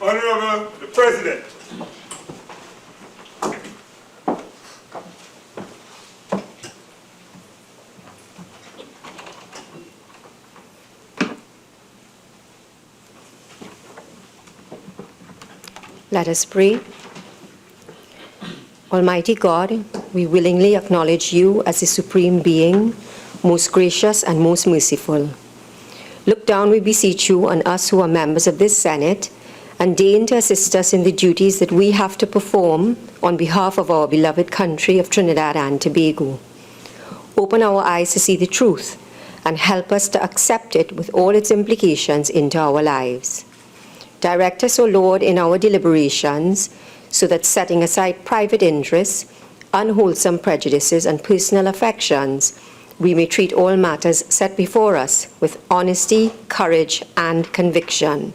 Honorable the President. Let us pray. Almighty God, we willingly acknowledge you as the supreme being, most gracious and most merciful. Look down, we beseech you, on us who are members of this Senate, and deign to assist us in the duties that we have to perform on behalf of our beloved country of Trinidad and Tobago. Open our eyes to see the truth and help us to accept it with all its implications into our lives. Direct us, O Lord, in our deliberations, so that setting aside private interests, unwholesome prejudices, and personal affections, we may treat all matters set before us with honesty, courage, and conviction.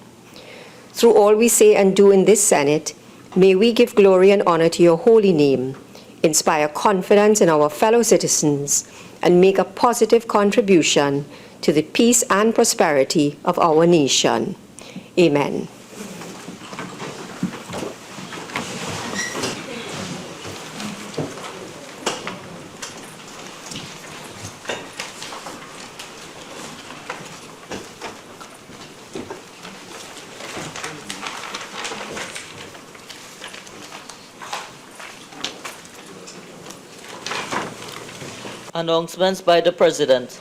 Through all we say and do in this Senate, may we give glory and honor to your holy name, inspire confidence in our fellow citizens, and make a positive contribution to the peace and prosperity of our nation. Amen. Announcements by the President.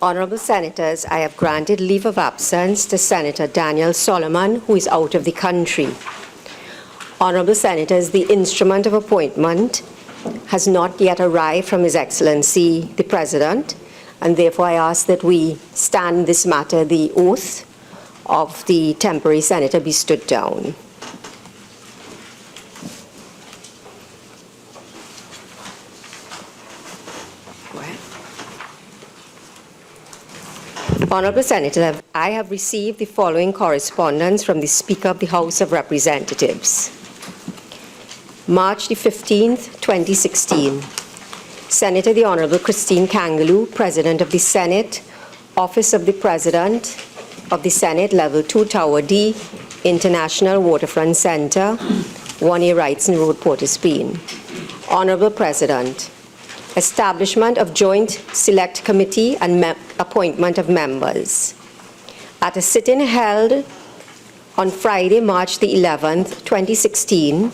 Honorable Senators, I have granted leave of absence to Senator Daniel Solomon, who is out of the country. Honorable Senators, the instrument of appointment has not yet arrived from His Excellency the President, and therefore I ask that we stand this matter, the oath of the temporary senator be stood down. Honorable Senator, I have received the following correspondence from the Speaker of the House of Representatives. March the 15th, 2016. Senator the Honorable Christine Kangaloo, President of the Senate, Office of the President of the Senate, Level 2, Tower D, International Waterfront Center, 1A Wrightson Road, Port of Spain. Honorable President, establishment of Joint Select Committee and appointment of members. At a sit-in held on Friday, March the 11th, 2016,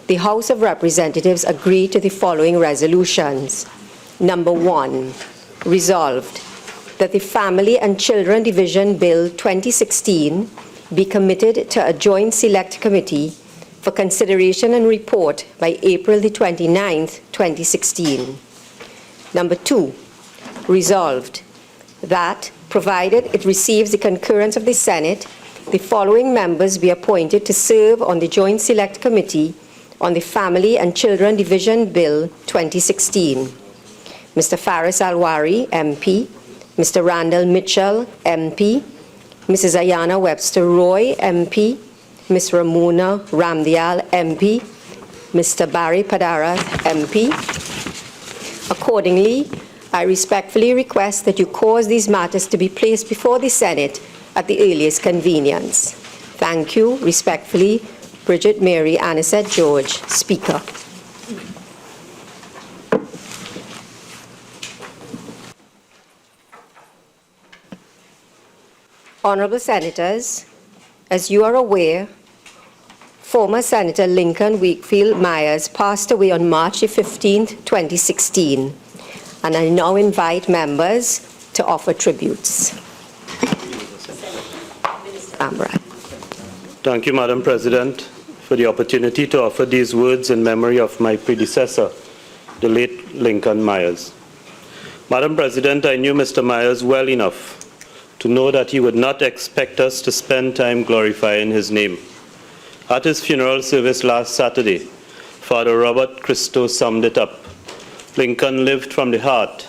the House of Representatives agreed to the following resolutions. Number 1, resolved that the Family and Children Division Bill 2016 be committed to a Joint Select Committee for consideration and report by April the 29th, 2016. Number 2, resolved that, provided it receives the concurrence of the Senate, the following members be appointed to serve on the Joint Select Committee on the Family and Children Division Bill 2016. Mr. Faris Alwari, MP, Mr. Randall Mitchell, MP, Mrs. Ayana Webster Roy, MP, Ms. Ramona Ramdial, MP, Mr. Barry Padara, MP. Accordingly, I respectfully request that you cause these matters to be placed before the Senate at the earliest convenience. Thank you. Respectfully, Bridget Mary Anisette George, Speaker. Honorable Senators, as you are aware, former Senator Lincoln Wakefield Myers passed away on March 15, 2016, and I now invite members to offer tributes. Amra. Thank you, Madam President, for the opportunity to offer these words in memory of my predecessor, the late Lincoln Myers. Madam President, I knew Mr. Myers well enough to know that he would not expect us to spend time glorifying his name. At his funeral service last Saturday, Father Robert Christo summed it up. Lincoln lived from the heart,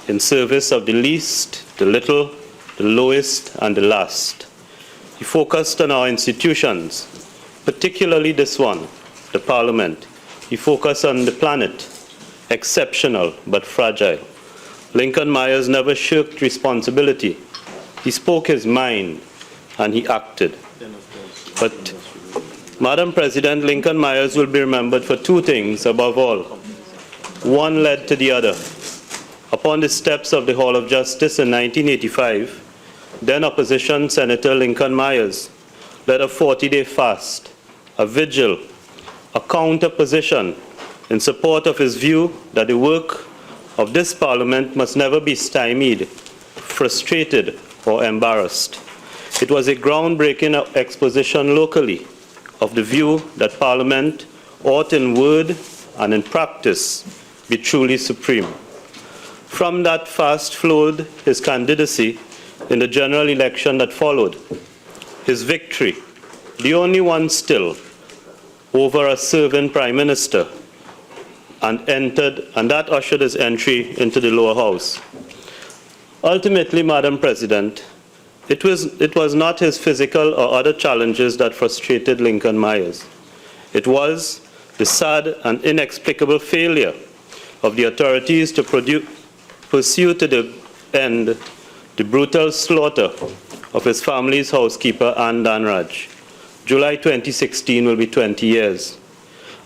in service of the least, the little, the lowest, and the last. He focused on our institutions, particularly this one, the Parliament. He focused on the planet, exceptional but fragile. Lincoln Myers never shirked responsibility, He spoke his mind and he acted. But, Madam President, Lincoln Myers will be remembered for two things above all. One led to the other. Upon the steps of the Hall of Justice in 1985, then opposition Senator Lincoln Myers led a 40-day fast, a vigil, a counter-position in support of his view that the work of this Parliament must never be stymied, frustrated, or embarrassed. It was a groundbreaking exposition locally of the view that Parliament ought in word and in practice be truly supreme. From that fast flowed his candidacy in the general election that followed, his victory, the only one still, over a serving Prime Minister, and that ushered his entry into the lower house. Ultimately, Madam President, it was not his physical or other challenges that frustrated Lincoln Myers. It was the sad and inexplicable failure of the authorities to pursue to the end the brutal slaughter of his family's housekeeper, Anne Danraj. July 2016 will be 20 years.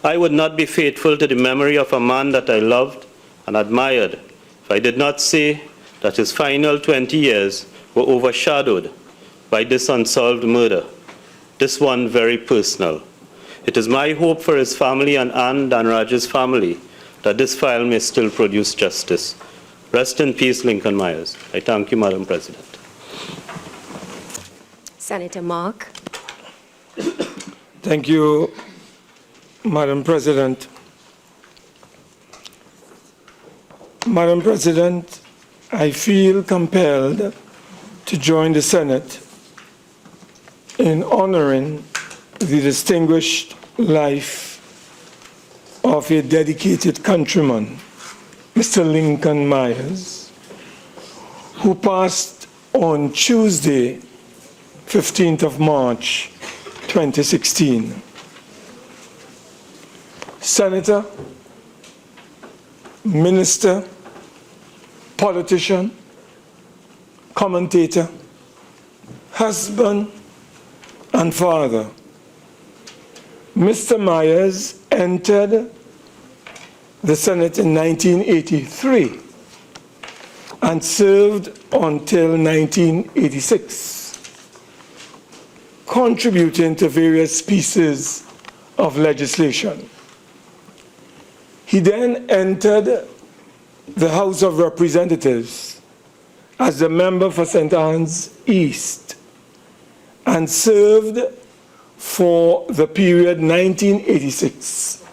I would not be faithful to the memory of a man that I loved and admired if I did not say that his final 20 years were overshadowed by this unsolved murder, this one very personal. It is my hope for his family and Anne Danraj's family that this file may still produce justice. Rest in peace, Lincoln Myers. I thank you, Madam President. Senator Mark. Thank you, Madam President. Madam President, I feel compelled to join the Senate in honoring the distinguished life of a dedicated countryman, Mr. Lincoln Myers, who passed on Tuesday, 15th of March, 2016. Senator, minister, politician, commentator, husband, and father. Mr. Myers entered the Senate in 1983 and served until 1986, contributing to various pieces of legislation. He then entered the House of Representatives as a member for St. Anne's East and served for the period 1986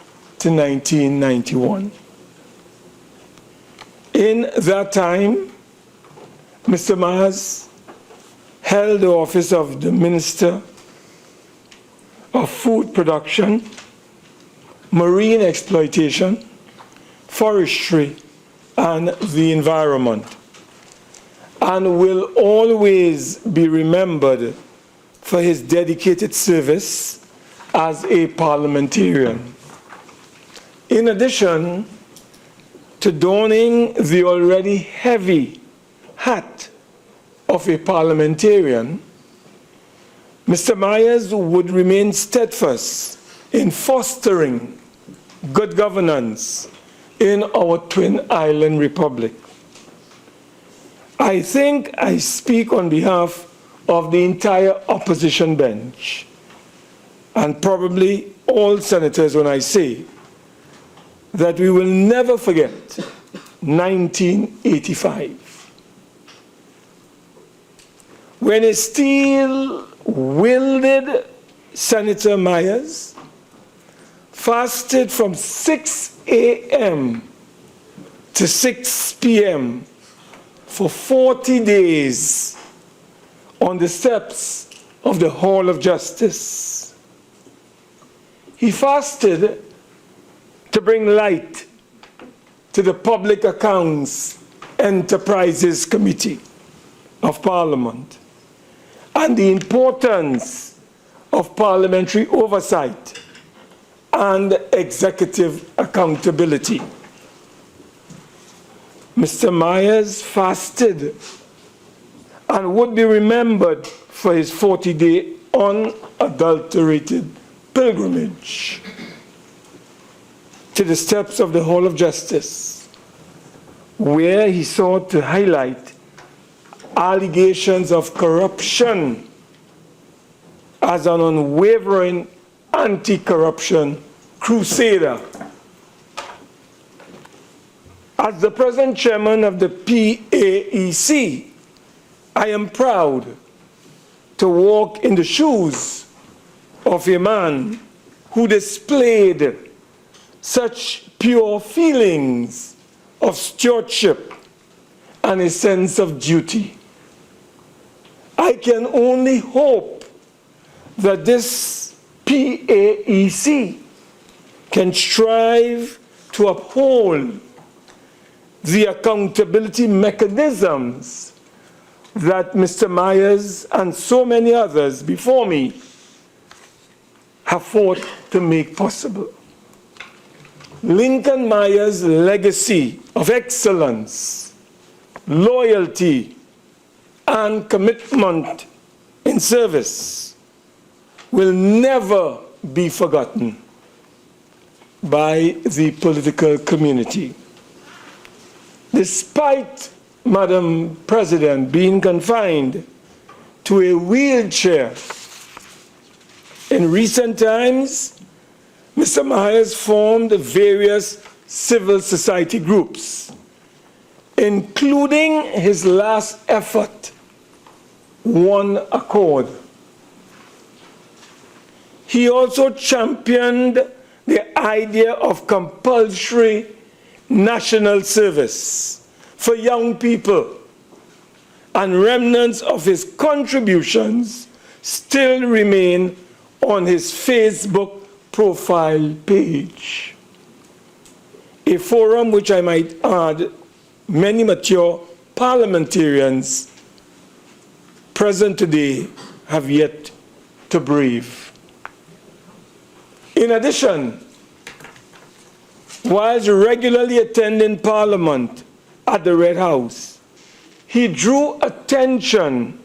to 1991. In that time, Mr. Myers held the office of the Minister of Food Production, Marine Exploitation, Forestry, and the Environment, and will always be remembered for his dedicated service as a parliamentarian. In addition to donning the already heavy hat of a parliamentarian, Mr. Myers would remain steadfast in fostering good governance in our Twin Island Republic. I think I speak on behalf of the entire opposition bench, and probably all senators when I say that we will never forget 1985, when a steel-wielded Senator Myers fasted from 6 a.m. to 6 p.m. for 40 days on the steps of the Hall of Justice. He fasted to bring light to the Public Accounts Enterprises Committee of Parliament and the importance of parliamentary oversight and executive accountability. Mr. Myers fasted and would be remembered for his 40-day unadulterated pilgrimage to the steps of the Hall of Justice, where he sought to highlight allegations of corruption as an unwavering anti-corruption crusader. As the present chairman of the PAEC, I am proud to walk in the shoes of a man who displayed such pure feelings of stewardship and a sense of duty. I can only hope that this PAEC can strive to uphold the accountability mechanisms that Mr. Myers and so many others before me have fought to make possible. Lincoln Myers' legacy of excellence, loyalty, and commitment in service will never be forgotten by the political community. Despite Madam President being confined to a wheelchair, in recent times, Mr. Myers formed various civil society groups, including his last effort, One Accord. He also championed the idea of compulsory national service for young people, and remnants of his contributions still remain on his Facebook profile page. A forum which I might add many mature parliamentarians present today have yet to brave. In addition, whilst regularly attending Parliament at the Red House, he drew attention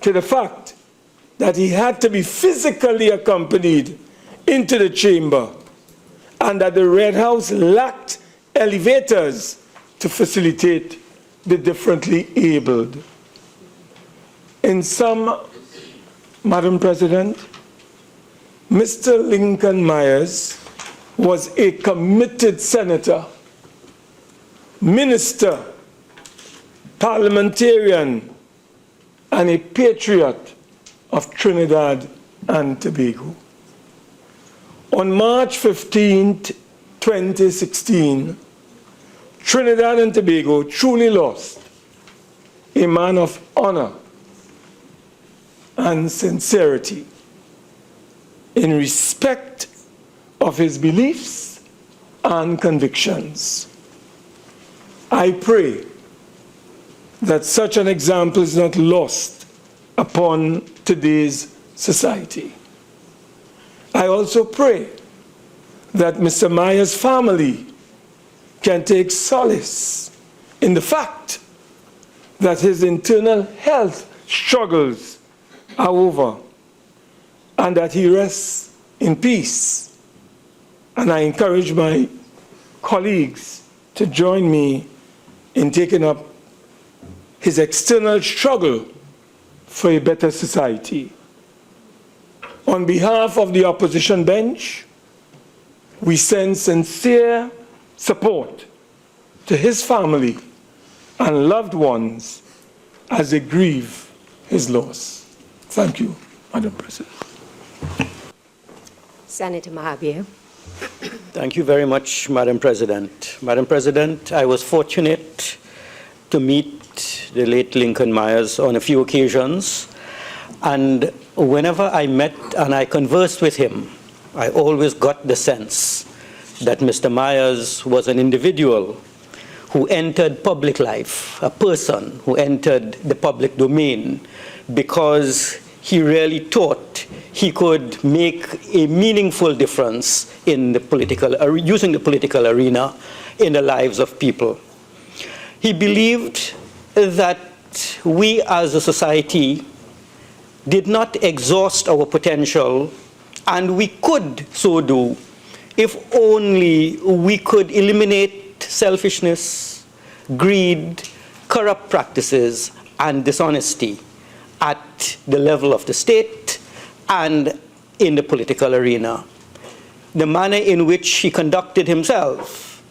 to the fact that he had to be physically accompanied into the chamber and that the Red House lacked elevators to facilitate the differently abled. In sum, Madam President, Mr. Lincoln Myers was a committed senator, minister, parliamentarian, and a patriot of Trinidad and Tobago. On March 15, 2016, Trinidad and Tobago truly lost a man of honor and sincerity in respect of his beliefs and convictions. I pray that such an example is not lost upon today's society. I also pray that Mr. Myers' family can take solace in the fact that his internal health struggles are over and that he rests in peace. And I encourage my colleagues to join me in taking up his external struggle for a better society. On behalf of the opposition bench, we send sincere support to his family and loved ones as they grieve his loss. Thank you, Madam President. Senator Mahabir. Thank you very much, Madam President. Madam President, I was fortunate to meet the late Lincoln Myers on a few occasions, and whenever I met and I conversed with him, I always got the sense that Mr. Myers was an individual who entered public life, a person who entered the public domain because he really thought he could make a meaningful difference in the political, using the political arena in the lives of people. He believed that we as a society did not exhaust our potential, and we could so do if only we could eliminate selfishness, greed, corrupt practices, and dishonesty at the level of the state and in the political arena. The manner in which he conducted himself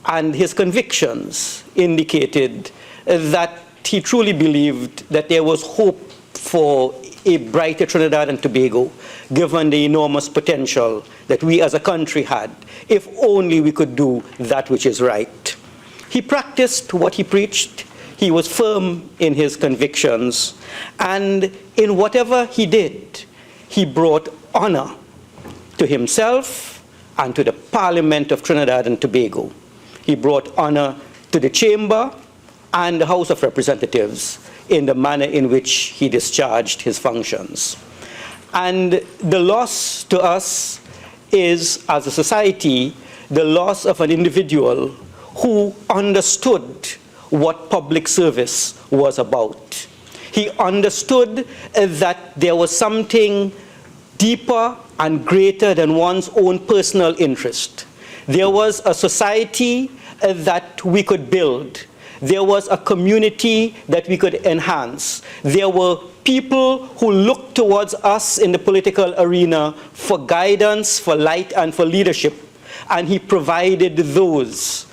and his convictions indicated that he truly believed that there was hope for a brighter Trinidad and Tobago, given the enormous potential that we as a country had, if only we could do that which is right. He practiced what he preached. He was firm in his convictions, and in whatever he did, he brought honor to himself and to the Parliament of Trinidad and Tobago. He brought honor to the Chamber and the House of Representatives in the manner in which he discharged his functions. And the loss to us is, as a society, the loss of an individual who understood what public service was about. He understood that there was something deeper and greater than one's own personal interest. There was a society that we could build. There was a community that we could enhance. There were people who looked towards us in the political arena for guidance, for light, and for leadership, and he provided those.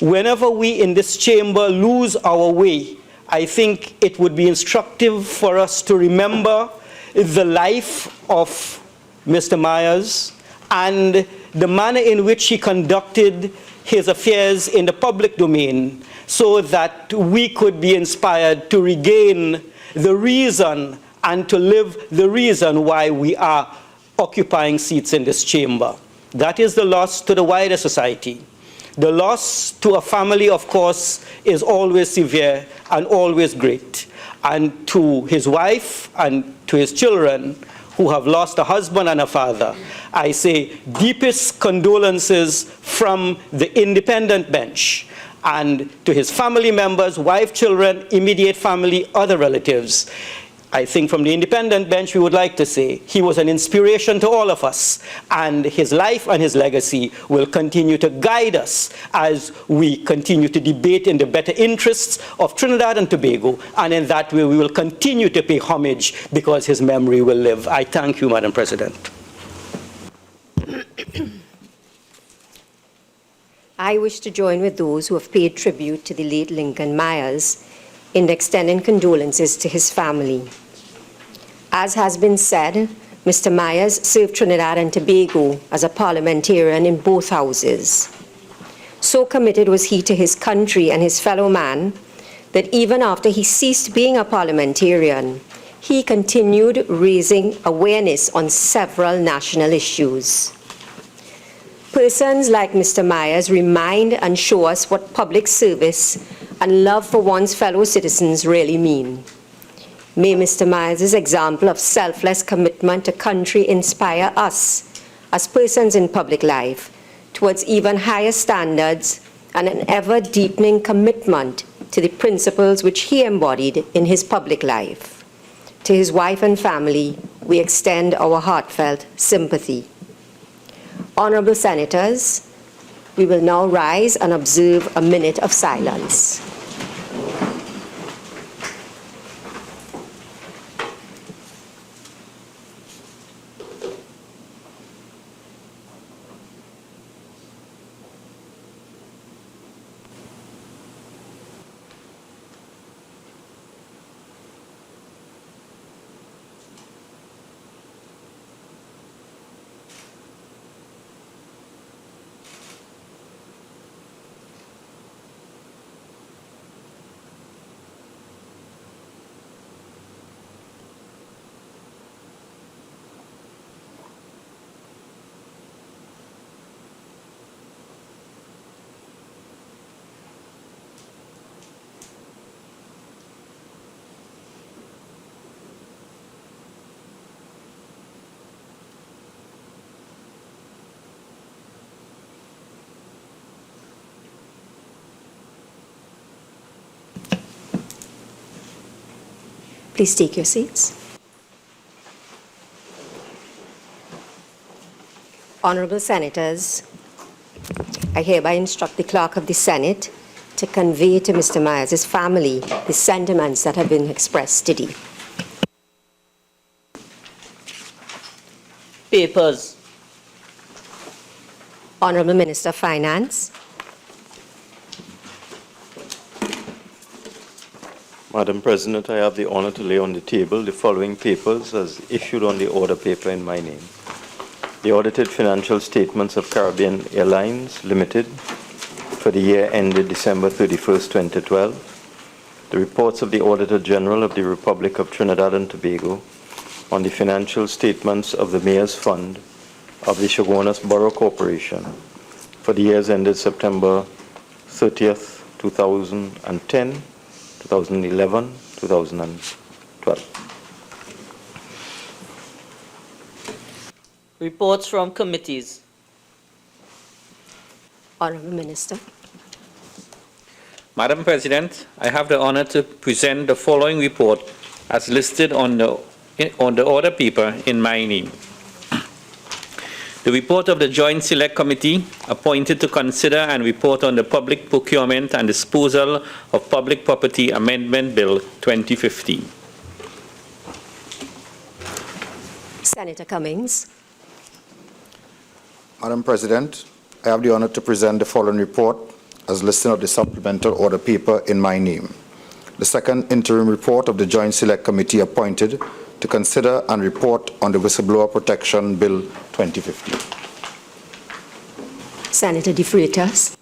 Whenever we in this chamber lose our way, I think it would be instructive for us to remember the life of Mr. Myers and the manner in which he conducted his affairs in the public domain, so that we could be inspired to regain the reason and to live the reason why we are occupying seats in this chamber. That is the loss to the wider society. The loss to a family, of course, is always severe and always great. And to his wife and to his children, who have lost a husband and a father, I say deepest condolences from the independent bench. And to his family members, wife, children, immediate family, other relatives, I think from the independent bench we would like to say he was an inspiration to all of us, and his life and his legacy will continue to guide us as we continue to debate in the better interests of Trinidad and Tobago, and in that way we will continue to pay homage because his memory will live. I thank you, Madam President. I wish to join with those who have paid tribute to the late Lincoln Myers in extending condolences to his family. As has been said, Mr. Myers served Trinidad and Tobago as a parliamentarian in both houses. So committed was he to his country and his fellow man that even after he ceased being a parliamentarian, he continued raising awareness on several national issues. Persons like Mr. Myers remind and show us what public service and love for one's fellow citizens really mean. May Mr. Myers' example of selfless commitment to country inspire us as persons in public life towards even higher standards and an ever-deepening commitment to the principles which he embodied in his public life. To his wife and family, we extend our heartfelt sympathy. Honorable Senators, we will now rise and observe a minute of silence. Please take your seats. Honorable Senators, I hereby instruct the Clerk of the Senate to convey to Mr. Myers' family the sentiments that have been expressed today. Papers. Honorable Minister of Finance. Madam President, I have the honor to lay on the table the following papers as issued on the order paper in my name. The audited financial statements of Caribbean Airlines Limited for the year ended December 31st, 2012. The reports of the Auditor General of the Republic of Trinidad and Tobago on the financial statements of the Mayor's Fund of the Chaguanas Borough Corporation for the years ended September 30th, 2010, 2011, 2012. Reports from committees. Honorable Minister. Madam President, I have the honor to present the following report as listed on the order paper in my name. The report of the Joint Select Committee appointed to consider and report on the Public Procurement and Disposal of Public Property Amendment Bill 2015. Senator Cummings. Madam President, I have the honor to present the following report as listed on the supplemental order paper in my name. The second interim report of the Joint Select Committee appointed to consider and report on the Whistleblower Protection Bill 2015. Senator De Freitas.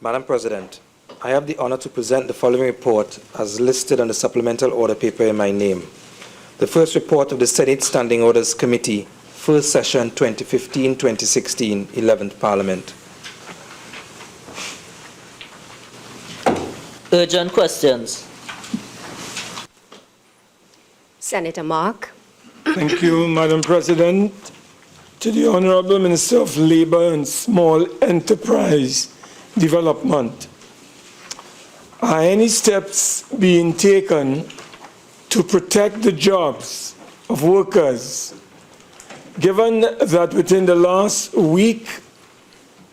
Madam President, I have the honor to present the following report as listed on the supplemental order paper in my name. The first report of the Senate Standing Orders Committee, first session 2015-2016, 11th Parliament. Urgent questions. Senator Mark. Thank you, Madam President. To the Honorable Minister of Labour and Small Enterprise Development, are any steps being taken to protect the jobs of workers, given that within the last week,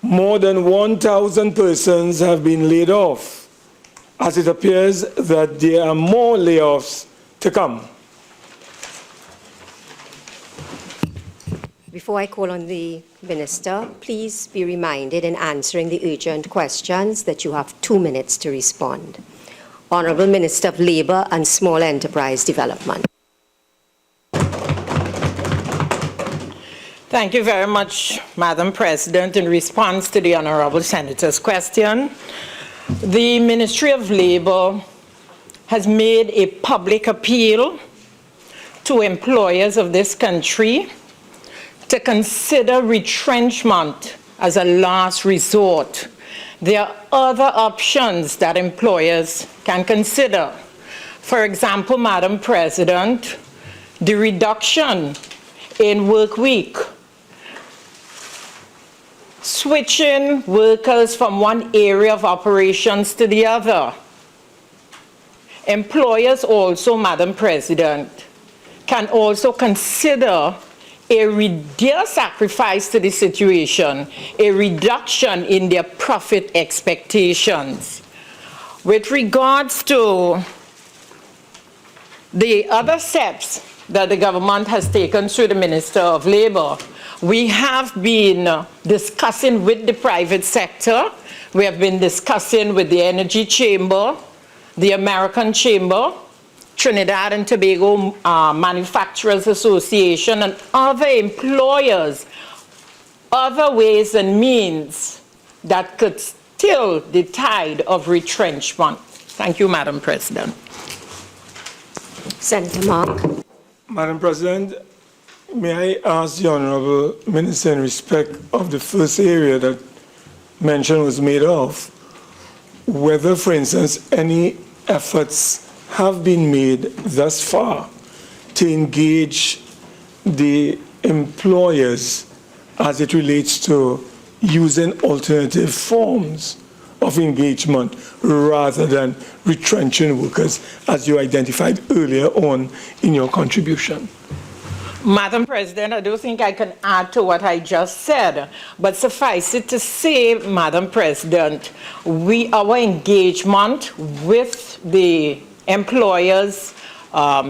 more than 1,000 persons have been laid off, as it appears that there are more layoffs to come? Before I call on the Minister, please be reminded in answering the urgent questions that you have 2 minutes to respond. Honourable Minister of Labour and Small Enterprise Development. Thank you very much, Madam President. In response to the Honourable Senator's question, the Ministry of Labour has made a public appeal to employers of this country to consider retrenchment as a last resort. There are other options that employers can consider. For example, Madam President, the reduction in work week, switching workers from one area of operations to the other. Employers also, Madam President, can also consider their sacrifice to the situation, a reduction in their profit expectations. With regards to the other steps that the government has taken through the Minister of Labour, we have been discussing with the private sector. We have been discussing with the Energy Chamber, the American Chamber, Trinidad and Tobago Manufacturers Association, and other employers, other ways and means that could still the tide of retrenchment. Thank you, Madam President. Senator Mark. Madam President, may I ask the Honourable Minister in respect of the first area that mention was made of, whether, for instance, any efforts have been made thus far to engage the employers as it relates to using alternative forms of engagement rather than retrenching workers, as you identified earlier on in your contribution. Madam President, I don't think I can add to what I just said, but suffice it to say, Madam President, our engagement with the employers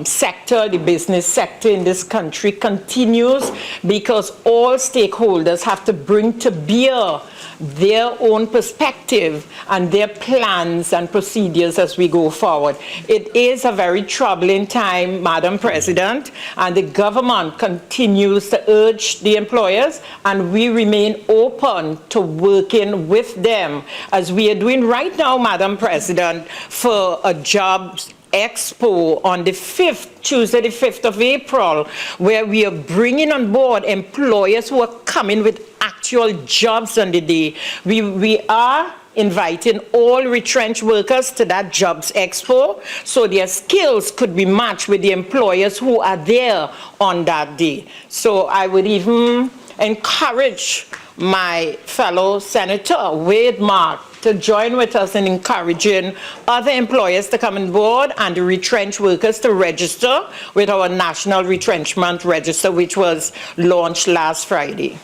sector, the business sector in this country continues because all stakeholders have to bring to bear their own perspective and their plans and procedures as we go forward. It is a very troubling time, Madam President, and the government continues to urge the employers, and we remain open to working with them as we are doing right now, Madam President, for a jobs expo on the 5th, Tuesday the 5th of April, where we are bringing on board employers who are coming with actual jobs on the day. We are inviting all retrenched workers to that jobs expo so their skills could be matched with the employers who are there on that day. So I would even encourage my fellow Senator Wade Mark to join with us in encouraging other employers to come on board and the retrenched workers to register with our National Retrenchment Register, which was launched last Friday.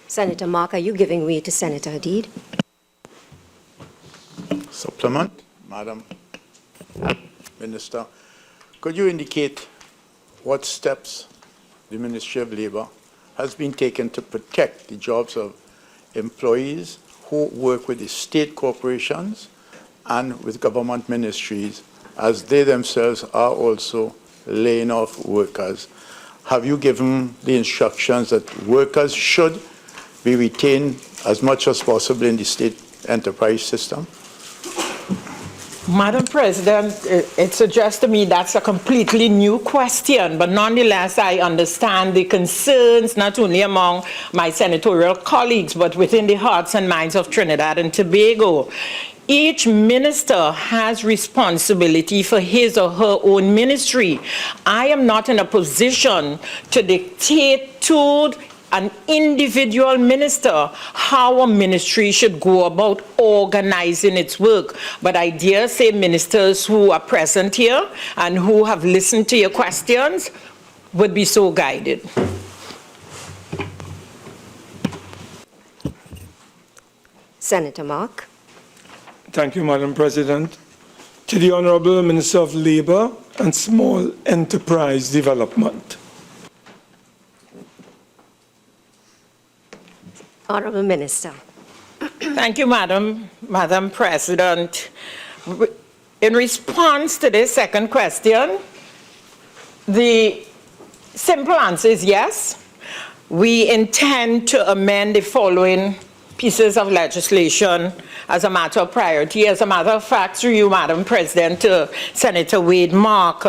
Senator Mark, are you giving way to Senator Hadid? Supplement, Madam Minister. Could you indicate what steps the Ministry of Labour has been taken to protect the jobs of employees who work with the state corporations and with government ministries, as they themselves are also laying off workers? Have you given the instructions that workers should be retained as much as possible in the state enterprise system? Madam President, it suggests to me that's a completely new question, but nonetheless, I understand the concerns not only among my senatorial colleagues, but within the hearts and minds of Trinidad and Tobago. Each minister has responsibility for his or her own ministry. I am not in a position to dictate to an individual minister how a ministry should go about organizing its work. But I dare say ministers who are present here and who have listened to your questions would be so guided. Senator Mark. Thank you, Madam President. To the Honourable Minister of Labour and Small Enterprise Development. Honourable Minister. Thank you, Madam President. In response to this second question, the simple answer is yes. We intend to amend the following pieces of legislation as a matter of priority. As a matter of fact, through you, Madam President, to Senator Wade Mark,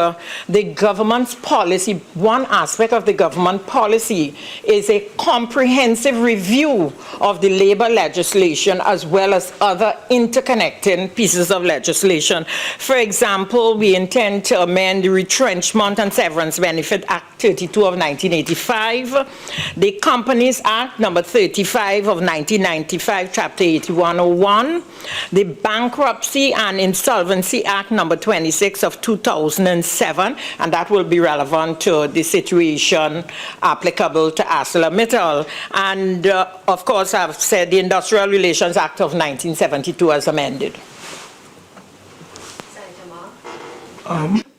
the government's policy, one aspect of the government policy is a comprehensive review of the labor legislation as well as other interconnecting pieces of legislation. For example, we intend to amend the Retrenchment and Severance Benefit Act 32 of 1985, the Companies Act number 35 of 1995, Chapter 8101, the Bankruptcy and Insolvency Act number 26 of 2007, and that will be relevant to the situation applicable to ArcelorMittal. And of course, I've said the Industrial Relations Act of 1972 as amended.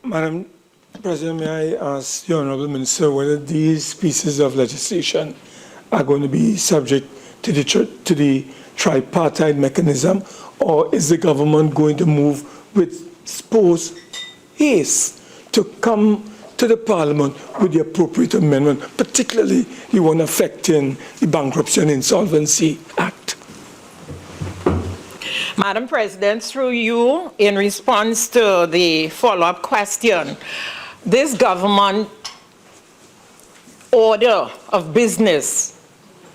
Madam President, may I ask the Honourable Minister whether these pieces of legislation are going to be subject to the tripartite mechanism, or is the government going to move with supposed haste to come to the Parliament with the appropriate amendment, particularly the one affecting the Bankruptcy and Insolvency Act? Madam President, through you, in response to the follow-up question, this government order of business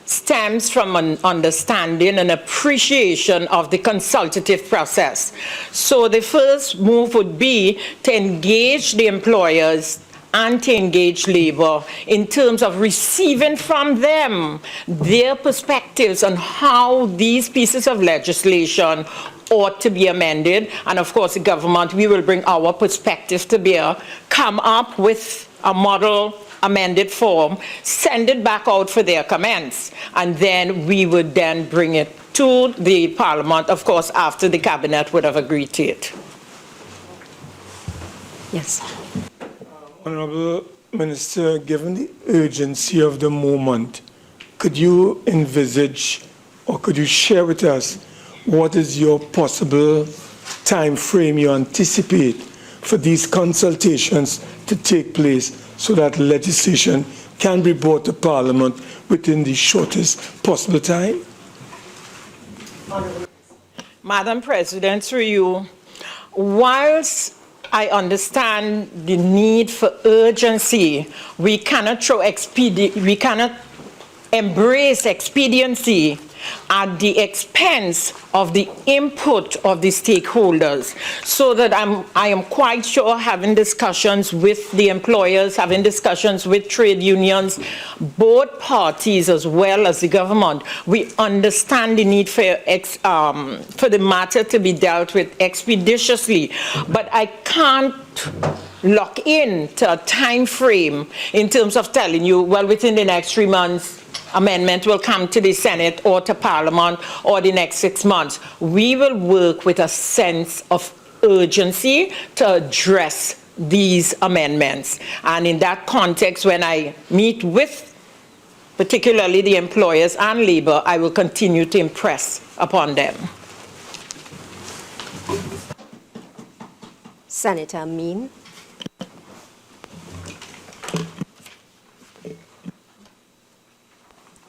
stems from an understanding and appreciation of the consultative process. So the first move would be to engage the employers and to engage labor in terms of receiving from them their perspectives on how these pieces of legislation ought to be amended. And of course, the government, we will bring our perspective to bear, come up with a model amended form, send it back out for their comments, and then we would then bring it to the Parliament, of course, after the Cabinet would have agreed to it. Yes. Honorable Minister, given the urgency of the moment, could you envisage or could you share with us what is your possible time frame you anticipate for these consultations to take place so that legislation can be brought to Parliament within the shortest possible time? Madam President, through you, whilst I understand the need for urgency, we cannot embrace expediency at the expense of the input of the stakeholders, so that I am quite sure, having discussions with the employers, having discussions with trade unions, both parties as well as the government, we understand the need for the matter to be dealt with expeditiously. But I can't lock in to a time frame in terms of telling you, well, within the next 3 months, amendment will come to the Senate or to Parliament, or the next 6 months. We will work with a sense of urgency to address these amendments. And in that context, when I meet with particularly the employers and labor, I will continue to impress upon them. Senator Amin.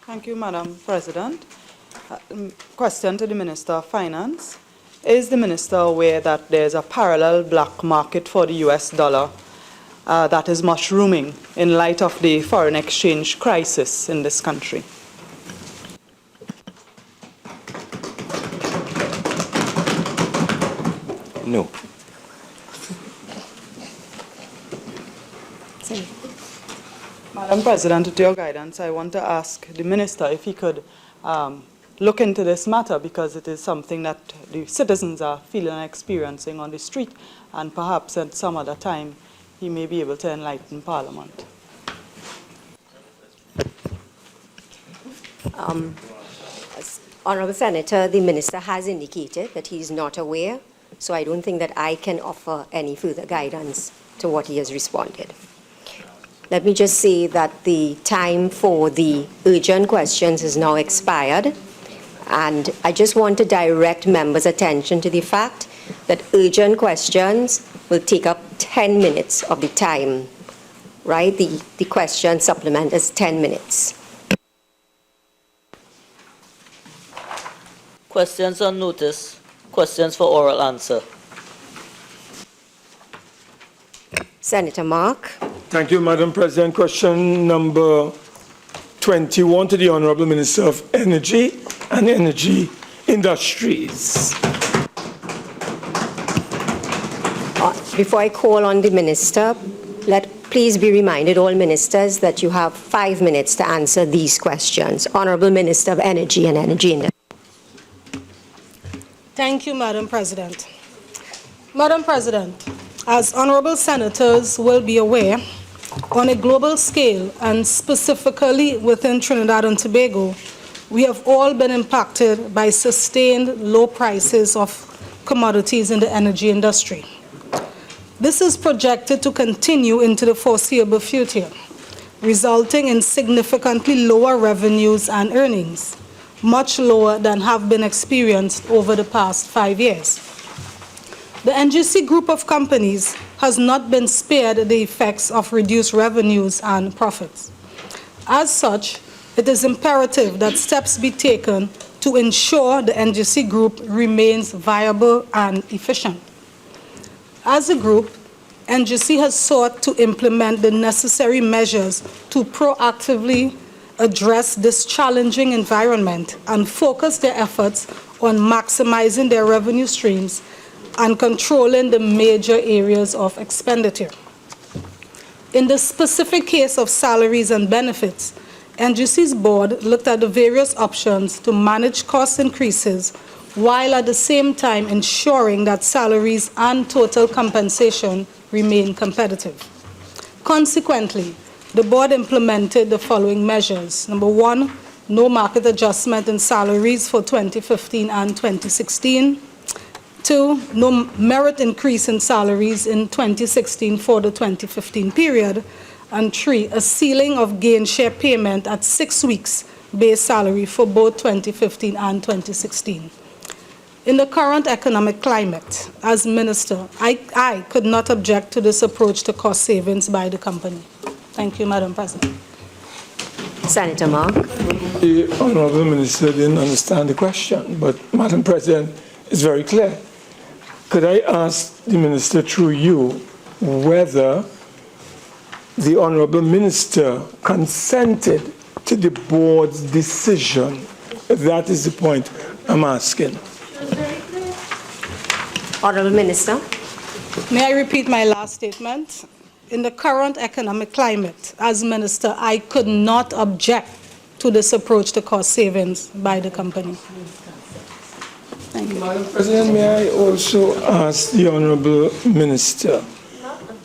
Thank you, Madam President. Question to the Minister of Finance. Is the Minister aware that there's a parallel black market for the US dollar that is mushrooming in light of the foreign exchange crisis in this country? No. Madam President, with your guidance, I want to ask the Minister if he could look into this matter, because it is something that the citizens are feeling and experiencing on the street, and perhaps at some other time he may be able to enlighten Parliament. Honourable Senator, the Minister has indicated that he is not aware, so I don't think that I can offer any further guidance to what he has responded. Let me just say that the time for the urgent questions is now expired, and I just want to direct members' attention to the fact that urgent questions will take up 10 minutes of the time, right? The question supplement is 10 minutes. Questions on notice, questions for oral answer. Senator Mark. Thank you, Madam President. Question number 21 to the Honourable Minister of Energy and Energy Industries. Before I call on the Minister, please be reminded, all ministers, that you have 5 minutes to answer these questions. Honourable Minister of Energy and Energy Industries. Thank you, Madam President. Madam President, as honourable senators will be aware, on a global scale and specifically within Trinidad and Tobago, we have all been impacted by sustained low prices of commodities in the energy industry. This is projected to continue into the foreseeable future, resulting in significantly lower revenues and earnings, much lower than have been experienced over the past 5 years. The NGC group of companies has not been spared the effects of reduced revenues and profits. As such, it is imperative that steps be taken to ensure the NGC group remains viable and efficient. As a group, NGC has sought to implement the necessary measures to proactively address this challenging environment and focus their efforts on maximizing their revenue streams and controlling the major areas of expenditure. In the specific case of salaries and benefits, NGC's board looked at the various options to manage cost increases while at the same time ensuring that salaries and total compensation remain competitive. Consequently, the board implemented the following measures. Number one, no market adjustment in salaries for 2015 and 2016. Two, no merit increase in salaries in 2016 for the 2015 period. And three, a ceiling of gain share payment at 6 weeks base salary for both 2015 and 2016. In the current economic climate, as minister, I could not object to this approach to cost savings by the company. Thank you, Madam President. Senator Mark. The Honourable Minister didn't understand the question, but Madam President, it's very clear. Could I ask the Minister through you whether the Honourable Minister consented to the board's decision? That is the point I'm asking. Honourable Minister. May I repeat my last statement? In the current economic climate, as minister, I could not object to this approach to cost savings by the company. Thank you. Madam President, may I also ask the Honourable Minister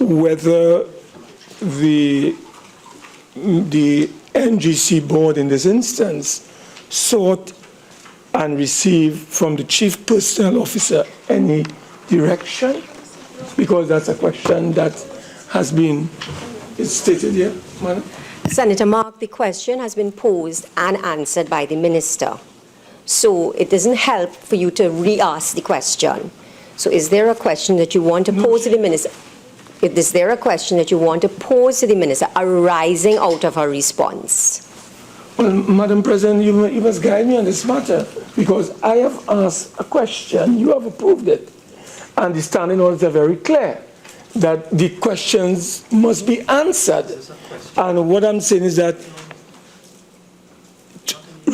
whether the NGC board in this instance sought and received from the Chief Personnel Officer any direction? Because that's a question that has been stated here, Madam. Senator Mark, the question has been posed and answered by the minister. So it doesn't help for you to re-ask the question. So is there a question that you want to pose to the minister? Is there a question that you want to pose to the minister arising out of her response? Well, Madam President, you must guide me on this matter, because I have asked a question, you have approved it, and the standing orders are very clear that the questions must be answered. And what I'm saying is that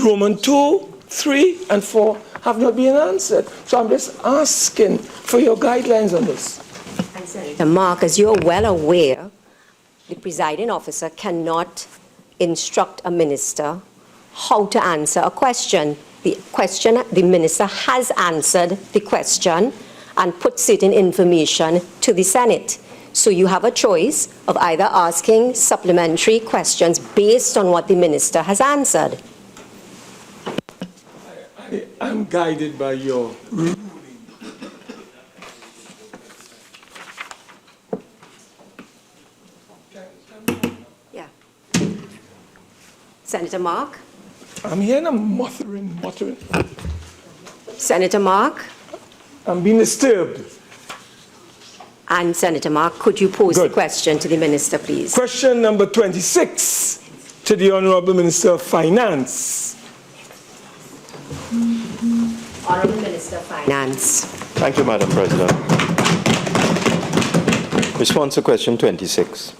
Roman 2, 3, and 4 have not been answered. So I'm just asking for your guidelines on this. And Senator Mark, as you're well aware, the presiding officer cannot instruct a minister how to answer a question. The minister has answered the question and put certain information to the Senate. So you have a choice of either asking supplementary questions based on what the minister has answered. I'm guided by your ruling. Yeah. Senator Mark? I'm hearing a muttering. Senator Mark? I'm being disturbed. And Senator Mark, could you pose the question to the minister, please? Question number 26 to the Honourable Minister of Finance. Honourable Minister of Finance. Thank you, Madam President. Response to question 26.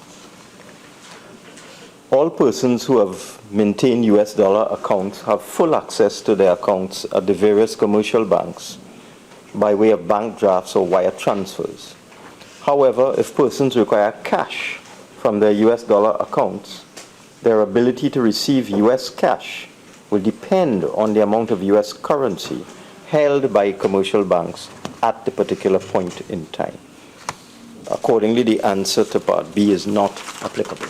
All persons who have maintained US dollar accounts have full access to their accounts at the various commercial banks by way of bank drafts or wire transfers. However, if persons require cash from their US dollar accounts, their ability to receive US cash will depend on the amount of US currency held by commercial banks at the particular point in time. Accordingly, the answer to Part B is not applicable.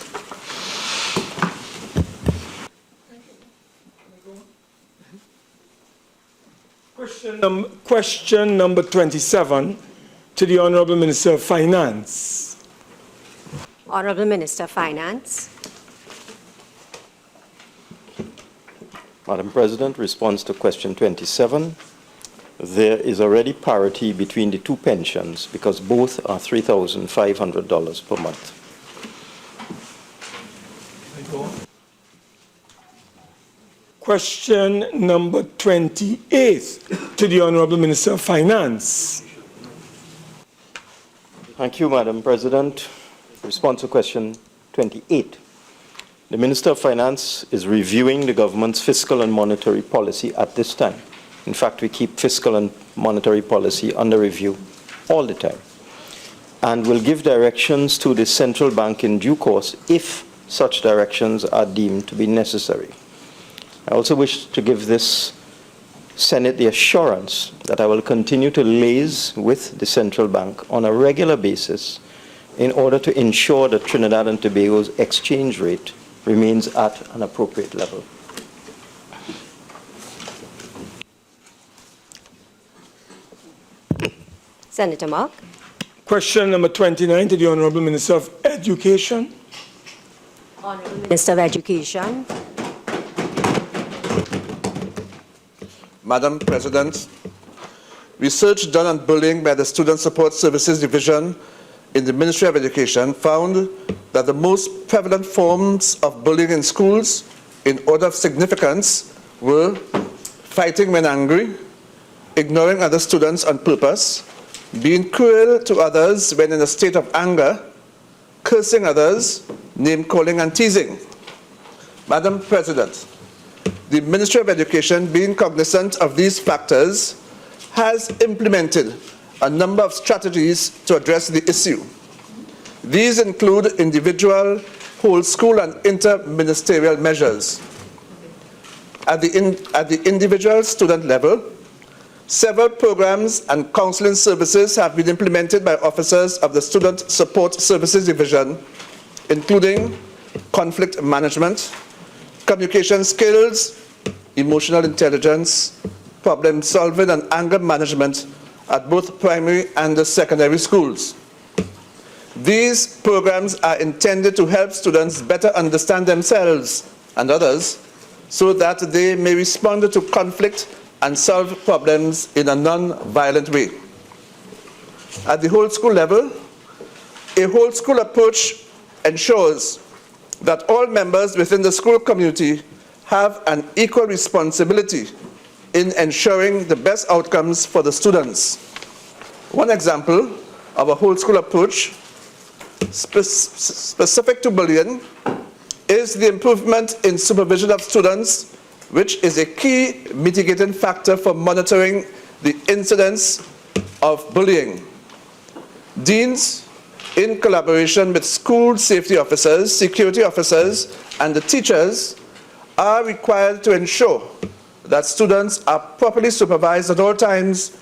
Question number 27 to the Honourable Minister of Finance. Honourable Minister of Finance. Madam President, response to question 27. There is already parity between the two pensions because both are $3,500 per month. Question number 28 to the Honourable Minister of Finance. Thank you, Madam President. Response to question 28. The Minister of Finance is reviewing the government's fiscal and monetary policy at this time. In fact, we keep fiscal and monetary policy under review all the time. and will give directions to the central bank in due course if such directions are deemed to be necessary. I also wish to give this Senate the assurance that I will continue to liaise with the central bank on a regular basis in order to ensure that Trinidad and Tobago's exchange rate remains at an appropriate level. Senator Mark. Question number 29 to the Honorable Minister of Education. Honorable Minister of Education. Madam President, research done on bullying by the Student Support Services Division in the Ministry of Education found that the most prevalent forms of bullying in schools in order of significance were fighting when angry, ignoring other students on purpose, being cruel to others when in a state of anger, cursing others, name-calling and teasing. Madam President, the Ministry of Education, being cognizant of these factors, has implemented a number of strategies to address the issue. These include individual, whole school and inter-ministerial measures. At the individual student level, several programs and counseling services have been implemented by officers of the Student Support Services Division, including conflict management, communication skills, emotional intelligence, problem solving and anger management at both primary and secondary schools. These programs are intended to help students better understand themselves and others so that they may respond to conflict and solve problems in a non-violent way. At the whole school level, a whole school approach ensures that all members within the school community have an equal responsibility in ensuring the best outcomes for the students. One example of a whole school approach specific to bullying is the improvement in supervision of students, which is a key mitigating factor for monitoring the incidence of bullying. Deans, in collaboration with school safety officers, security officers, and the teachers, are required to ensure that students are properly supervised at all times,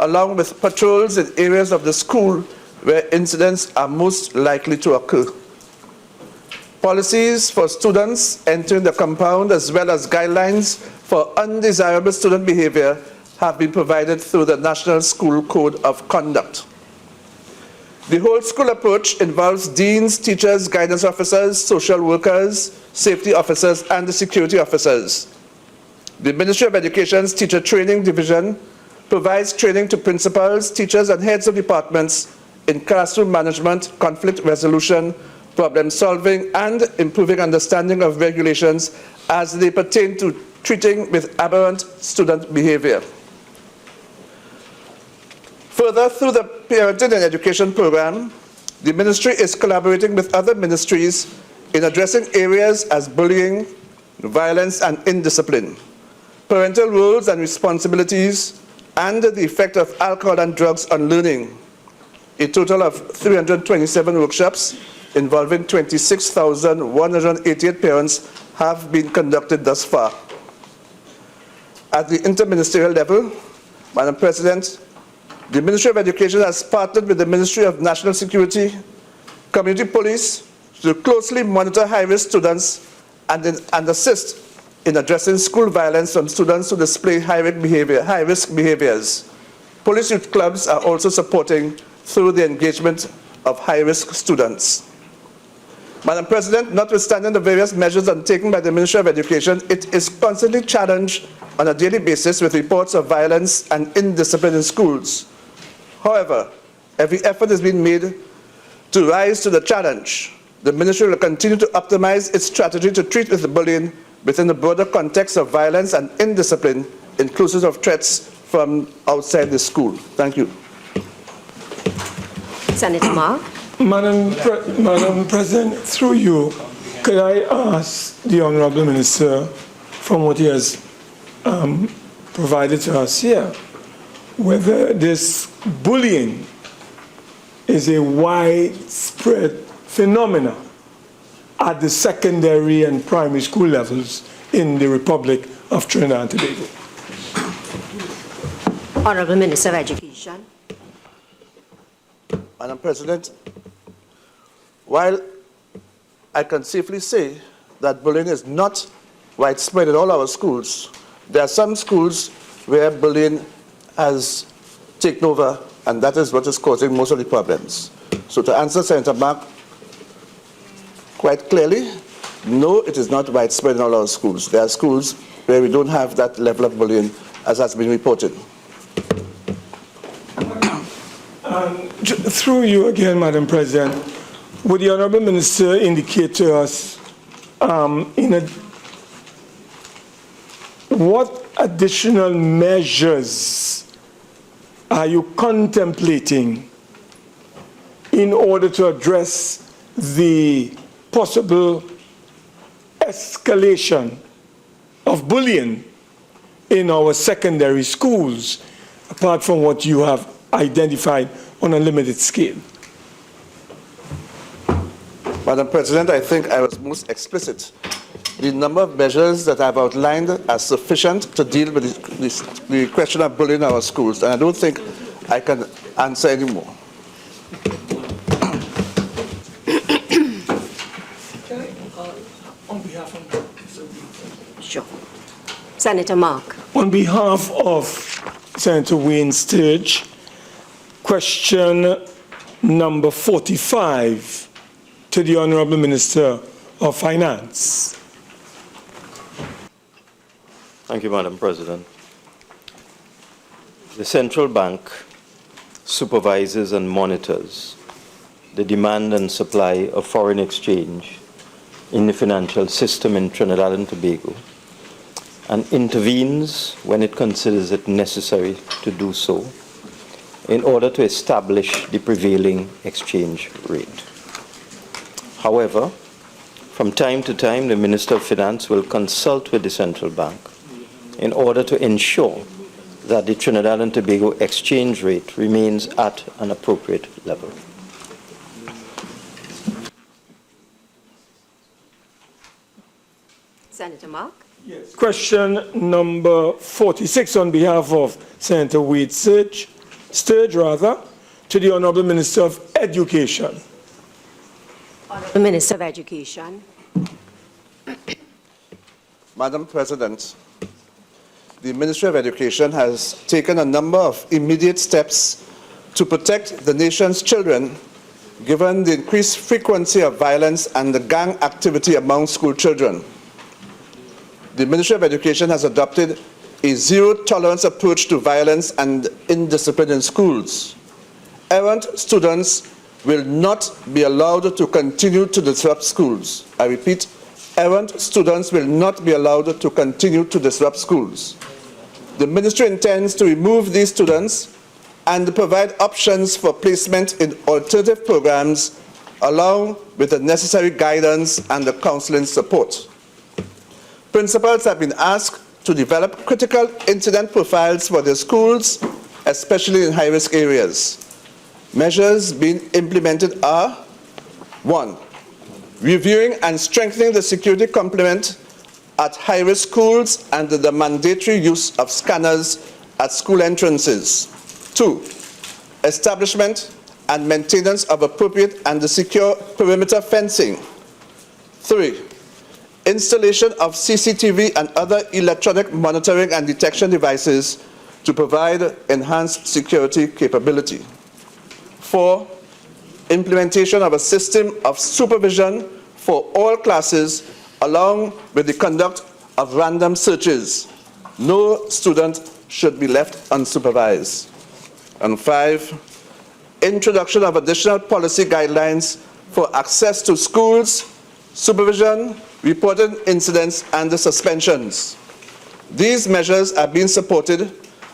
along with patrols in areas of the school where incidents are most likely to occur. Policies for students entering the compound, as well as guidelines for undesirable student behavior, have been provided through the National School Code of Conduct. The whole school approach involves deans, teachers, guidance officers, social workers, safety officers, and the security officers. The Ministry of Education's Teacher Training Division provides training to principals, teachers, and heads of departments in classroom management, conflict resolution, problem solving, and improving understanding of regulations as they pertain to treating with aberrant student behavior. Further, through the Parenting and Education Program, the ministry is collaborating with other ministries in addressing areas as bullying, violence, and indiscipline, parental roles and responsibilities, and the effect of alcohol and drugs on learning. A total of 327 workshops involving 26,188 parents have been conducted thus far. At the interministerial level, Madam President, the Ministry of Education has partnered with the Ministry of National Security, Community Police, to closely monitor high-risk students and assist in addressing school violence from students who display high-risk behaviors. Police youth clubs are also supporting through the engagement of high-risk students. Madam President, notwithstanding the various measures undertaken by the Ministry of Education, it is constantly challenged on a daily basis with reports of violence and indiscipline in schools. However, every effort is being made to rise to the challenge. The Ministry will continue to optimize its strategy to treat with bullying within the broader context of violence and indiscipline, inclusive of threats from outside the school. Thank you. Senator Ma. Madam President, through you, could I ask the Honourable Minister, from what he has provided to us here, whether this bullying is a widespread phenomenon at the secondary and primary school levels in the Republic of Trinidad and Tobago. Honorable Minister of Education. Madam President, while I can safely say that bullying is not widespread in all our schools, there are some schools where bullying has taken over, and that is what is causing most of the problems. So to answer Senator Mark quite clearly, no, it is not widespread in all our schools. There are schools where we don't have that level of bullying as has been reported. Through you again, Madam President, would the Honourable Minister indicate to us what additional measures are you contemplating in order to address the possible escalation of bullying in our secondary schools, apart from what you have identified on a limited scale? Madam President, I think I was most explicit. The number of measures that I've outlined are sufficient to deal with the question of bullying in our schools, and I don't think I can answer any more. Sure. Senator Mark. On behalf of Senator Wayne Sturge, question number 45 to the Honourable Minister of Finance. Thank you, Madam President. The central bank supervises and monitors the demand and supply of foreign exchange in the financial system in Trinidad and Tobago, and intervenes when it considers it necessary to do so in order to establish the prevailing exchange rate. However, from time to time, the Minister of Finance will consult with the central bank in order to ensure that the Trinidad and Tobago exchange rate remains at an appropriate level. Senator Mark. Yes. Question number 46 on behalf of Senator Wade Sturge, to the Honourable Minister of Education. Honourable Minister of Education. Madam President, the Ministry of Education has taken a number of immediate steps to protect the nation's children, given the increased frequency of violence and the gang activity among school children. The Ministry of Education has adopted a zero-tolerance approach to violence and indiscipline in schools. Errant students will not be allowed to continue to disrupt schools. I repeat, errant students will not be allowed to continue to disrupt schools. The Ministry intends to remove these students and provide options for placement in alternative programs, along with the necessary guidance and the counseling support. Principals have been asked to develop critical incident profiles for their schools, especially in high-risk areas. Measures being implemented are: 1. Reviewing and strengthening the security complement at high-risk schools and the mandatory use of scanners at school entrances. 2. Establishment and maintenance of appropriate and secure perimeter fencing. 3. Installation of CCTV and other electronic monitoring and detection devices to provide enhanced security capability. 4. Implementation of a system of supervision for all classes, along with the conduct of random searches. No student should be left unsupervised. And 5. Introduction of additional policy guidelines for access to schools, supervision, reported incidents, and the suspensions. These measures are being supported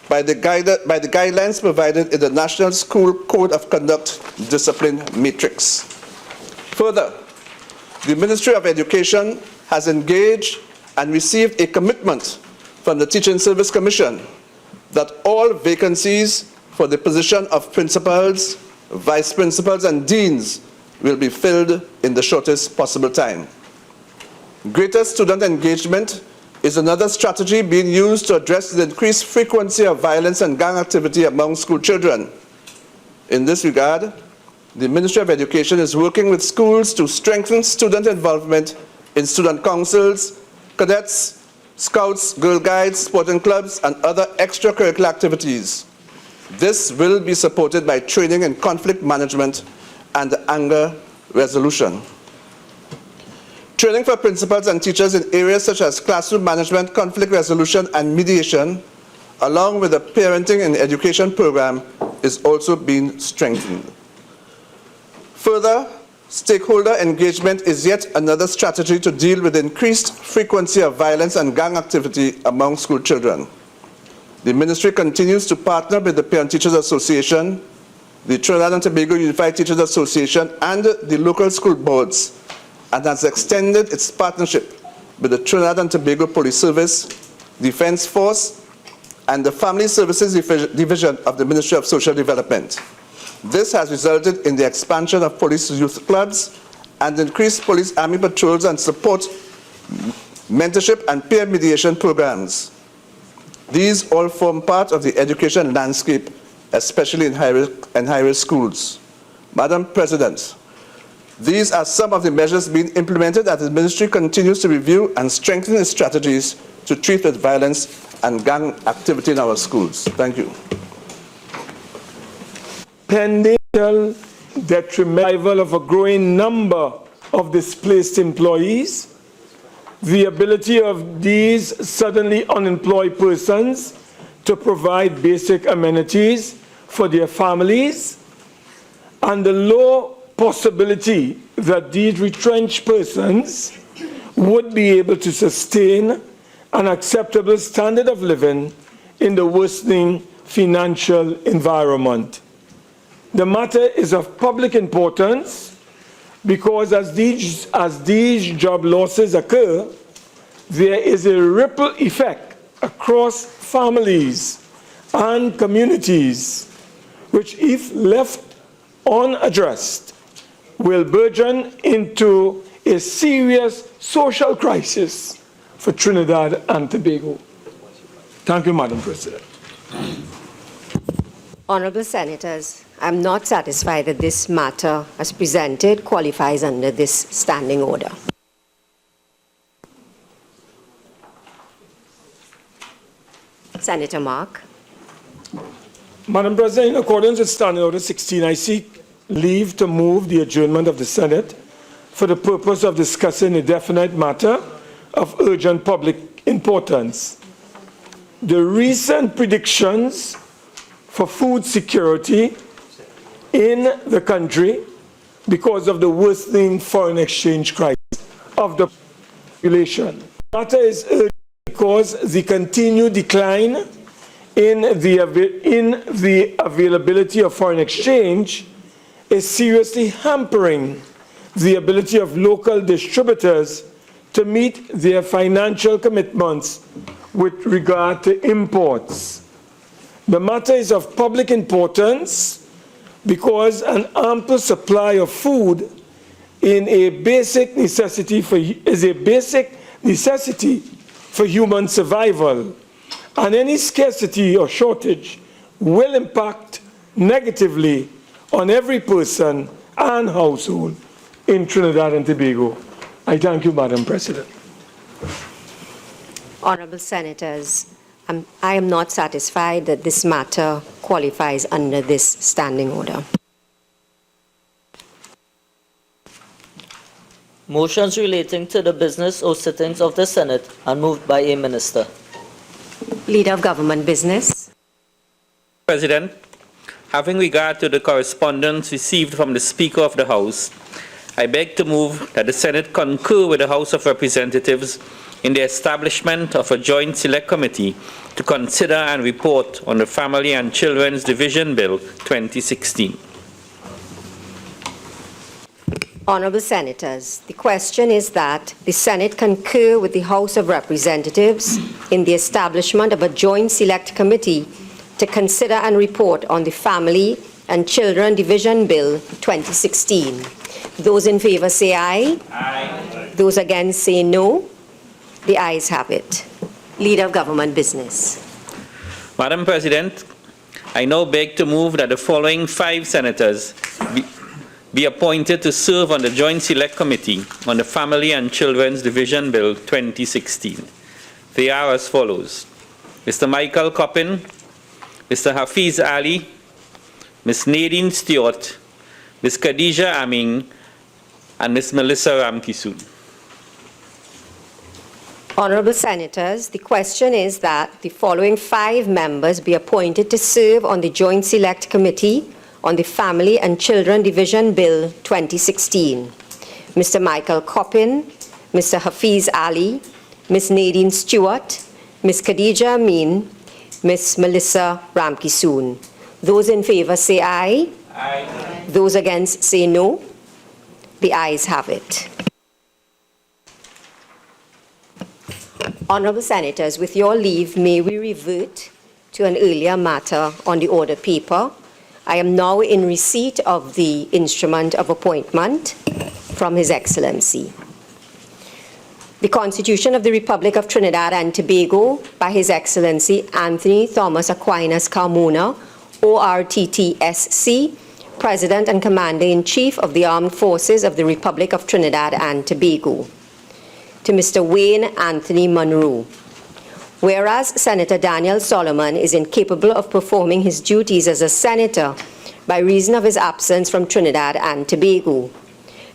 by the guidelines provided in the National School Code of Conduct Discipline Matrix. Further, the Ministry of Education has engaged and received a commitment from the Teaching Service Commission that all vacancies for the position of principals, vice principals, and deans will be filled in the shortest possible time. Greater student engagement is another strategy being used to address the increased frequency of violence and gang activity among school children. In this regard, the Ministry of Education is working with schools to strengthen student involvement in student councils, cadets, scouts, Girl Guides, sporting clubs, and other extracurricular activities. This will be supported by training in conflict management and anger resolution. Training for principals and teachers in areas such as classroom management, conflict resolution, and mediation, along with the parenting and education program, is also being strengthened. Further, stakeholder engagement is yet another strategy to deal with increased frequency of violence and gang activity among school children. The ministry continues to partner with the Parent Teachers Association, the Trinidad and Tobago Unified Teachers Association, and the local school boards, and has extended its partnership with the Trinidad and Tobago Police Service, Defense Force, and the Family Services Division of the Ministry of Social Development. This has resulted in the expansion of police youth clubs and increased police army patrols and support mentorship and peer mediation programs. These all form part of the education landscape, especially in high-risk schools. Madam President, these are some of the measures being implemented as the ministry continues to review and strengthen its strategies to treat with violence and gang activity in our schools. Thank you. Pending detrimental of a growing number of displaced employees, the ability of these suddenly unemployed persons to provide basic amenities for their families, and the low possibility that these retrenched persons would be able to sustain an acceptable standard of living in the worsening financial environment. The matter is of public importance because as these job losses occur, there is a ripple effect across families and communities, which, if left unaddressed, will burgeon into a serious social crisis for Trinidad and Tobago. Thank you, Madam President. Honourable Senators, I'm not satisfied that this matter, as presented, qualifies under this standing order. Senator Mark. Madam President, in accordance with Standing Order 16, I seek leave to move the adjournment of the Senate for the purpose of discussing a definite matter of urgent public importance. The recent predictions for food security in the country because of the worsening foreign exchange crisis of the population. The matter is urgent because the continued decline in the availability of foreign exchange is seriously hampering the ability of local distributors to meet their financial commitments with regard to imports. The matter is of public importance because an ample supply of food is a basic necessity for human survival, and any scarcity or shortage will impact negatively on every person and household in Trinidad and Tobago. I thank you, Madam President. Honourable Senators, I am not satisfied that this matter qualifies under this standing order. Motions relating to the business or sittings of the Senate are moved by a minister. Leader of Government Business. President, having regard to the correspondence received from the Speaker of the House, I beg to move that the Senate concur with the House of Representatives in the establishment of a joint select committee to consider and report on the Family and Children's Division Bill 2016. Honourable Senators, the question is that the Senate concur with the House of Representatives in the establishment of a joint select committee to consider and report on the Family and Children Division Bill 2016. Those in favor say aye. Aye. Those against say no. The ayes have it. Leader of Government Business. Madam President, I now beg to move that the following 5 senators be appointed to serve on the Joint Select Committee on the Family and Children's Division Bill 2016. They are as follows: Mr. Michael Coppin, Mr. Hafiz Ali, Ms. Nadine Stewart, Ms. Khadija Amin, and Ms. Melissa Ramkisoon. Honorable Senators, the question is that the following 5 members be appointed to serve on the Joint Select Committee on the Family and Children Division Bill 2016. Mr. Michael Coppin, Mr. Hafiz Ali, Ms. Nadine Stewart, Ms. Khadija Amin, Ms. Melissa Ramkisoon. Those in favor say aye. Aye. Those against say no. The ayes have it. Honorable Senators, with your leave, may we revert to an earlier matter on the order paper. I am now in receipt of the instrument of appointment from His Excellency. The Constitution of the Republic of Trinidad and Tobago by His Excellency Anthony Thomas Aquinas Carmona, ORTTSC, President and Commander-in-Chief of the Armed Forces of the Republic of Trinidad and Tobago. To Mr. Wayne Anthony Munro. Whereas Senator Daniel Solomon is incapable of performing his duties as a senator by reason of his absence from Trinidad and Tobago.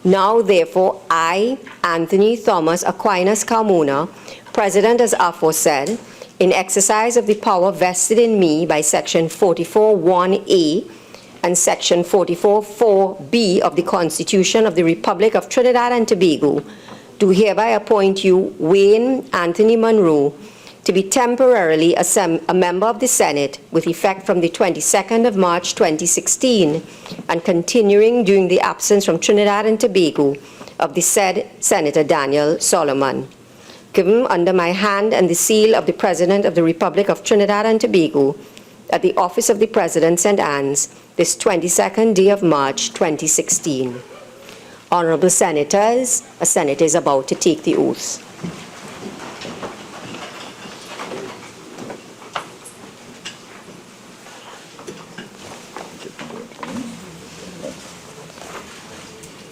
Now, therefore, I, Anthony Thomas Aquinas Carmona, President as aforesaid, in exercise of the power vested in me by Section 44(1)(a) and Section 44(4)(b) of the Constitution of the Republic of Trinidad and Tobago, do hereby appoint you, Wayne Anthony Munro, to be temporarily a member of the Senate with effect from the 22nd of March 2016 and continuing during the absence from Trinidad and Tobago of the said Senator Daniel Solomon. Given under my hand and the seal of the President of the Republic of Trinidad and Tobago at the Office of the President, St. Anne's, this 22nd day of March 2016. Honorable Senators, a Senator is about to take the oath.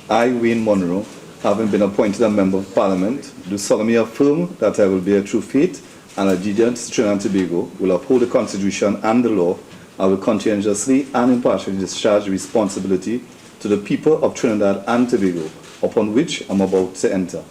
I, Wayne Munro, having been appointed a Member of Parliament, do solemnly affirm that I will bear true faith and allegiance to Trinidad and Tobago, will uphold the Constitution and the law, and will conscientiously and impartially discharge the responsibility to the people of Trinidad and Tobago, upon which I am about to enter.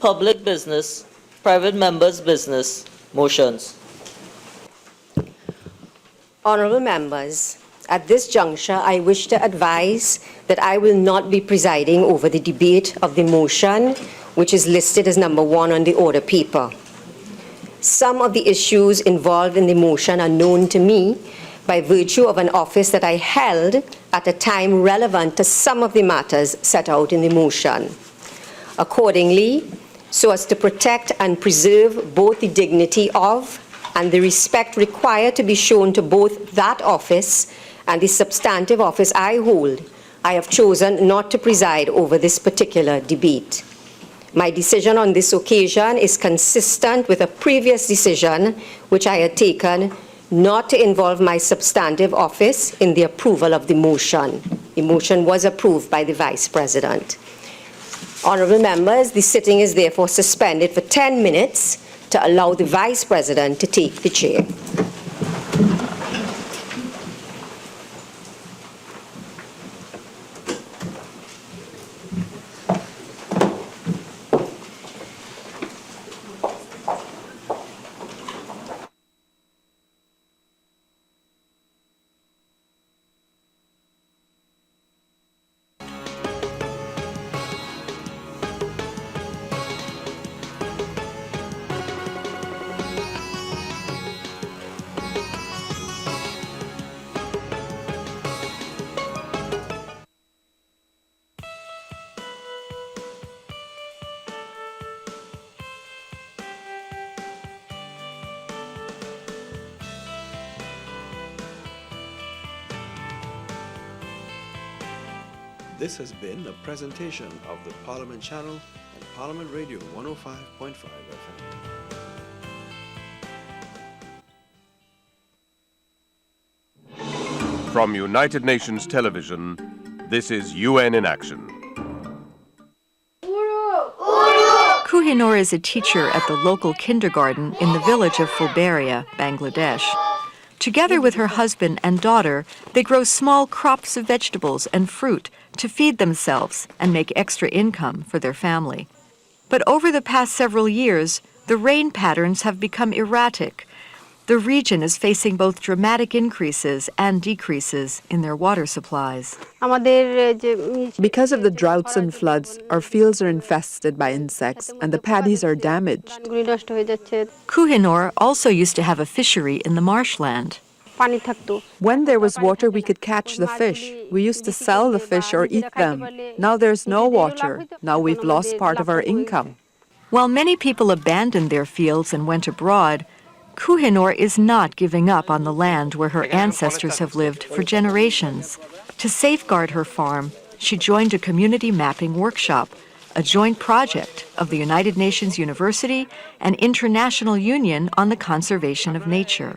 Public business, private members' business, motions. Honorable members, at this juncture, I wish to advise that I will not be presiding over the debate of the motion, which is listed as number 1 on the order paper. Some of the issues involved in the motion are known to me by virtue of an office that I held at a time relevant to some of the matters set out in the motion. Accordingly, so as to protect and preserve both the dignity of and the respect required to be shown to both that office and the substantive office I hold, I have chosen not to preside over this particular debate. My decision on this occasion is consistent with a previous decision which I had taken not to involve my substantive office in the approval of the motion. The motion was approved by the Vice President. Honourable members, the sitting is therefore suspended for 10 minutes to allow the Vice President to take the chair. This has been a presentation of the Parliament Channel and Parliament Radio 105.5 FM. From United Nations Television, this is UN in Action. Kohinoor is a teacher at the local kindergarten in the village of Fulbaria, Bangladesh. Together with her husband and daughter, they grow small crops of vegetables and fruit to feed themselves and make extra income for their family. But over the past several years, the rain patterns have become erratic. The region is facing both dramatic increases and decreases in their water supplies. Because of the droughts and floods, our fields are infested by insects and the paddies are damaged. Kohinoor also used to have a fishery in the marshland. When there was water, we could catch the fish. We used to sell the fish or eat them. Now there's no water. Now we've lost part of our income. While many people abandoned their fields and went abroad, Kohinoor is not giving up on the land where her ancestors have lived for generations. To safeguard her farm, she joined a community mapping workshop, a joint project of the United Nations University and International Union on the Conservation of Nature.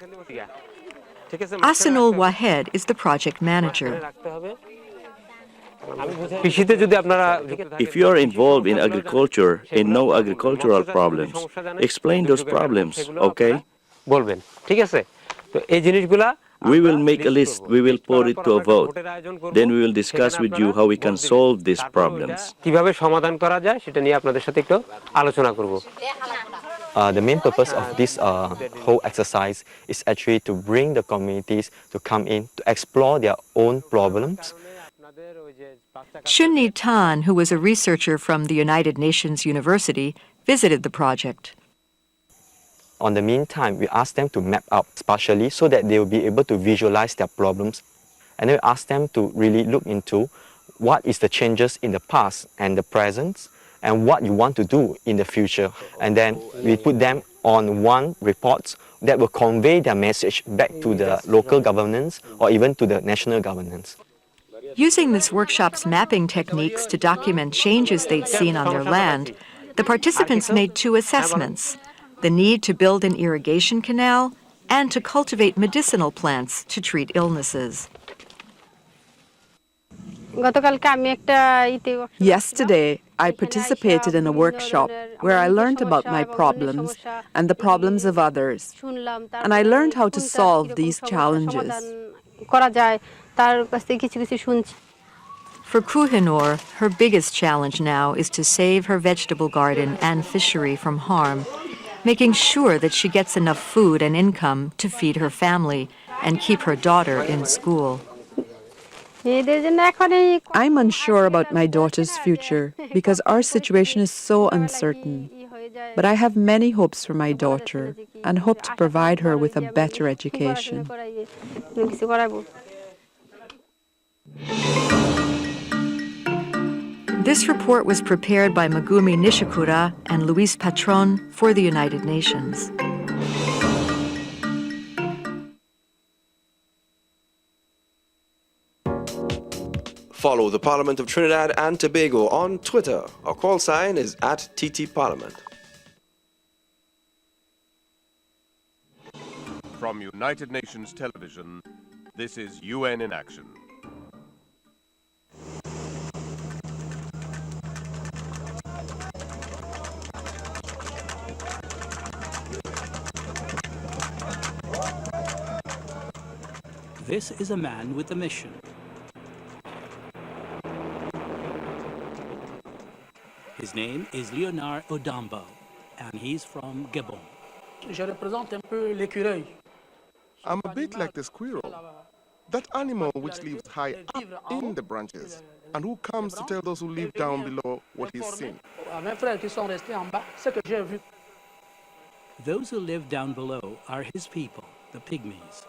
Asanul Wahed is the project manager. If you are involved in agriculture and know agricultural problems, explain those problems, okay? We will make a list, we will put it to a vote. Then we will discuss with you how we can solve these problems. The main purpose of this whole exercise is actually to bring the communities to come in to explore their own problems. Chunni Tan, who was a researcher from the United Nations University, visited the project. On the meantime, we asked them to map out spatially so that they will be able to visualize their problems. And then we asked them to really look into what is the changes in the past and the present, and what you want to do in the future. And then we put them on one report that will convey their message back to the local governance or even to the national governance. Using this workshop's mapping techniques to document changes they'd seen on their land, the participants made two assessments: the need to build an irrigation canal and to cultivate medicinal plants to treat illnesses. Yesterday, I participated in a workshop where I learned about my problems and the problems of others, and I learned how to solve these challenges. For Kohinoor, her biggest challenge now is to save her vegetable garden and fishery from harm, making sure that she gets enough food and income to feed her family and keep her daughter in school. I'm unsure about my daughter's future because our situation is so uncertain. But I have many hopes for my daughter and hope to provide her with a better education. This report was prepared by Megumi Nishikura and Luis Patron for the United Nations. Follow the Parliament of Trinidad and Tobago on Twitter. Our call sign is @TTParliament. From United Nations Television, this is UN in Action. This is a man with a mission. His name is Leonard Odambo, and he's from Gabon. Je représente un peu l'écureuil. I'm a bit like the squirrel, that animal which lives high up in the branches, and who comes to tell those who live down below what he's seen. Those who live down below are his people, the pygmies.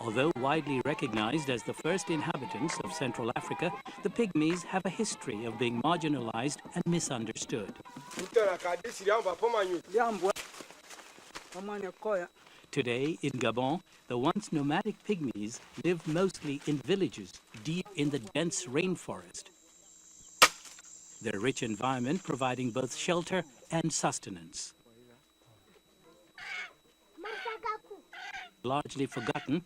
Although widely recognized as the first inhabitants of Central Africa, the pygmies have a history of being marginalized and misunderstood. Today, in Gabon, the once nomadic pygmies live mostly in villages deep in the dense rainforest. Their rich environment providing both shelter and sustenance. Largely forgotten,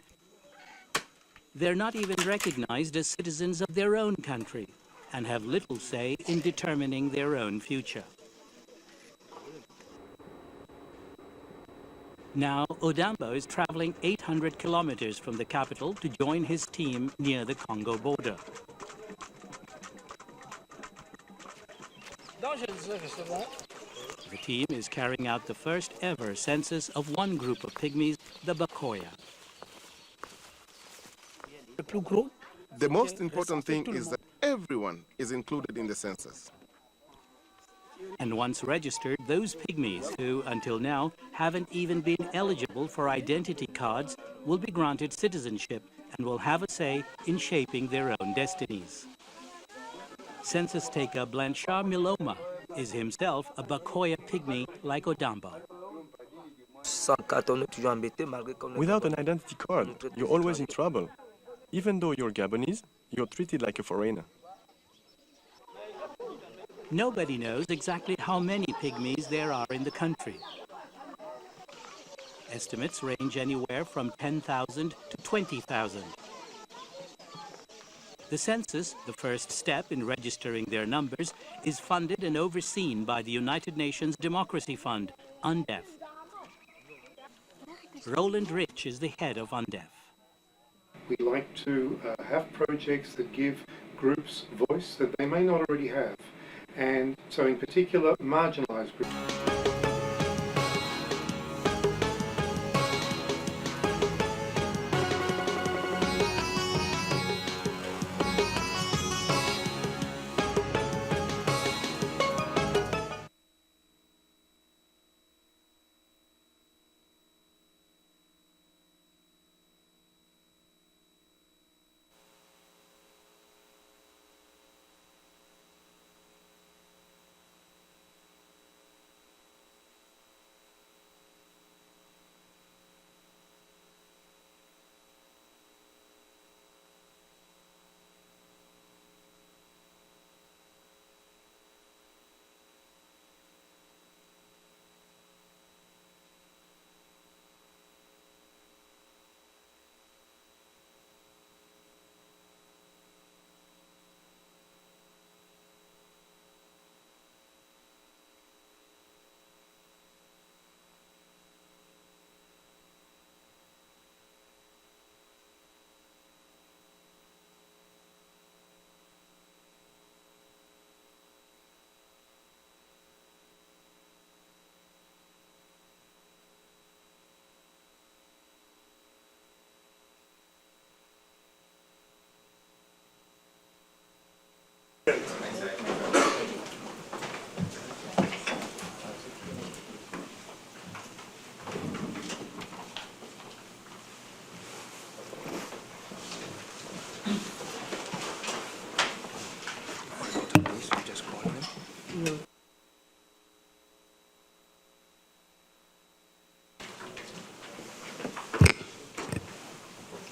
they're not even recognized as citizens of their own country and have little say in determining their own future. Now, Odambo is traveling 800 kilometers from the capital to join his team near the Congo border. The team is carrying out the first ever census of one group of pygmies, the Bakoya. The most important thing is that everyone is included in the census. And once registered, those pygmies who, until now, haven't even been eligible for identity cards will be granted citizenship and will have a say in shaping their own destinies. Census taker Dhanayshar Miloma is himself a Bakoya pygmy like Odambo. Without an identity card, you're always in trouble. Even though you're Gabonese, you're treated like a foreigner. Nobody knows exactly how many pygmies there are in the country. Estimates range anywhere from 10,000 to 20,000. The census, the first step in registering their numbers, is funded and overseen by the United Nations Democracy Fund, UNDEF. Roland Rich is the head of UNDEF. We like to have projects that give groups voice that they may not already have, and so in particular marginalised groups.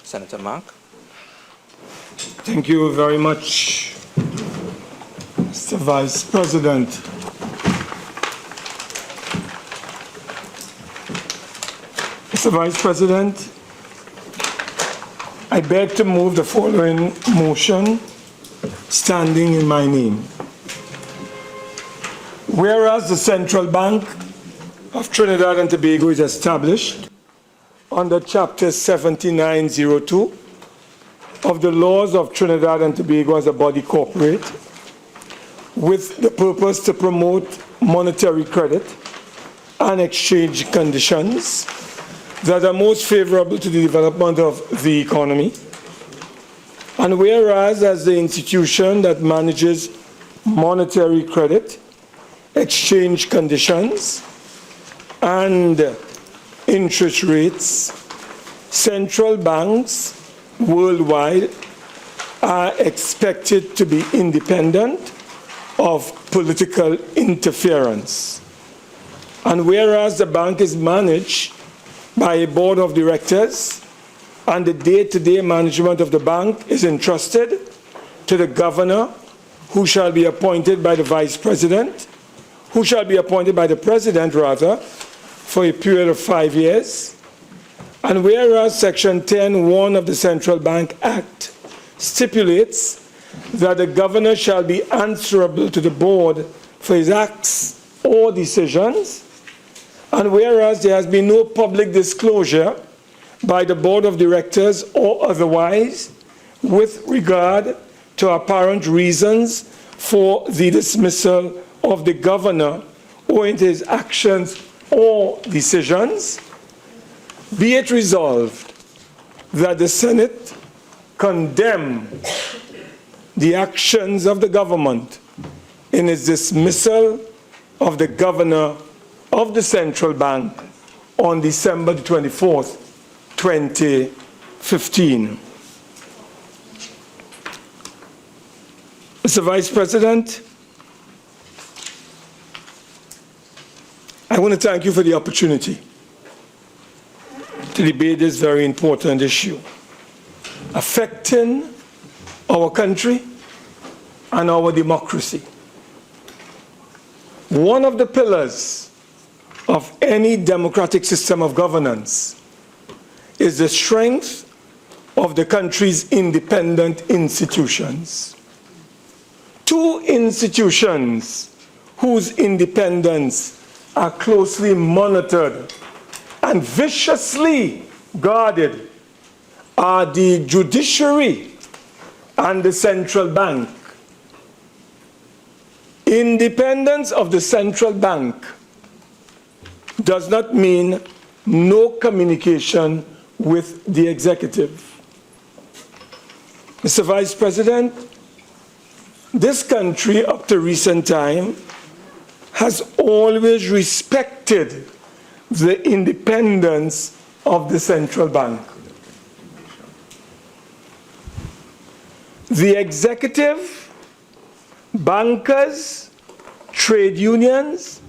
Senator Mark. Thank you very much, Mr. Vice President. Mr. Vice President, I beg to move the following motion standing in my name. Whereas the Central Bank of Trinidad and Tobago is established under Chapter 7902 of the laws of Trinidad and Tobago as a body corporate, with the purpose to promote monetary credit and exchange conditions that are most favorable to the development of the economy. And whereas as the institution that manages monetary credit, exchange conditions, and interest rates, central banks worldwide are expected to be independent of political interference. And whereas the bank is managed by a board of directors and the day-to-day management of the bank is entrusted to the governor, who shall be appointed by the vice president, who shall be appointed by the president, rather, for a period of 5 years. And whereas Section 10(1) of the Central Bank Act stipulates that the governor shall be answerable to the board for his acts or decisions, and whereas there has been no public disclosure by the board of directors or otherwise with regard to apparent reasons for the dismissal of the governor owing to his actions or decisions, be it resolved that the Senate condemn the actions of the government in its dismissal of the governor of the central bank on December 24th, 2015. Mr. Vice President, I want to thank you for the opportunity to debate this very important issue affecting our country and our democracy. One of the pillars of any democratic system of governance is the strength of the country's independent institutions. Two institutions whose independence are closely monitored and viciously guarded are the judiciary and the central bank. Independence of the central bank does not mean no communication with the executive. Mr. Vice President, this country up to recent time has always respected the independence of the central bank. The executive, bankers, trade unions,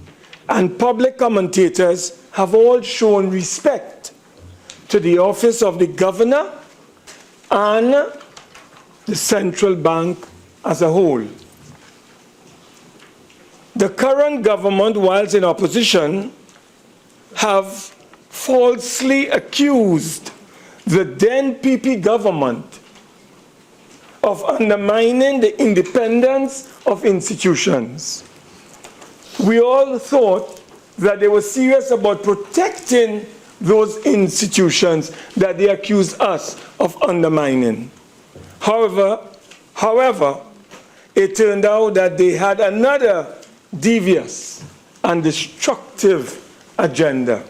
and public commentators have all shown respect to the office of the governor and the central bank as a whole. The current government, whilst in opposition, have falsely accused the then PP government of undermining the independence of institutions. We all thought that they were serious about protecting those institutions that they accused us of undermining. However, it turned out that they had another devious and destructive agenda.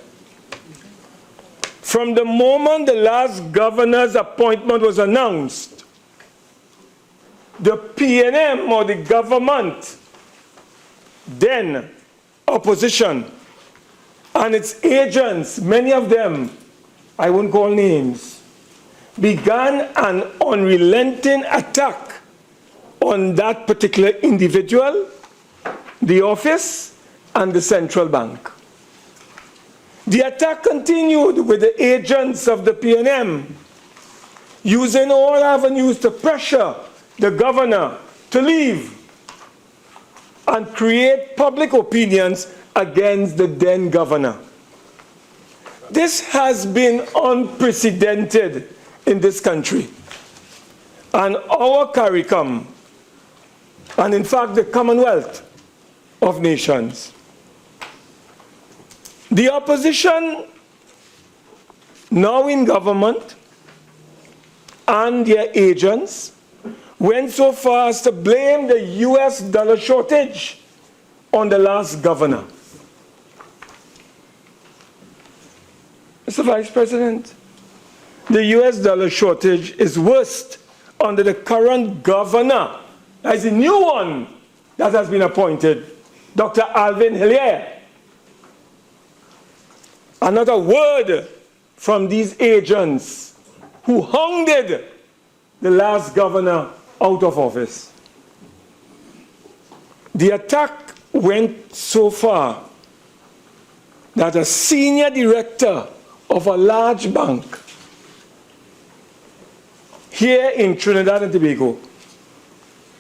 From the moment the last governor's appointment was announced, the PNM or the government, then opposition, and its agents, many of them, I won't call names, began an unrelenting attack on that particular individual, the office, and the central bank. The attack continued with the agents of the PNM using all avenues to pressure the governor to leave and create public opinions against the then governor. This has been unprecedented in this country. And our CARICOM, and in fact the Commonwealth of Nations, the opposition now in government and their agents went so far as to blame the US dollar shortage on the last governor. Mr. Vice President, the US dollar shortage is worst under the current governor. As a new one that has been appointed, Dr. Alvin Hillier. Another word from these agents who hounded the last governor out of office. The attack went so far that a senior director of a large bank here in Trinidad and Tobago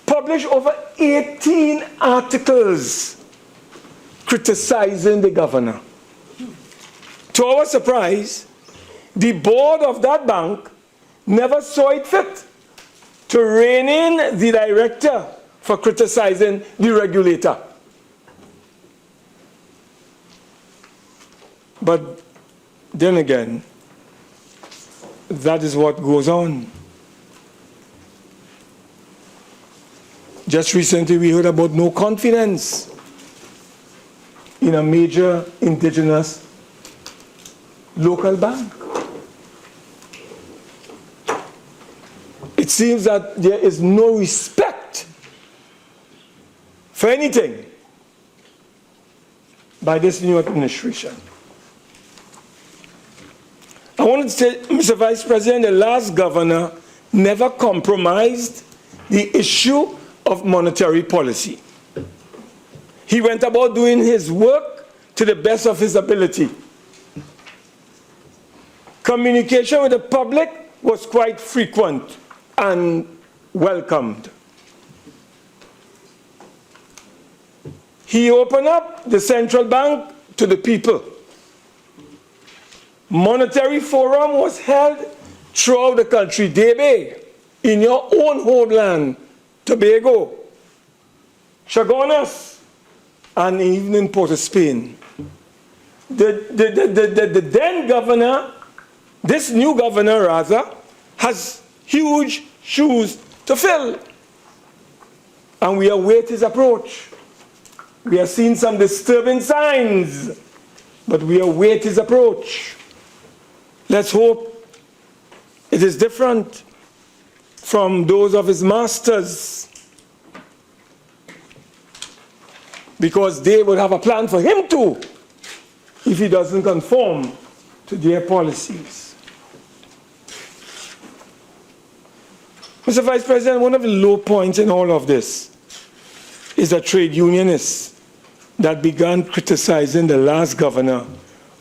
published over 18 articles criticizing the governor. To our surprise, the board of that bank never saw it fit to rein in the director for criticizing the regulator. But then again, that is what goes on. Just recently we heard about no confidence in a major indigenous local bank. It seems that there is no respect for anything by this new administration. I wanted to say, Mr. Vice President, the last governor never compromised the issue of monetary policy. He went about doing his work to the best of his ability. Communication with the public was quite frequent and welcomed. He opened up the central bank to the people. Monetary forum was held throughout the country, Debe, in your own homeland, Tobago, Chagonas, and even in Port of Spain. The then governor, this new governor rather, has huge shoes to fill. And we await his approach. We have seen some disturbing signs, but we await his approach. Let's hope it is different from those of his masters, because they would have a plan for him too if he doesn't conform to their policies. Mr. Vice President, one of the low points in all of this is the trade unionists that began criticizing the last governor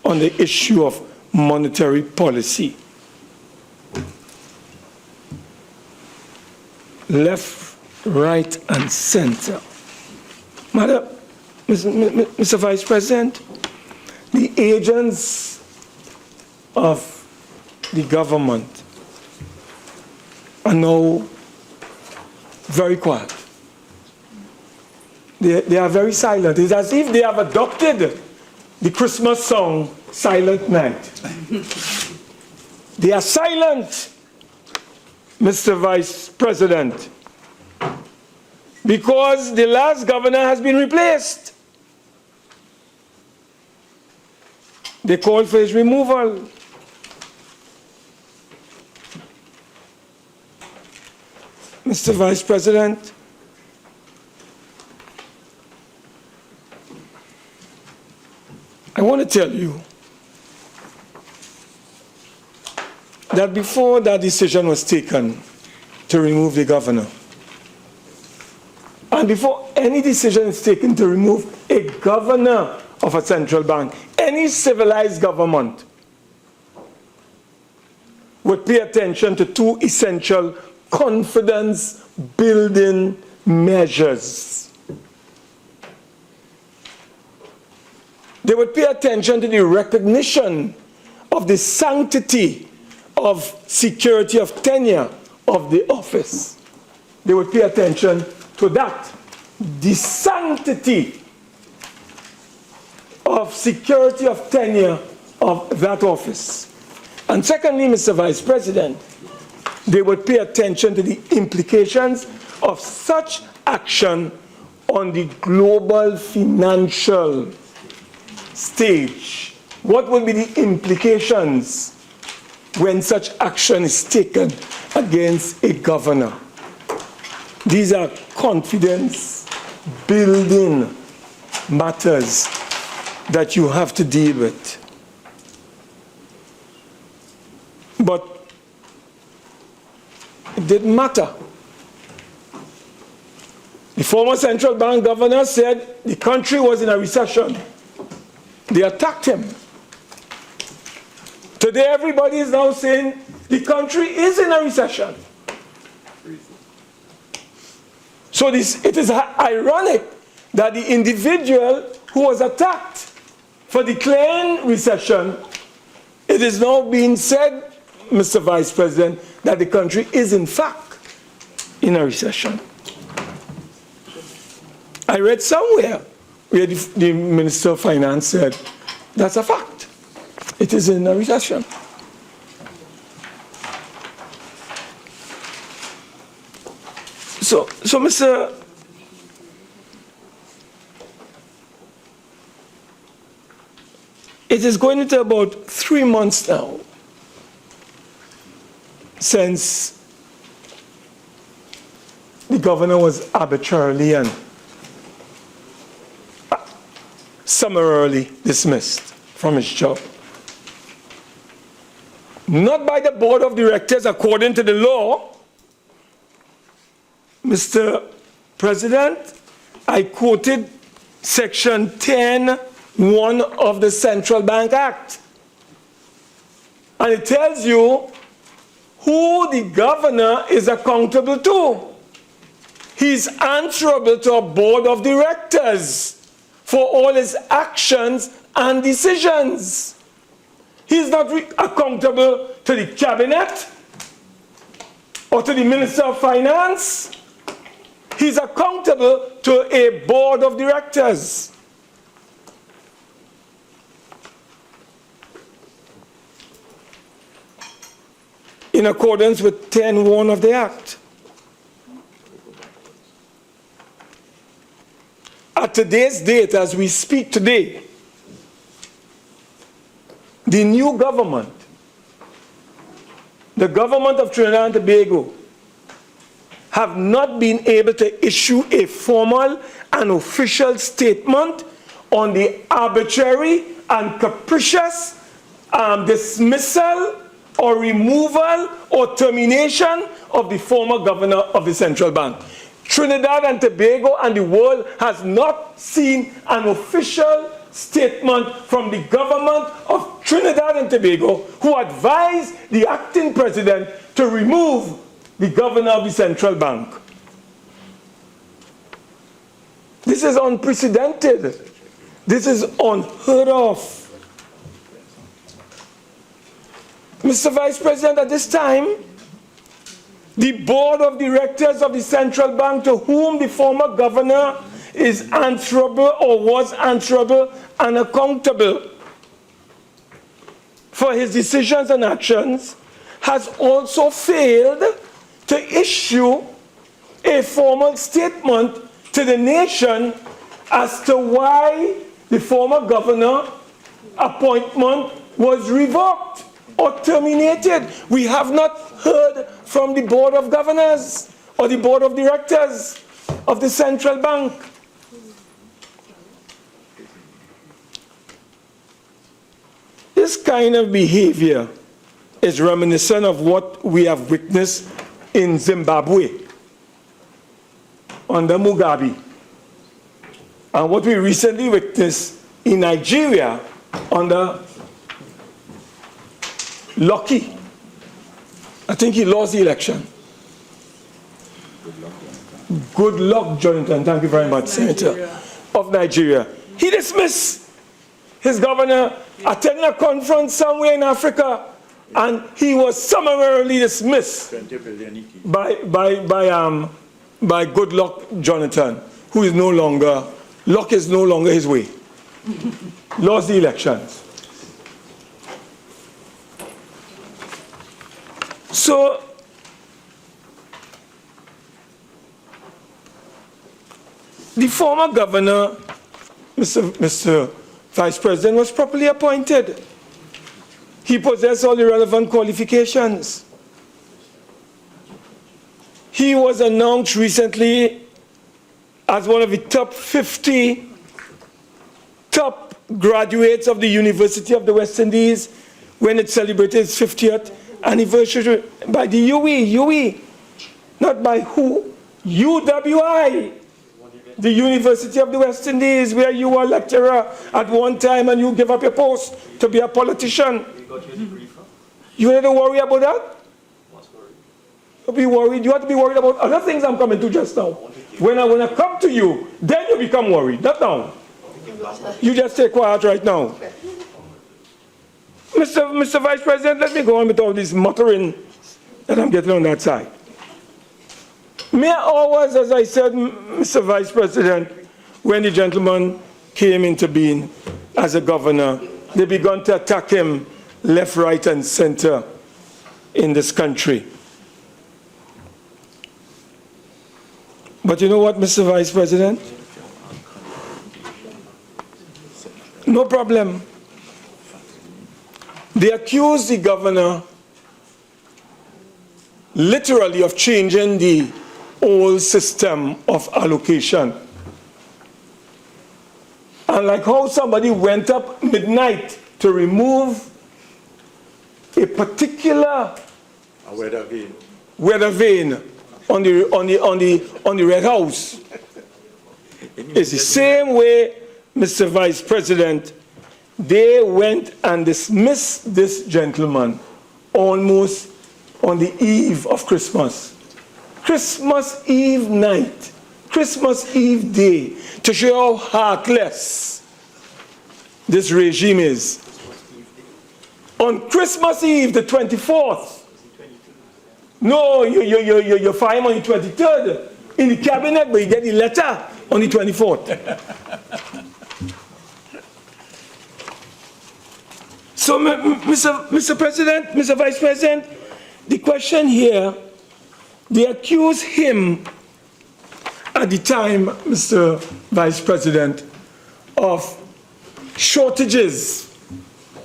on the issue of monetary policy. Left, right, and center. Mr. Vice President, the agents of the government are now very quiet. They are very silent. It's as if they have adopted the Christmas song, Silent Night. They are silent, Mr. Vice President, because the last governor has been replaced. They called for his removal. Mr. Vice President, I want to tell you that before that decision was taken to remove the governor, and before any decision is taken to remove a governor of a central bank, any civilized government would pay attention to two essential confidence-building measures. They would pay attention to the recognition of the sanctity of security of tenure of the office. They would pay attention to that, the sanctity of security of tenure of that office. And secondly, Mr. Vice President, they would pay attention to the implications of such action on the global financial stage. What will be the implications when such action is taken against a governor? These are confidence-building matters that you have to deal with. But it didn't matter. The former central bank governor said the country was in a recession. They attacked him. Today everybody is now saying the country is in a recession. So it is ironic that the individual who was attacked for declaring recession, it is now being said, Mr. Vice President, that the country is in fact in a recession. I read somewhere where the Minister of Finance said, that's a fact. It is in a recession. So Mr. It is going into about 3 months now since the governor was arbitrarily and summarily dismissed from his job. Not by the board of directors according to the law. Mr. President, I quoted section 10(1) of the Central Bank Act. And it tells you who the governor is accountable to. He's answerable to a board of directors for all his actions and decisions. He's not accountable to the cabinet or to the Minister of Finance. He's accountable to a board of directors. In accordance with 10(1) of the Act. At today's date, as we speak today, the new government, the government of Trinidad and Tobago, have not been able to issue a formal and official statement on the arbitrary and capricious dismissal or removal or termination of the former governor of the central bank. Trinidad and Tobago and the world has not seen an official statement from the government of Trinidad and Tobago, who advised the acting president to remove the governor of the central bank. This is unprecedented. This is unheard of. Mr. Vice President, at this time, the board of directors of the central bank, to whom the former governor is answerable or was answerable and accountable for his decisions and actions, has also failed to issue a formal statement to the nation as to why the former governor appointment was revoked or terminated. We have not heard from the Board of Governors or the board of directors of the central bank. This kind of behavior is reminiscent of what we have witnessed in Zimbabwe under Mugabe, and what we recently witnessed in Nigeria under Lucky. I think he lost the election. Good luck, Jonathan. Thank you very much, Senator of Nigeria. He dismissed his governor attending a conference somewhere in Africa, and he was summarily dismissed by Good Luck Jonathan, who is no longer, luck is no longer his way. Lost the elections. So, the former governor, Mr. Vice President, was properly appointed. He possessed all the relevant qualifications. He was announced recently as one of the top 50 top graduates of the University of the West Indies when it celebrated its 50th anniversary by the UE, not by who? UWI, the University of the West Indies, where you were a lecturer at one time and you gave up your post to be a politician. You don't have to worry about that? Don't be worried. You have to be worried about other things I'm coming to just now. When I come to you, then you become worried. Not now. You just stay quiet right now. Mr. Vice President, let me go on with all this muttering that I'm getting on that side. Mere hours, as I said, Mr. Vice President, when the gentleman came into being as a governor, they began to attack him left, right, and center in this country. But you know what, Mr. Vice President? No problem. They accused the governor literally of changing the old system of allocation. And like how somebody went up midnight to remove a particular weather vane on the Red House. It's the same way, Mr. Vice President, they went and dismissed this gentleman almost on the eve of Christmas. Christmas Eve night, Christmas Eve day, to show how heartless this regime is. On Christmas Eve, the 24th, no, you find him on the 23rd in the cabinet, but you get the letter on the 24th. So, Mr. President, Mr. Vice President, the question here, they accuse him at the time, Mr. Vice President, of shortages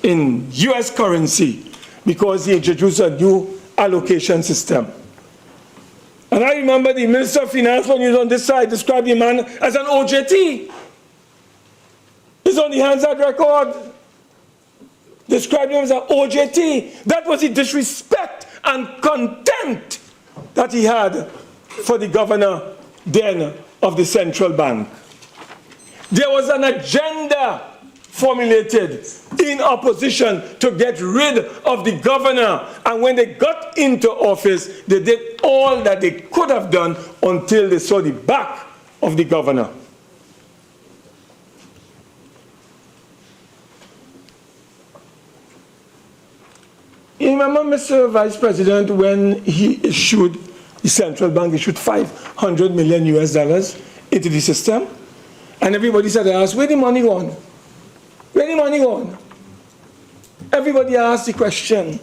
in US currency because he introduced a new allocation system. And I remember the Minister of Finance, when he was on this side, described the man as an OJT. It's on the Hansard record. Described him as an OJT. That was the disrespect and contempt that he had for the governor then of the central bank. There was an agenda formulated in opposition to get rid of the governor, and when they got into office, they did all that they could have done until they saw the back of the governor. You remember, Mr. Vice President, when he issued, the central bank issued $500 million into the system, and everybody said, where the money gone? Where the money gone? Everybody asked the question,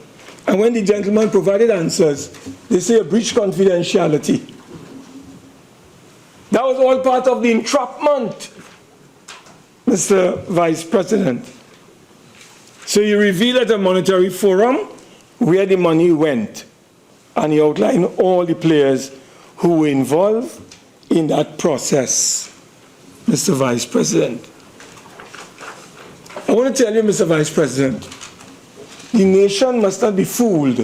and when the gentleman provided answers, they say a breach confidentiality. That was all part of the entrapment, Mr. Vice President. So you revealed at a monetary forum where the money went, and he outlined all the players who were involved in that process, Mr. Vice President. I want to tell you, Mr. Vice President, the nation must not be fooled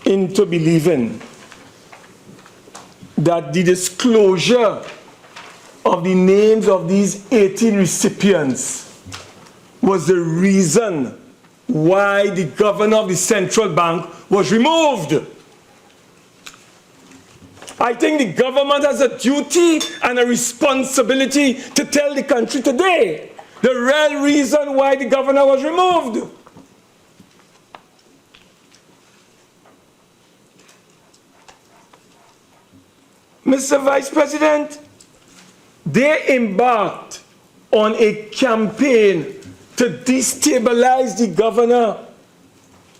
into believing that the disclosure of the names of these 18 recipients was the reason why the governor of the central bank was removed. I think the government has a duty and a responsibility to tell the country today the real reason why the governor was removed. Mr. Vice President, they embarked on a campaign to destabilize the governor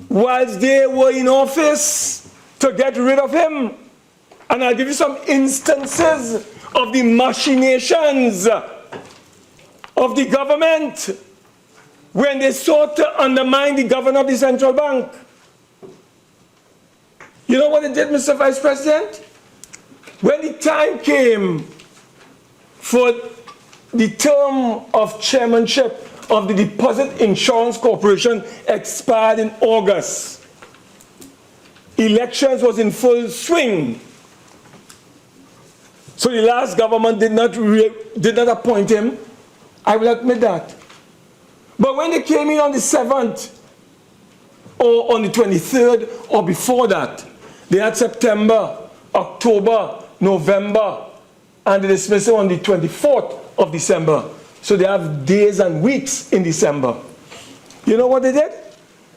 whilst they were in office to get rid of him. And I'll give you some instances of the machinations of the government when they sought to undermine the governor of the central bank. You know what they did, Mr. Vice President? When the time came for the term of chairmanship of the Deposit Insurance Corporation expired in August, elections was in full swing. So the last government did not appoint him. I will admit that. But when they came in on the 7th, or on the 23rd, or before that, they had September, October, November, and the dismissal on the 24th of December. So they have days and weeks in December. You know what they did?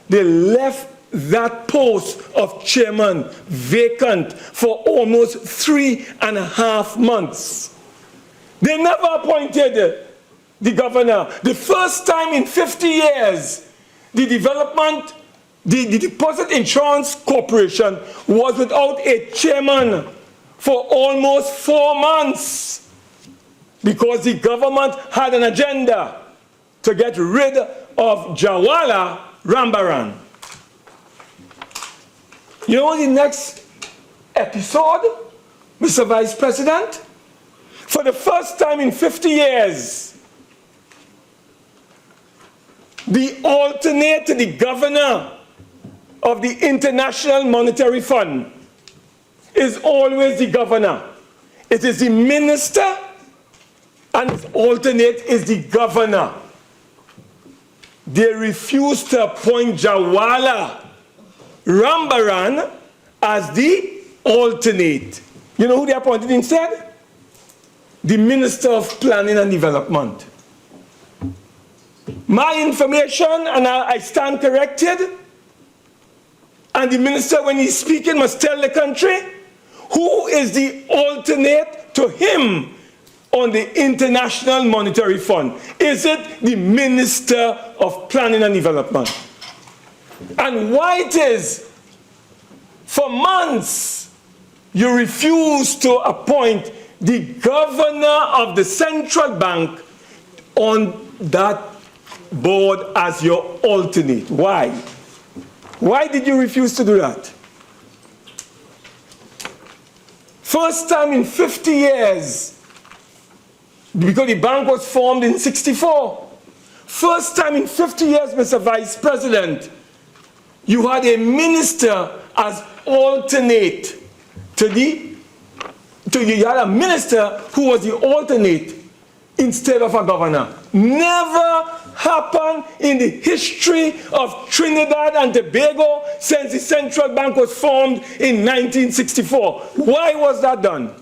They left that post of chairman vacant for almost 3.5 months. They never appointed the governor. The first time in 50 years, the Deposit Insurance Corporation was without a chairman for almost 4 months because the government had an agenda to get rid of Jawala Rambaran. You know the next episode, Mr. Vice President? For the first time in 50 years, the alternate to the governor of the International Monetary Fund is always the governor. It is the minister, and its alternate is the governor. They refused to appoint Jawala Rambaran as the alternate. You know who they appointed instead? The Minister of Planning and Development. My information, and I stand corrected, and the minister, when he's speaking, must tell the country who is the alternate to him on the International Monetary Fund. Is it the Minister of Planning and Development? And why it is, for months, you refuse to appoint the governor of the central bank on that board as your alternate. Why? Why did you refuse to do that? First time in 50 years, because the bank was formed in 1964. First time in 50 years, Mr. Vice President, you had a minister as alternate you had a minister who was the alternate instead of a governor. Never happened in the history of Trinidad and Tobago since the central bank was formed in 1964. Why was that done?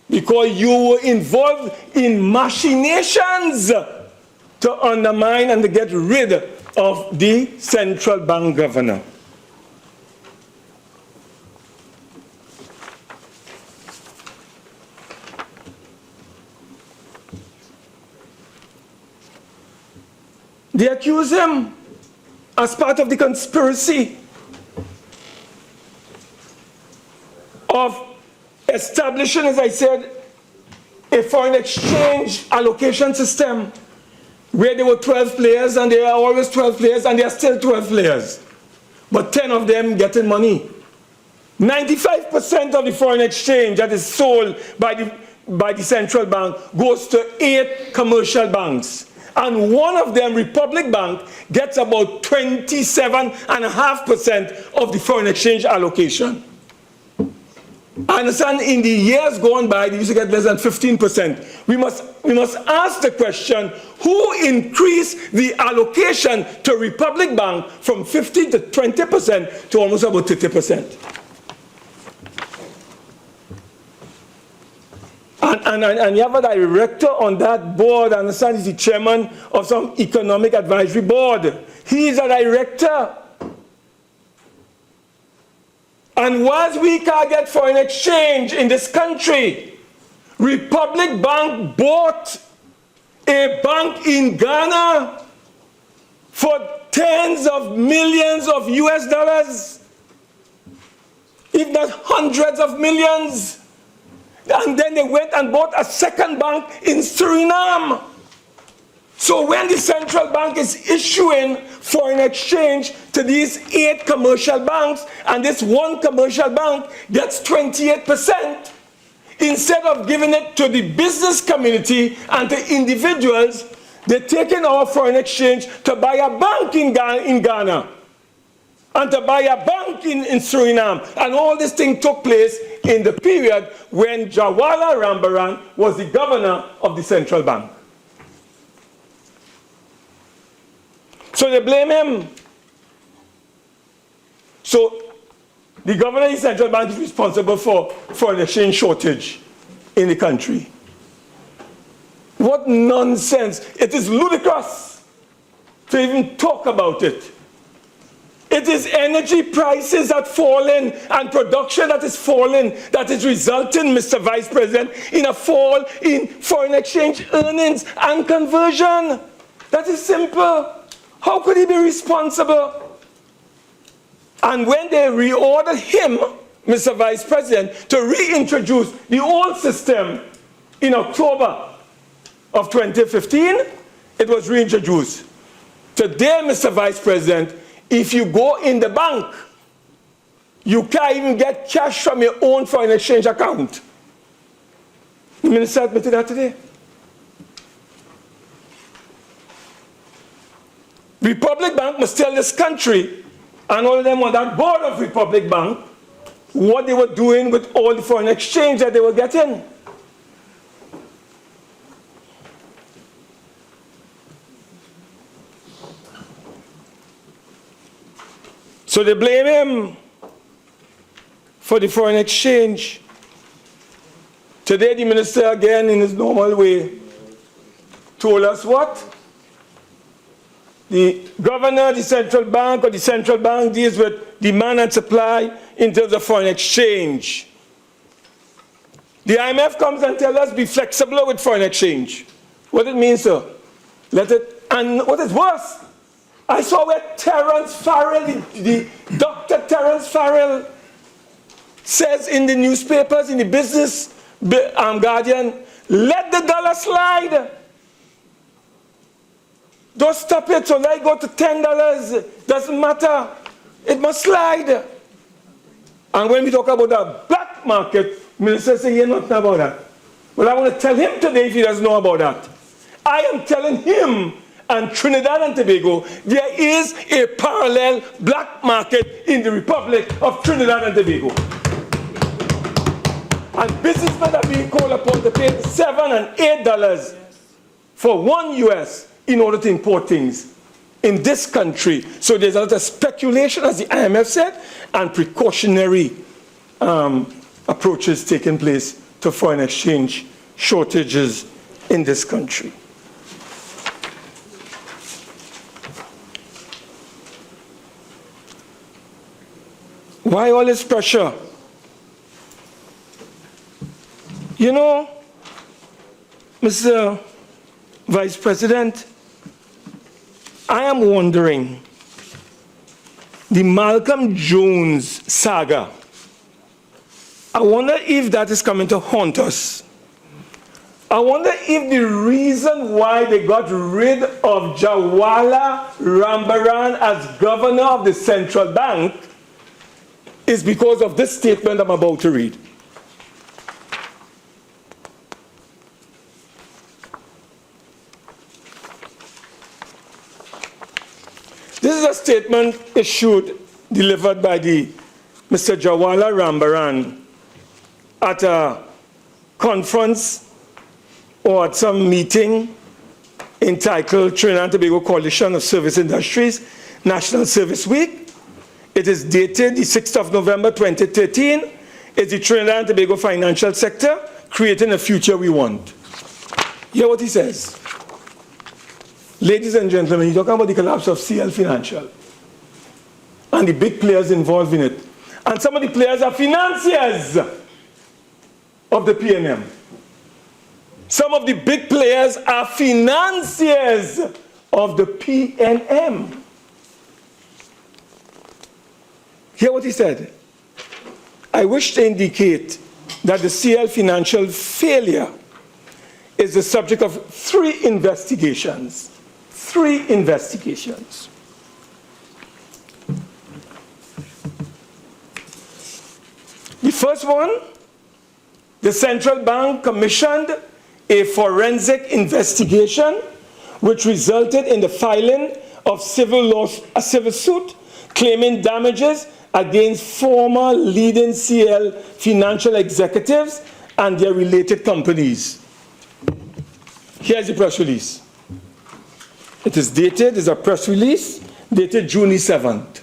Because you were involved in machinations to undermine and to get rid of the central bank governor. They accuse him as part of the conspiracy of establishing, as I said, a foreign exchange allocation system where there were 12 players, and there are always 12 players, and there are still 12 players, but 10 of them getting money. 95% of the foreign exchange that is sold by the central bank goes to 8 commercial banks. And one of them, Republic Bank, gets about 27.5% of the foreign exchange allocation. I understand in the years gone by, they used to get less than 15%. We must ask the question, who increased the allocation to Republic Bank from 15 to 20% to almost about 30%? And you have a director on that board, I understand he's the chairman of some economic advisory board. He is a director. And whilst we can't get foreign exchange in this country, Republic Bank bought a bank in Ghana for tens of millions of US dollars, if not hundreds of millions. And then they went and bought a second bank in Suriname. So when the central bank is issuing foreign exchange to these 8 commercial banks, and this one commercial bank gets 28%, instead of giving it to the business community and to individuals, they're taking our foreign exchange to buy a bank in Ghana and to buy a bank in Suriname. And all this thing took place in the period when Jawala Rambaran was the governor of the central bank. So they blame him. So the governor of the central bank is responsible for foreign exchange shortage in the country. What nonsense. It is ludicrous to even talk about it. It is energy prices that fallen and production that is falling that is resulting, Mr. Vice President, in a fall in foreign exchange earnings and conversion. That is simple. How could he be responsible? And when they reordered him, Mr. Vice President, to reintroduce the old system in October of 2015, it was reintroduced. Today, Mr. Vice President, if you go in the bank, you can't even get cash from your own foreign exchange account. The minister admitted that today. Republic Bank must tell this country, and all of them on that board of Republic Bank, what they were doing with all the foreign exchange that they were getting. So they blame him for the foreign exchange. Today the minister again in his normal way told us what? The governor, the central bank, or the central bank deals with demand and supply in terms of foreign exchange. The IMF comes and tells us be flexible with foreign exchange. What it means, sir? Let it, and what is worse, I saw where Terence Farrell, the Dr. Terence Farrell, says in the newspapers, in the Business Guardian, let the dollar slide. Don't stop it, so let it go to $10. Doesn't matter. It must slide. And when we talk about the black market, minister says, he's not know about that. Well, I want to tell him today if he doesn't know about that. I am telling him and Trinidad and Tobago, there is a parallel black market in the Republic of Trinidad and Tobago. And businessmen are being called upon to pay $7 and $8 for $1 US in order to import things in this country. So there's a lot of speculation, as the IMF said, and precautionary approaches taking place to foreign exchange shortages in this country. Why all this pressure? You know, Mr. Vice President, I am wondering, the Malcolm Jones saga, I wonder if that is coming to haunt us. I wonder if the reason why they got rid of Jawala Rambaran as governor of the central bank is because of this statement I'm about to read. This is a statement delivered by Mr. Jawala Rambaran at a conference or at some meeting entitled Trinidad and Tobago Coalition of Service Industries, National Service Week. It is dated the 6th of November 2013. It's the Trinidad and Tobago financial sector creating a future we want. Hear what he says. Ladies and gentlemen, he's talking about the collapse of CL Financial and the big players involved in it. And some of the players are financiers of the PNM. Some of the big players are financiers of the PNM. Hear what he said. I wish to indicate that the CL Financial failure is the subject of 3 investigations. 3 investigations. The first one, the central bank commissioned a forensic investigation which resulted in the filing of a civil suit claiming damages against former leading CL financial executives and their related companies. Here's the press release. It is dated, it's a press release, dated June the 7th.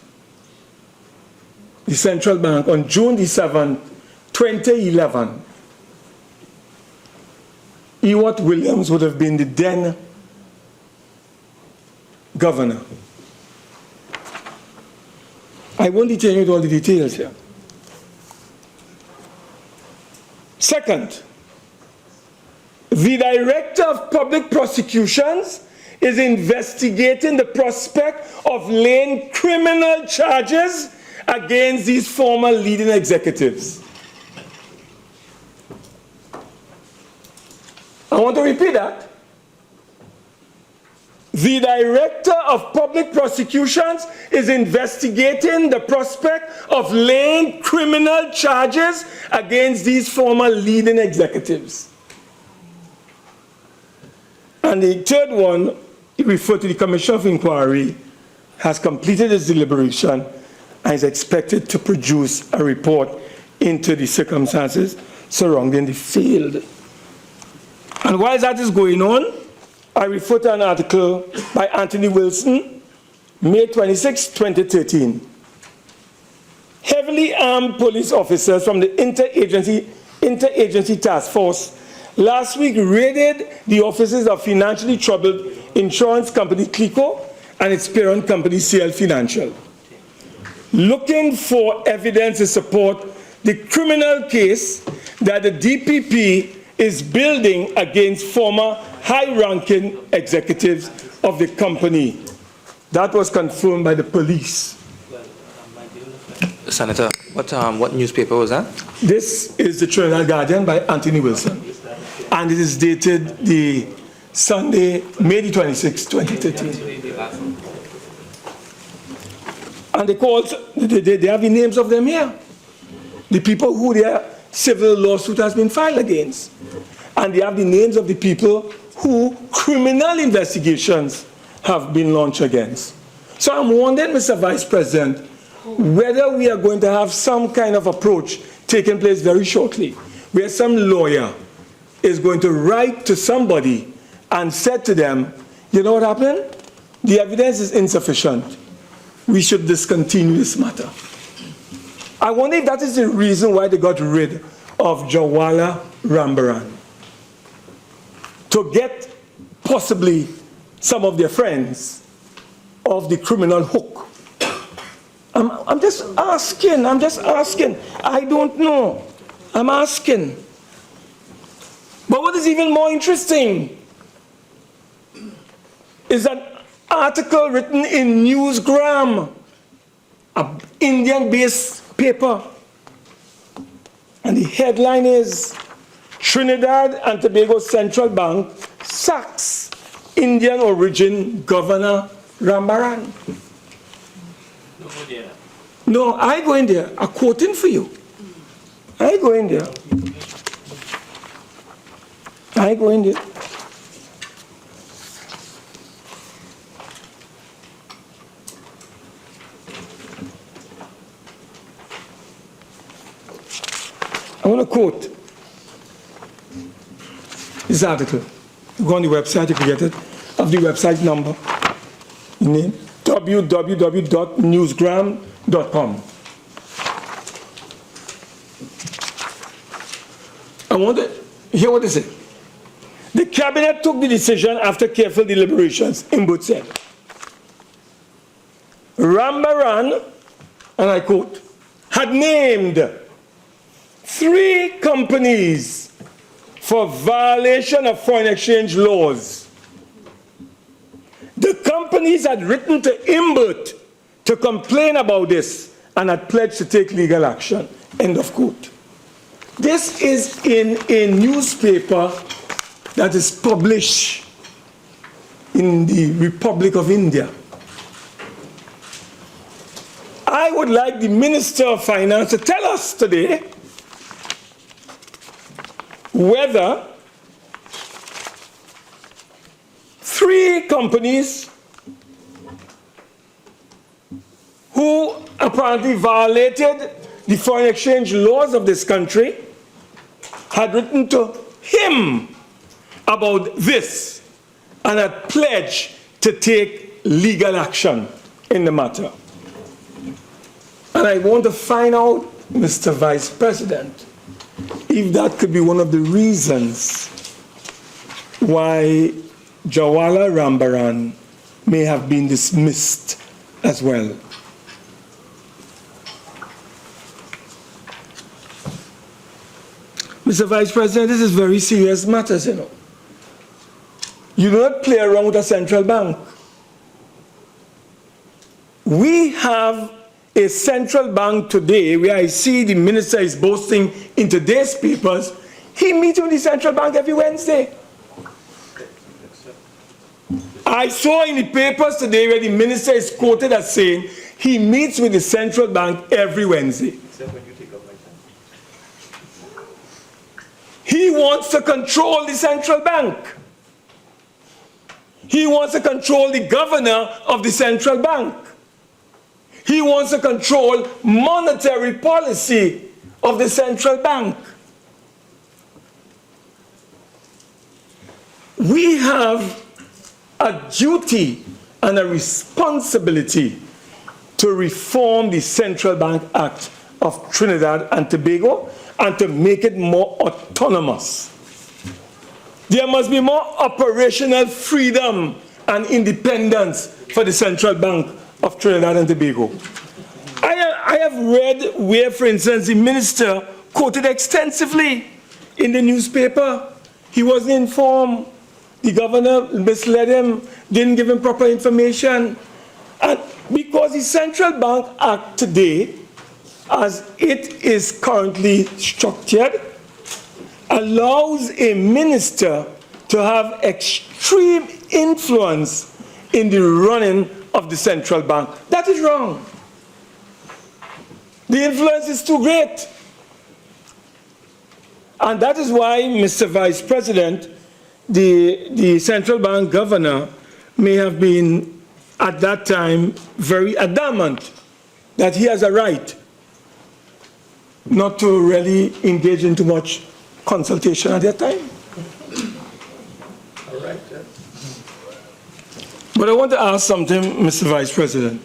The central bank on June the 7th, 2011. Ewart Williams would have been the then governor. I won't detail you with all the details here. Second, the Director of Public Prosecutions is investigating the prospect of laying criminal charges against these former leading executives. I want to repeat that. The Director of Public Prosecutions is investigating the prospect of laying criminal charges against these former leading executives. And the third one, referred to the Commission of Inquiry, has completed its deliberation and is expected to produce a report into the circumstances surrounding the field. And while that is going on, I refer to an article by Anthony Wilson, May 26, 2013. Heavily armed police officers from the interagency task force last week raided the offices of financially troubled insurance company Clico and its parent company CL Financial, looking for evidence to support the criminal case that the DPP is building against former high-ranking executives of the company. That was confirmed by the police. Senator, what newspaper was that? This is the Trinidad Guardian by Anthony Wilson, and it is dated the Sunday, May the 26, 2013. And they have the names of them here. The people who their civil lawsuit has been filed against. And they have the names of the people who criminal investigations have been launched against. So I'm wondering, Mr. Vice President, whether we are going to have some kind of approach taking place very shortly, where some lawyer is going to write to somebody and said to them, you know what happened? The evidence is insufficient. We should discontinue this matter. I wonder if that is the reason why they got rid of Jawala Rambaran. To get possibly some of their friends off the criminal hook. I'm just asking. I don't know. I'm asking. But what is even more interesting is an article written in Newsgram, an Indian-based paper. And the headline is, Trinidad and Tobago Central Bank sacks Indian origin Governor Rambaran. No, I go in there. I'm quoting for you. I go in there. I go in there. I want to quote this article. You go on the website, you can get it. Of the website number, name, www.newsgram.com. I want to hear what they say. The cabinet took the decision after careful deliberations, Imbert said. Rambaran, and I quote, had named 3 companies for violation of foreign exchange laws. The companies had written to Imbert to complain about this and had pledged to take legal action. End of quote. This is in a newspaper that is published in the Republic of India. I would like the Minister of Finance to tell us today whether 3 companies who apparently violated the foreign exchange laws of this country had written to him about this and had pledged to take legal action in the matter. And I want to find out, Mr. Vice President, if that could be one of the reasons why Jawala Rambaran may have been dismissed as well. Mr. Vice President, this is very serious matters, you know. You do not play around with a central bank. We have a central bank today where I see the minister is boasting in today's papers, he meets with the central bank every Wednesday. I saw in the papers today where the minister is quoted as saying he meets with the central bank every Wednesday. He wants to control the central bank. He wants to control the governor of the central bank. He wants to control monetary policy of the central bank. We have a duty and a responsibility to reform the Central Bank Act of Trinidad and Tobago and to make it more autonomous. There must be more operational freedom and independence for the Central Bank of Trinidad and Tobago. I have read where, for instance, the minister quoted extensively in the newspaper. He wasn't informed. The governor misled him, didn't give him proper information. And because the Central Bank Act today, as it is currently structured, allows a minister to have extreme influence in the running of the central bank. That is wrong. The influence is too great. And that is why, Mr. Vice President, the central bank governor may have been, at that time, very adamant that he has a right not to really engage in too much consultation at that time. All right. But I want to ask something, Mr. Vice President.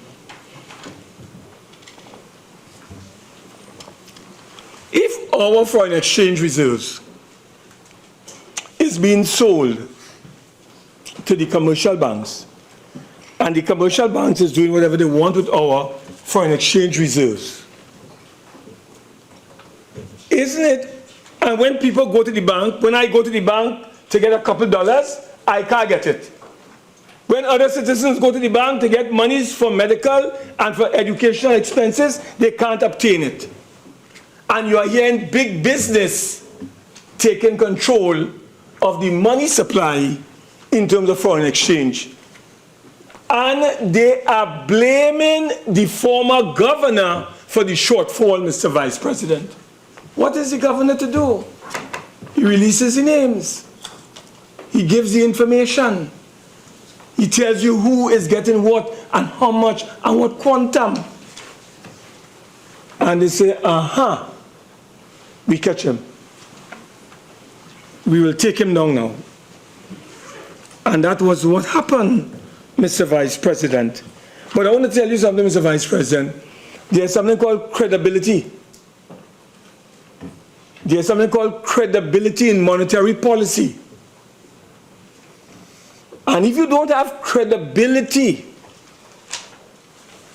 If our foreign exchange reserves is being sold to the commercial banks, and the commercial banks is doing whatever they want with our foreign exchange reserves, isn't it? And when people go to the bank, when I go to the bank to get a couple dollars, I can't get it. When other citizens go to the bank to get monies for medical and for educational expenses, they can't obtain it. And you are hearing big business taking control of the money supply in terms of foreign exchange. And they are blaming the former governor for the shortfall, Mr. Vice President. What is the governor to do? He releases the names. He gives the information. He tells you who is getting what and how much and what quantum. And they say, we catch him. We will take him down now. And that was what happened, Mr. Vice President. But I want to tell you something, Mr. Vice President. There's something called credibility. There's something called credibility in monetary policy. And if you don't have credibility,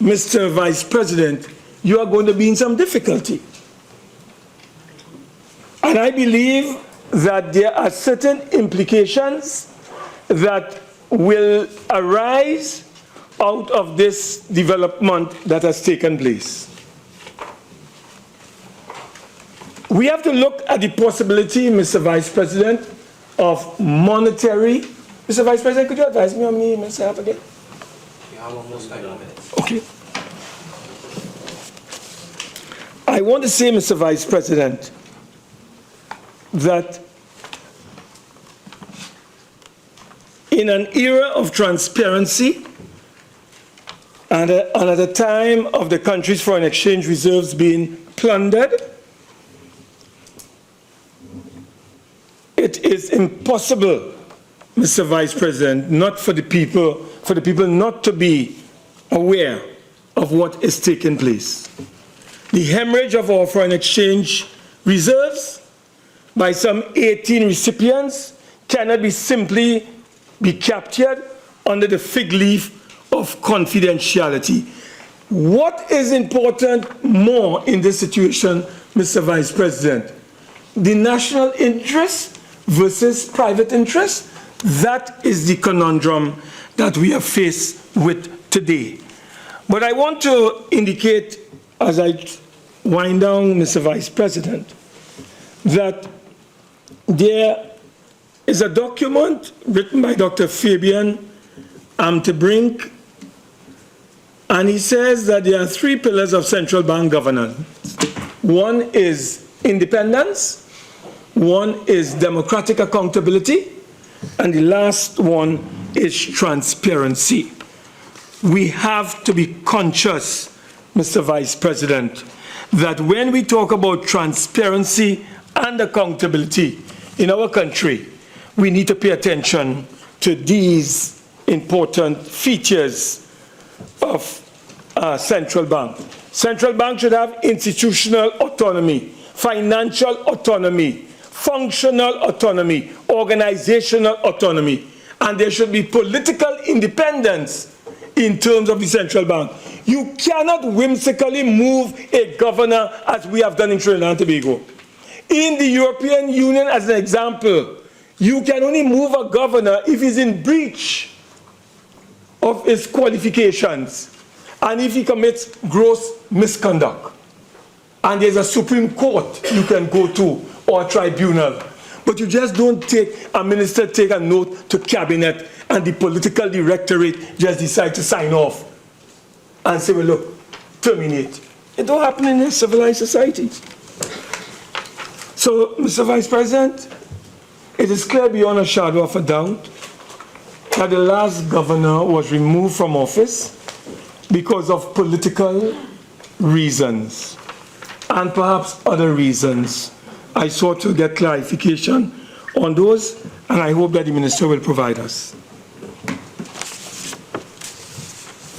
Mr. Vice President, you are going to be in some difficulty. And I believe that there are certain implications that will arise out of this development that has taken place. We have to look at the possibility, Mr. Vice President, of monetary. Mr. Vice President, could you advise me on me, Mr. Half again? You have almost 5 minutes. Okay. I want to say, Mr. Vice President, that in an era of transparency and at a time of the country's foreign exchange reserves being plundered, it is impossible, Mr. Vice President, not for the people not to be aware of what is taking place. The hemorrhage of our foreign exchange reserves by some 18 recipients cannot be simply be captured under the fig leaf of confidentiality. What is important more in this situation, Mr. Vice President? The national interest versus private interest? That is the conundrum that we are faced with today. But I want to indicate, as I wind down, Mr. Vice President, that there is a document written by Dr. Fabian Amtebrink, and he says that there are 3 pillars of central bank governance. One is independence, one is democratic accountability, and the last one is transparency. We have to be conscious, Mr. Vice President, that when we talk about transparency and accountability in our country, we need to pay attention to these important features of central bank. Central bank should have institutional autonomy, financial autonomy, functional autonomy, organizational autonomy, and there should be political independence in terms of the central bank. You cannot whimsically move a governor as we have done in Trinidad and Tobago. In the European Union, as an example, you can only move a governor if he's in breach of his qualifications and if he commits gross misconduct. And there's a Supreme Court you can go to or a tribunal. But you just don't take a minister, take a note to cabinet, and the political directorate just decide to sign off and say, well, look, terminate. It don't happen in a civilized society. So, Mr. Vice President, it is clear beyond a shadow of a doubt that the last governor was removed from office because of political reasons and perhaps other reasons. I sought to get clarification on those, and I hope that the minister will provide us.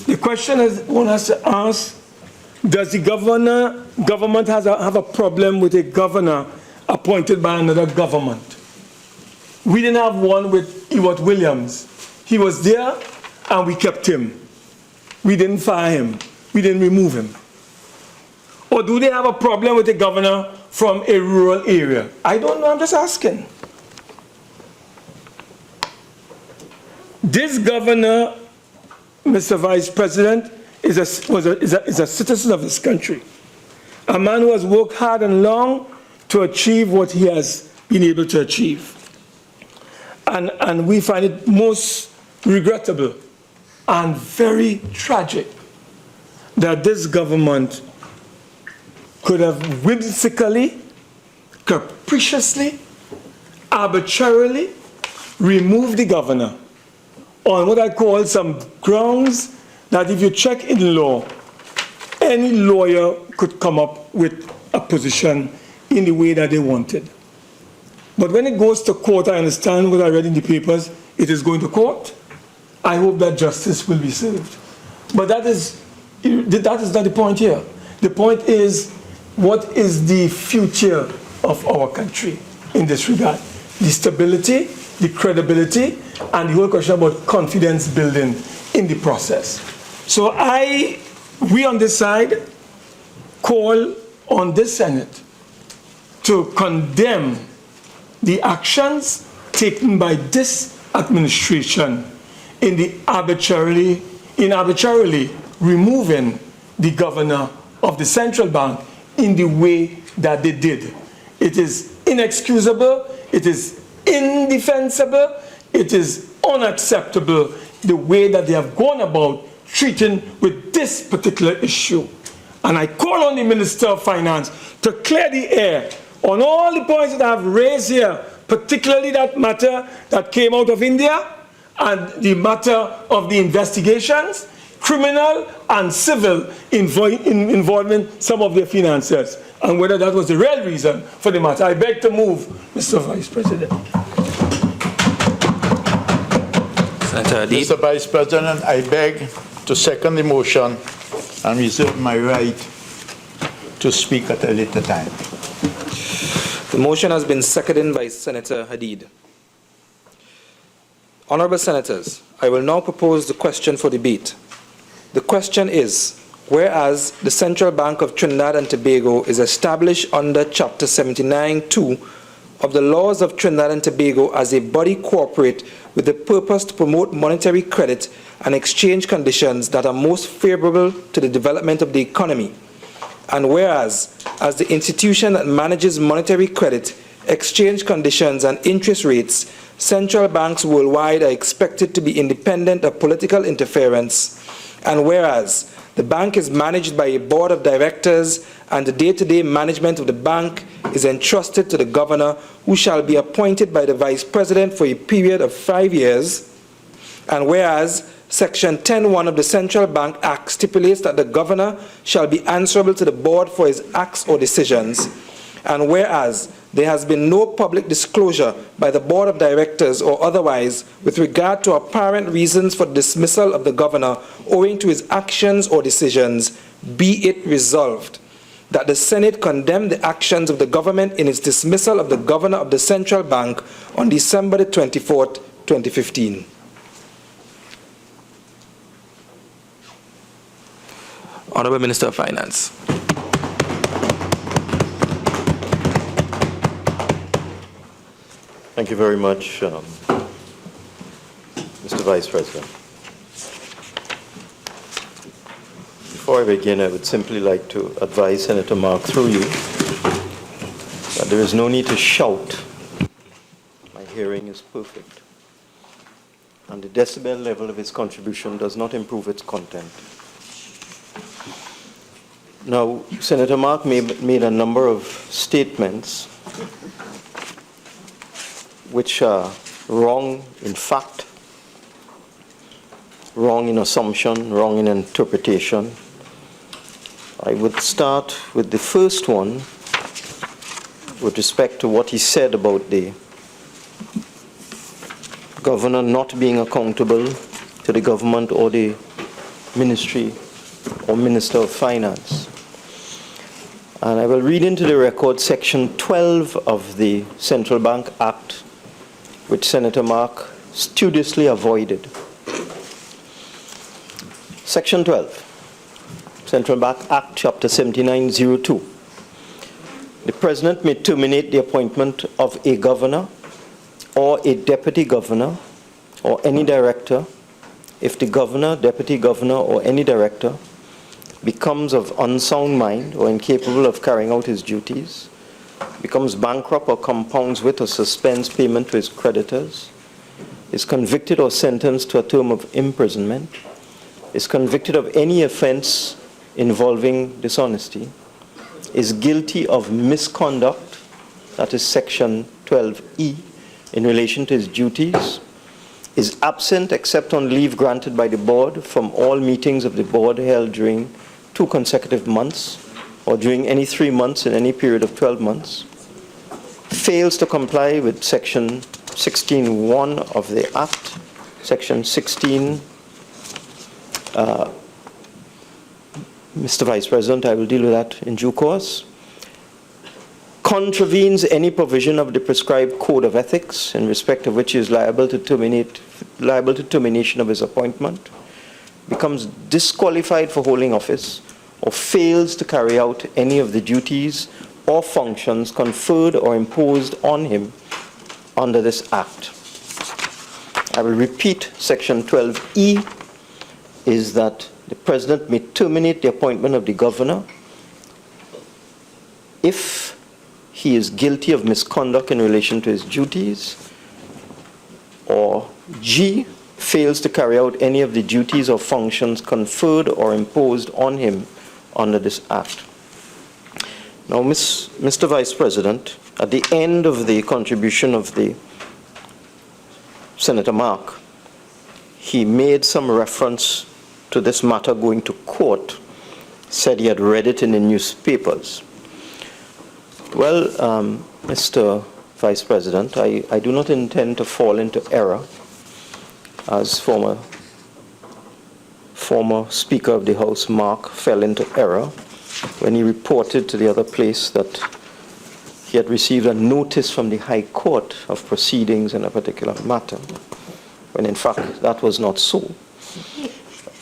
The question is, one has to ask, does the government have a problem with a governor appointed by another government? We didn't have one with Ewart Williams. He was there and we kept him. We didn't fire him. We didn't remove him. Or do they have a problem with a governor from a rural area? I don't know, I'm just asking. This governor, Mr. Vice President, is a citizen of this country. A man who has worked hard and long to achieve what he has been able to achieve. And we find it most regrettable and very tragic that this government could have whimsically, capriciously, arbitrarily removed the governor on what I call some grounds that if you check in law, any lawyer could come up with a position in the way that they wanted. But when it goes to court, I understand what I read in the papers, it is going to court. I hope that justice will be served. But that is not the point here. The point is, what is the future of our country in this regard? The stability, the credibility, and the whole question about confidence building in the process. So we on this side call on this Senate to condemn the actions taken by this administration in arbitrarily removing the governor of the central bank in the way that they did. It is inexcusable, it is indefensible, it is unacceptable the way that they have gone about treating with this particular issue. And I call on the Minister of Finance to clear the air on all the points that I have raised here, particularly that matter that came out of India and the matter of the investigations, criminal and civil, involving some of their financiers, and whether that was the real reason for the matter. I beg to move, Mr. Vice President. Mr. Vice President, I beg to second the motion and reserve my right to speak at a later time. The motion has been seconded by Senator Hadid. Honorable Senators, I will now propose the question for debate. The question is, whereas the Central Bank of Trinidad and Tobago is established under Chapter 79(2) of the laws of Trinidad and Tobago as a body corporate with the purpose to promote monetary credit and exchange conditions that are most favorable to the development of the economy. And whereas, as the institution that manages monetary credit, exchange conditions and interest rates, central banks worldwide are expected to be independent of political interference. And whereas, the bank is managed by a board of directors and the day-to-day management of the bank is entrusted to the governor, who shall be appointed by the vice president for a period of 5 years. And whereas Section 10(1) of the Central Bank Act stipulates that the governor shall be answerable to the board for his acts or decisions. And whereas there has been no public disclosure by the board of directors or otherwise with regard to apparent reasons for dismissal of the governor owing to his actions or decisions, be it resolved that the Senate condemn the actions of the government in its dismissal of the governor of the Central Bank on December the 24th, 2015. Honorable Minister of Finance. Thank you very much, Mr. Vice President. Before I begin, I would simply like to advise Senator Mark through you that there is no need to shout. My hearing is perfect. And the decibel level of his contribution does not improve its content. Now, Senator Mark made a number of statements which are wrong in fact, wrong in assumption, wrong in interpretation. I would start with the first one with respect to what he said about the governor not being accountable to the government or the ministry or Minister of Finance. And I will read into the record Section 12 of the Central Bank Act, which Senator Mark studiously avoided. Section 12, Central Bank Act, Chapter 79(02). The President may terminate the appointment of a governor or a deputy governor or any director if the governor, deputy governor, or any director becomes of unsound mind or incapable of carrying out his duties, becomes bankrupt or compounds with or suspends payment to his creditors, is convicted or sentenced to a term of imprisonment, is convicted of any offense involving dishonesty, is guilty of misconduct, that is section 12E, in relation to his duties, is absent except on leave granted by the board from all meetings of the board held during 2 consecutive months or during any 3 months in any period of 12 months, fails to comply with section 16(1) of the Act, section 16, Mr. Vice President, I will deal with that in due course, contravenes any provision of the prescribed code of ethics in respect of which he is liable to termination of his appointment, becomes disqualified for holding office, or fails to carry out any of the duties or functions conferred or imposed on him under this Act. I will repeat, section 12E is that the President may terminate the appointment of the governor if he is guilty of misconduct in relation to his duties, or G, fails to carry out any of the duties or functions conferred or imposed on him under this Act. Now, Mr. Vice President, at the end of the contribution of the Senator Mark, he made some reference to this matter going to court, said he had read it in the newspapers. Well, Mr. Vice President, I do not intend to fall into error as former Speaker of the House, Mark, fell into error when he reported to the other place that he had received a notice from the High Court of proceedings in a particular matter, when in fact that was not so.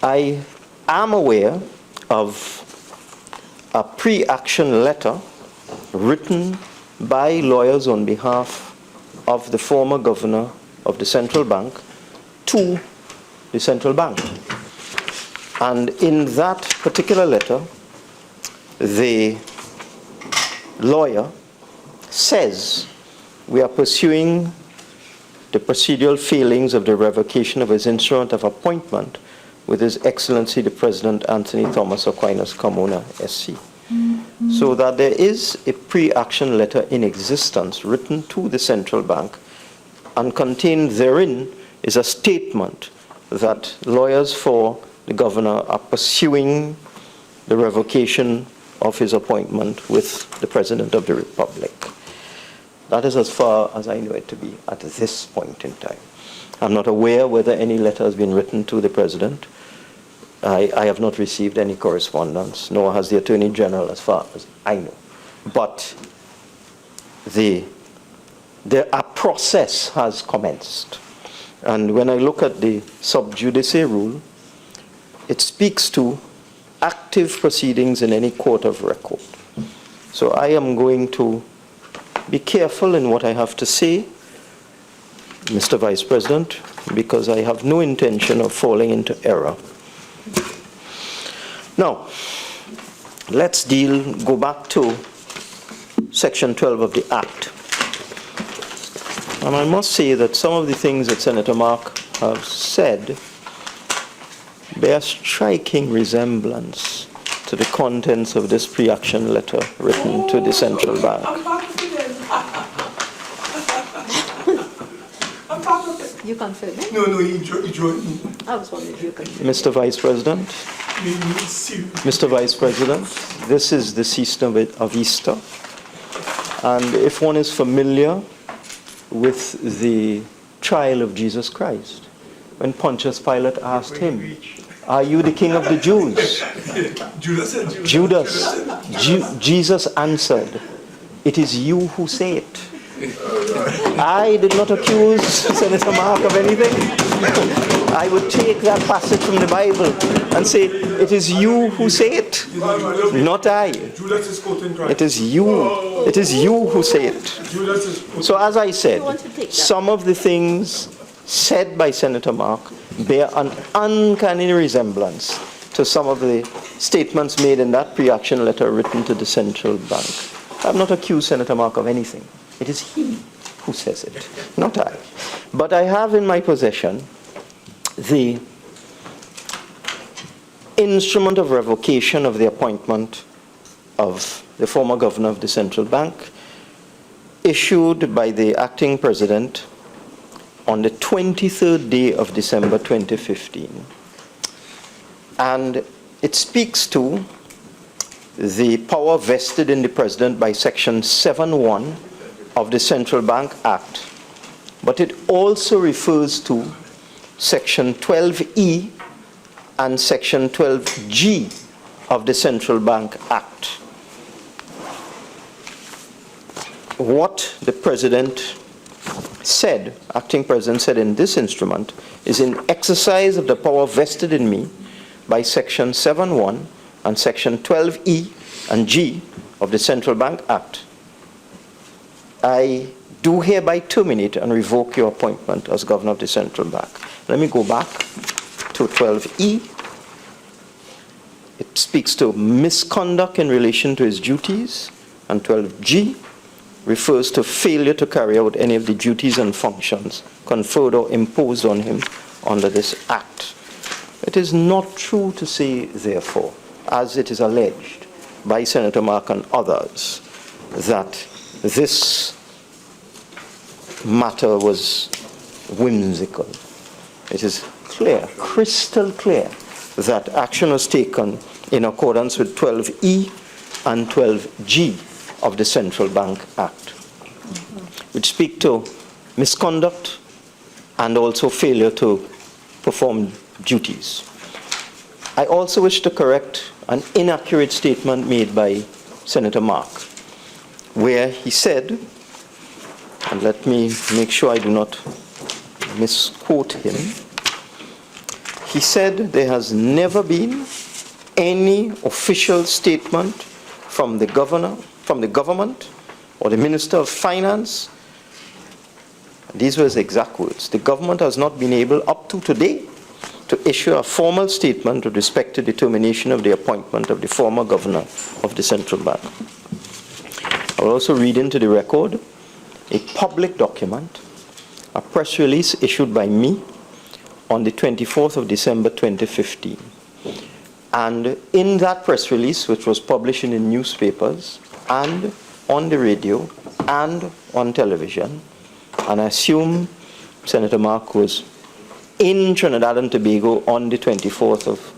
I am aware of a pre-action letter written by lawyers on behalf of the former governor of the central bank to the central bank. And in that particular letter, the lawyer says we are pursuing the procedural failings of the revocation of his instrument of appointment with His Excellency the President Anthony Thomas Aquinas Carmona, SC. So that there is a pre-action letter in existence written to the central bank, and contained therein is a statement that lawyers for the governor are pursuing the revocation of his appointment with the President of the Republic. That is as far as I know it to be at this point in time. I'm not aware whether any letter has been written to the President. I have not received any correspondence, nor has the Attorney General, as far as I know. But a process has commenced. And when I look at the sub judice rule, it speaks to active proceedings in any court of record. So I am going to be careful in what I have to say, Mr. Vice President, because I have no intention of falling into error. Now, let's go back to Section 12 of the Act. And I must say that some of the things that Senator Mark has said bear striking resemblance to the contents of this pre-action letter written to the central bank. You confirm it? No, he joined me. I was wondering if you confirm. Mr. Vice President, this is the season of Easter. And if one is familiar with the trial of Jesus Christ, when Pontius Pilate asked him, "Are you the king of the Jews?" Jesus answered, "It is you who say it." I did not accuse Senator Mark of anything. I would take that passage from the Bible and say, "It is you who say it, not I. It is you who say it." So as I said, some of the things said by Senator Mark bear an uncanny resemblance to some of the statements made in that pre-action letter written to the central bank. I have not accused Senator Mark of anything. It is he who says it, not I. But I have in my possession the instrument of revocation of the appointment of the former governor of the central bank, issued by the acting president on the 23rd day of December 2015. And it speaks to the power vested in the president by Section 7.1 of the Central Bank Act, but it also refers to Section 12E and Section 12G of the Central Bank Act. What the president said, acting president said in this instrument, is in exercise of the power vested in me by Section 7.1 and Section 12E and G of the Central Bank Act, I do hereby terminate and revoke your appointment as governor of the central bank. Let me go back to 12E. It speaks to misconduct in relation to his duties, and 12G refers to failure to carry out any of the duties and functions conferred or imposed on him under this act. It is not true to say, therefore, as it is alleged by Senator Mark and others, that this matter was whimsical. It is clear, crystal clear, that action was taken in accordance with 12E and 12G of the Central Bank Act, which speak to misconduct and also failure to perform duties. I also wish to correct an inaccurate statement made by Senator Mark, where he said, and let me make sure I do not misquote him, he said there has never been any official statement from the governor, from the government, or the Minister of Finance. These were his exact words. The government has not been able, up to today, to issue a formal statement with respect to determination of the appointment of the former governor of the central bank. I will also read into the record a public document, a press release issued by me on the 24th of December 2015. And in that press release, which was published in the newspapers and on the radio and on television, and I assume Senator Mark was in Trinidad and Tobago on the 24th of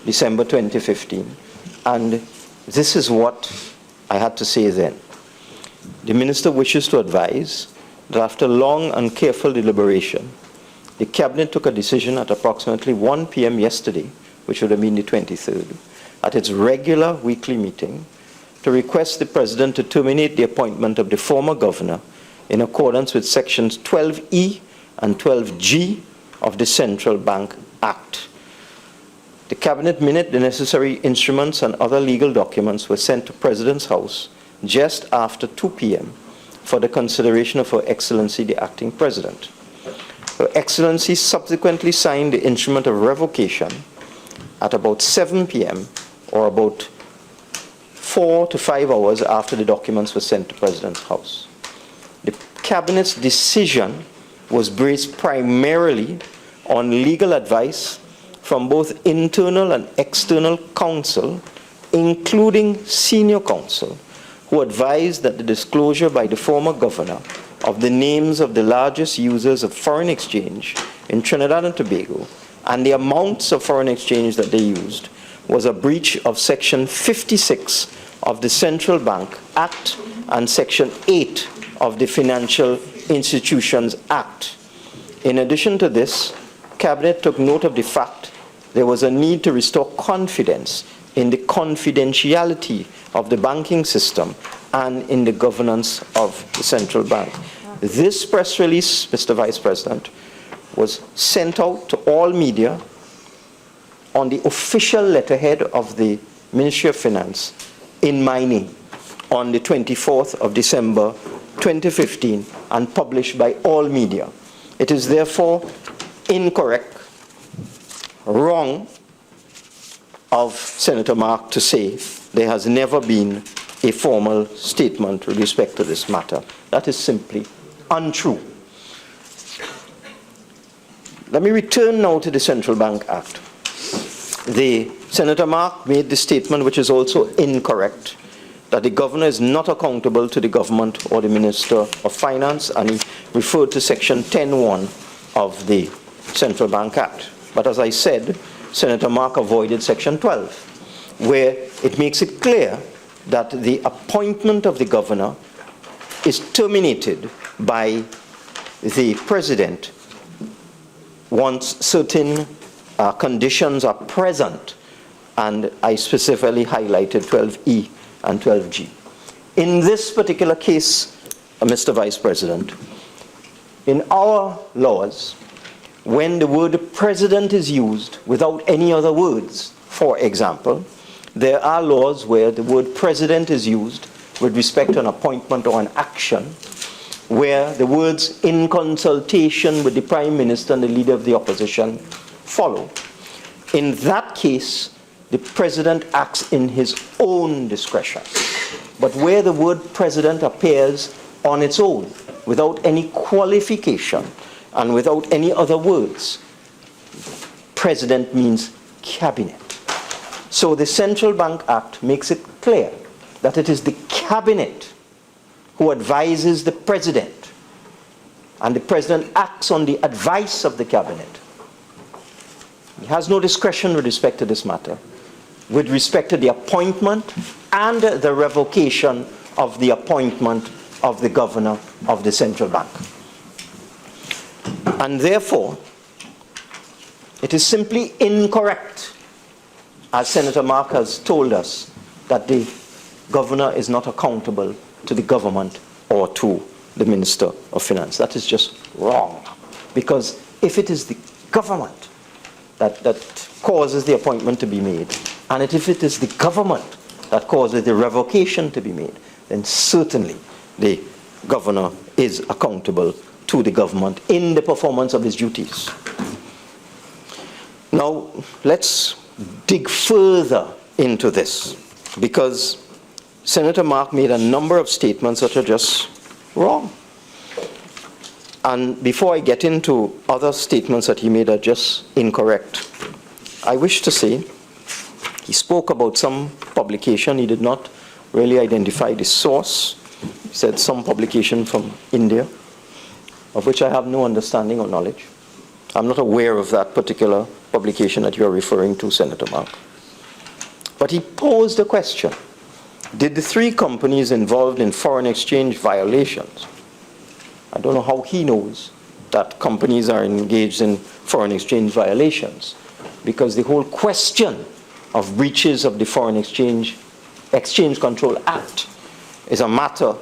December 2015. And this is what I had to say then. The minister wishes to advise that after long and careful deliberation, the cabinet took a decision at approximately 1 p.m. yesterday, which would have been the 23rd, at its regular weekly meeting, to request the president to terminate the appointment of the former governor in accordance with sections 12E and 12G of the Central Bank Act. The cabinet minute, the necessary instruments and other legal documents were sent to President's House just after 2 p.m. for the consideration of Her Excellency the Acting President. Her Excellency subsequently signed the instrument of revocation at about 7 p.m. or about 4 to 5 hours after the documents were sent to President's House. The Cabinet's decision was based primarily on legal advice from both internal and external counsel, including senior counsel, who advised that the disclosure by the former governor of the names of the largest users of foreign exchange in Trinidad and Tobago and the amounts of foreign exchange that they used was a breach of Section 56 of the Central Bank Act and Section 8 of the Financial Institutions Act. In addition to this, Cabinet took note of the fact there was a need to restore confidence in the confidentiality of the banking system and in the governance of the central bank. This press release, Mr. Vice President, was sent out to all media on the official letterhead of the Ministry of Finance in my name on the 24th of December 2015 and published by all media. It is therefore incorrect, wrong of Senator Mark to say there has never been a formal statement with respect to this matter. That is simply untrue. Let me return now to the Central Bank Act. The Senator Mark made the statement, which is also incorrect, that the governor is not accountable to the government or the Minister of Finance, and he referred to Section 10(1) of the Central Bank Act. But as I said, Senator Mark avoided Section 12, where it makes it clear that the appointment of the governor is terminated by the president once certain conditions are present, and I specifically highlighted 12E and 12G. In this particular case, Mr. Vice President, in our laws, when the word president is used without any other words, for example, there are laws where the word president is used with respect to an appointment or an action, where the words in consultation with the Prime Minister and the Leader of the Opposition follow. In that case, the President acts in his own discretion. But where the word President appears on its own, without any qualification and without any other words, President means Cabinet. So the Central Bank Act makes it clear that it is the Cabinet who advises the President, and the President acts on the advice of the Cabinet. He has no discretion with respect to this matter, with respect to the appointment and the revocation of the appointment of the governor of the central bank. And therefore, it is simply incorrect, as Senator Mark has told us, that the governor is not accountable to the government or to the Minister of Finance. That is just wrong. Because if it is the government that causes the appointment to be made, and if it is the government that causes the revocation to be made, then certainly the governor is accountable to the government in the performance of his duties. Now, let's dig further into this, because Senator Mark made a number of statements that are just wrong. And before I get into other statements that he made are just incorrect, I wish to say he spoke about some publication. He did not really identify the source. He said some publication from India, of which I have no understanding or knowledge. I'm not aware of that particular publication that you're referring to, Senator Mark. But he posed a question. Did the three companies involved in foreign exchange violations? I don't know how he knows that companies are engaged in foreign exchange violations, because the whole question of breaches of the Foreign Exchange Control Act is a matter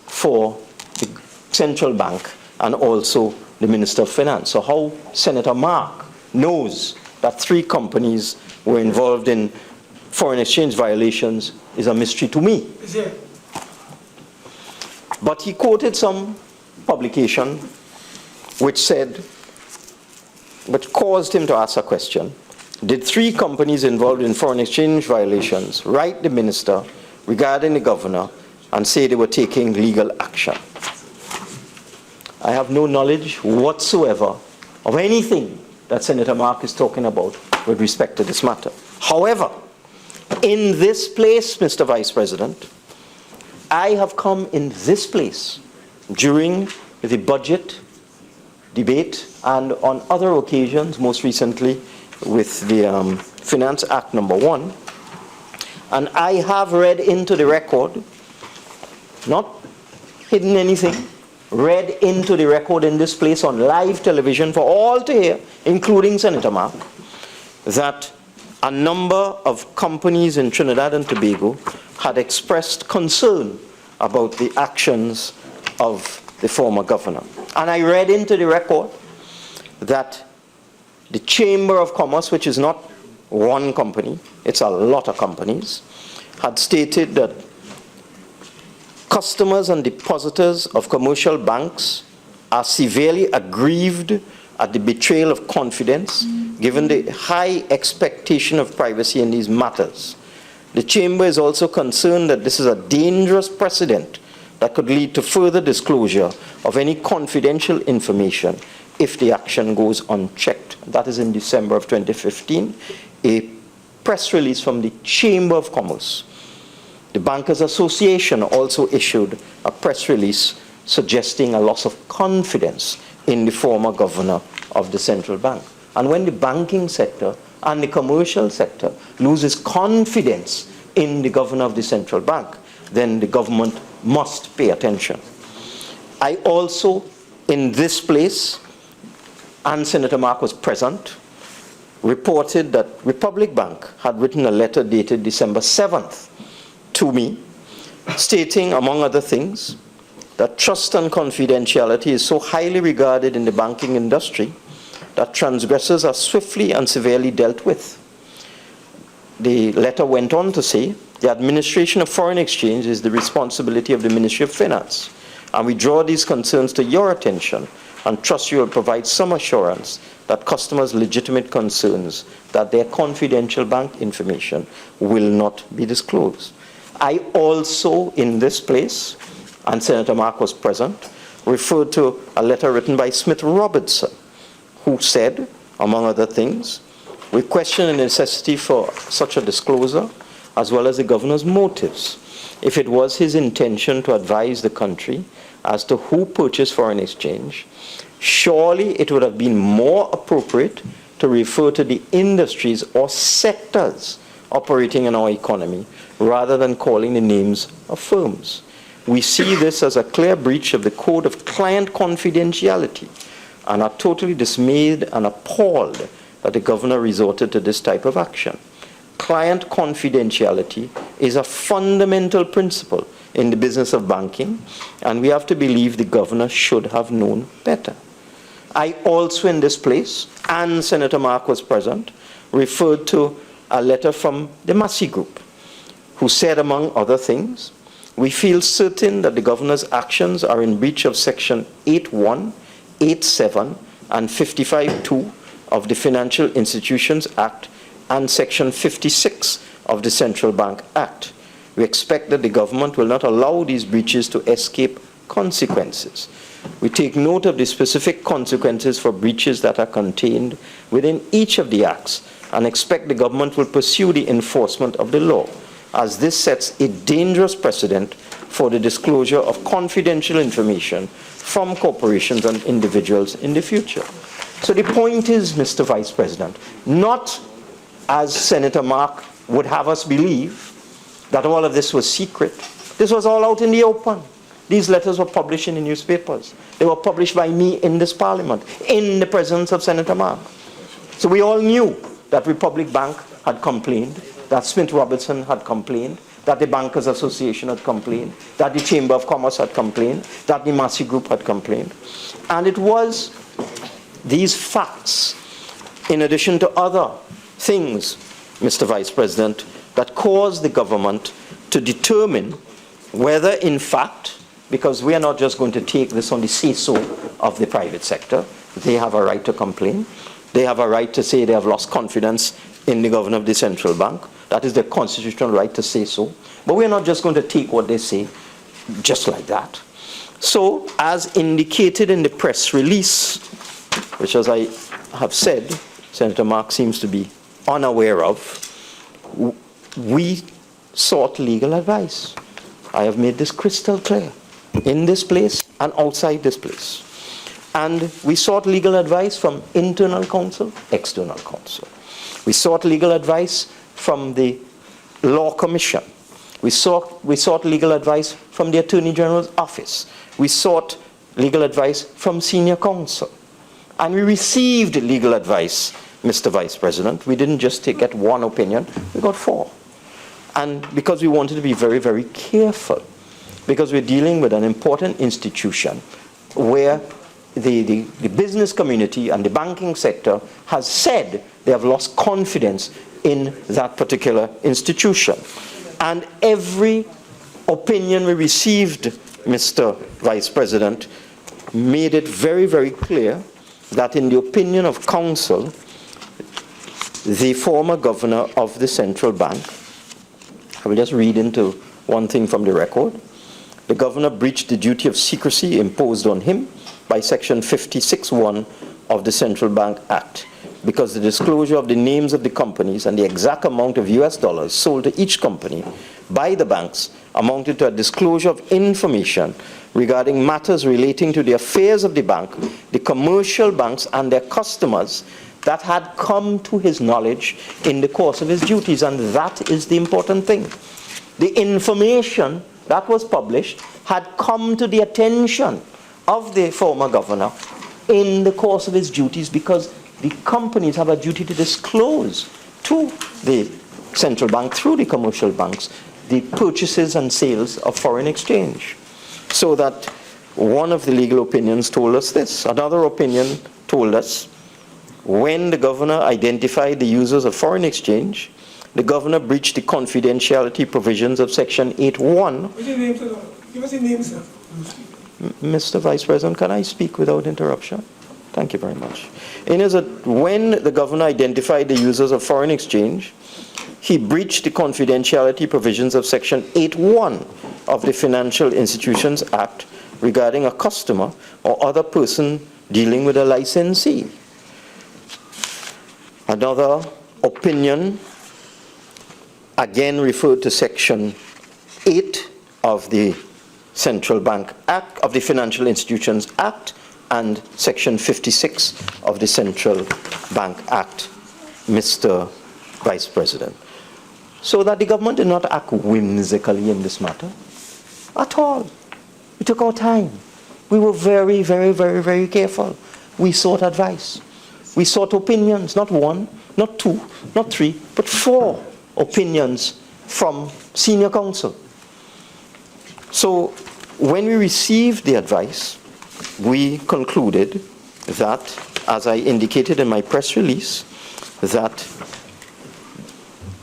for the central bank and also the Minister of Finance. So how Senator Mark knows that three companies were involved in foreign exchange violations is a mystery to me. But he quoted some publication which caused him to ask a question. Did three companies involved in foreign exchange violations write the minister regarding the governor and say they were taking legal action? I have no knowledge whatsoever of anything that Senator Mark is talking about with respect to this matter. However, in this place, Mr. Vice President, I have come in this place during the budget debate and on other occasions, most recently with the Finance Act #1, and I have read into the record, not hidden anything, read into the record in this place on live television for all to hear, including Senator Mark, that a number of companies in Trinidad and Tobago had expressed concern about the actions of the former governor. And I read into the record that the Chamber of Commerce, which is not one company, it's a lot of companies, had stated that customers and depositors of commercial banks are severely aggrieved at the betrayal of confidence, given the high expectation of privacy in these matters. The Chamber is also concerned that this is a dangerous precedent that could lead to further disclosure of any confidential information if the action goes unchecked. That is in December of 2015. A press release from the Chamber of Commerce. The Bankers Association also issued a press release suggesting a loss of confidence in the former governor of the central bank. And when the banking sector and the commercial sector loses confidence in the governor of the central bank, then the government must pay attention. I also, in this place, and Senator Mark was present, reported that Republic Bank had written a letter dated December 7th to me, stating, among other things, that trust and confidentiality is so highly regarded in the banking industry that transgressors are swiftly and severely dealt with. The letter went on to say, the administration of foreign exchange is the responsibility of the Ministry of Finance, and we draw these concerns to your attention and trust you will provide some assurance that customers' legitimate concerns that their confidential bank information will not be disclosed. I also, in this place, and Senator Mark was present, referred to a letter written by Smith Robertson, who said, among other things, we question the necessity for such a disclosure, as well as the governor's motives, if it was his intention to advise the country as to who purchased foreign exchange. Surely it would have been more appropriate to refer to the industries or sectors operating in our economy, rather than calling the names of firms. We see this as a clear breach of the Code of Client Confidentiality and are totally dismayed and appalled that the governor resorted to this type of action. Client confidentiality is a fundamental principle in the business of banking, and we have to believe the governor should have known better. I also, in this place, and Senator Mark was present, referred to a letter from the Massey Group, who said, among other things, we feel certain that the governor's actions are in breach of Section 8.1, 8.7, and 55.2 of the Financial Institutions Act and Section 56 of the Central Bank Act. We expect that the government will not allow these breaches to escape consequences. We take note of the specific consequences for breaches that are contained within each of the acts and expect the government will pursue the enforcement of the law, as this sets a dangerous precedent for the disclosure of confidential information from corporations and individuals in the future. So the point is, Mr. Vice President, not as Senator Mark would have us believe that all of this was secret. This was all out in the open. These letters were published in the newspapers. They were published by me in this parliament, in the presence of Senator Mark. So we all knew that Republic Bank had complained, that Smith Robertson had complained, that the Bankers Association had complained, that the Chamber of Commerce had complained, that the Massey Group had complained. And it was these facts, in addition to other things, Mr. Vice President, that caused the government to determine whether, in fact, because we are not just going to take this on the say-so of the private sector, they have a right to complain. They have a right to say they have lost confidence in the governor of the central bank. That is their constitutional right to say so. But we are not just going to take what they say just like that. So, as indicated in the press release, which, as I have said, Senator Mark seems to be unaware of, we sought legal advice. I have made this crystal clear in this place and outside this place. And we sought legal advice from internal counsel, external counsel. We sought legal advice from the Law Commission. We sought legal advice from the Attorney General's office. We sought legal advice from senior counsel. And we received legal advice, Mr. Vice President. We didn't just get one opinion, we got 4. And because we wanted to be very, very careful, because we're dealing with an important institution where the business community and the banking sector has said they have lost confidence in that particular institution. And every opinion we received, Mr. Vice President, made it very, very clear that in the opinion of counsel, the former governor of the central bank, I will just read into one thing from the record. The governor breached the duty of secrecy imposed on him by Section 56.1 of the Central Bank Act. because the disclosure of the names of the companies and the exact amount of US dollars sold to each company by the banks amounted to a disclosure of information regarding matters relating to the affairs of the bank, the commercial banks and their customers that had come to his knowledge in the course of his duties. And that is the important thing. The information that was published had come to the attention of the former governor in the course of his duties, because the companies have a duty to disclose to the central bank through the commercial banks the purchases and sales of foreign exchange. So that one of the legal opinions told us this. Another opinion told us when the governor identified the users of foreign exchange, the governor breached the confidentiality provisions of Section 8.1. What's your name, sir? Give us your name, sir. Mr. Vice President, can I speak without interruption? Thank you very much. When the governor identified the users of foreign exchange, he breached the confidentiality provisions of Section 8.1 of the Financial Institutions Act regarding a customer or other person dealing with a licensee. Another opinion again referred to Section 8 of the Central Bank Act, of the Financial Institutions Act, and Section 56 of the Central Bank Act, Mr. Vice President. So that the government did not act whimsically in this matter at all. We took our time. We were very, very, very, very careful. We sought advice. We sought opinions, not one, not two, not three, but 4 opinions from senior counsel. So when we received the advice, we concluded that, as I indicated in my press release, that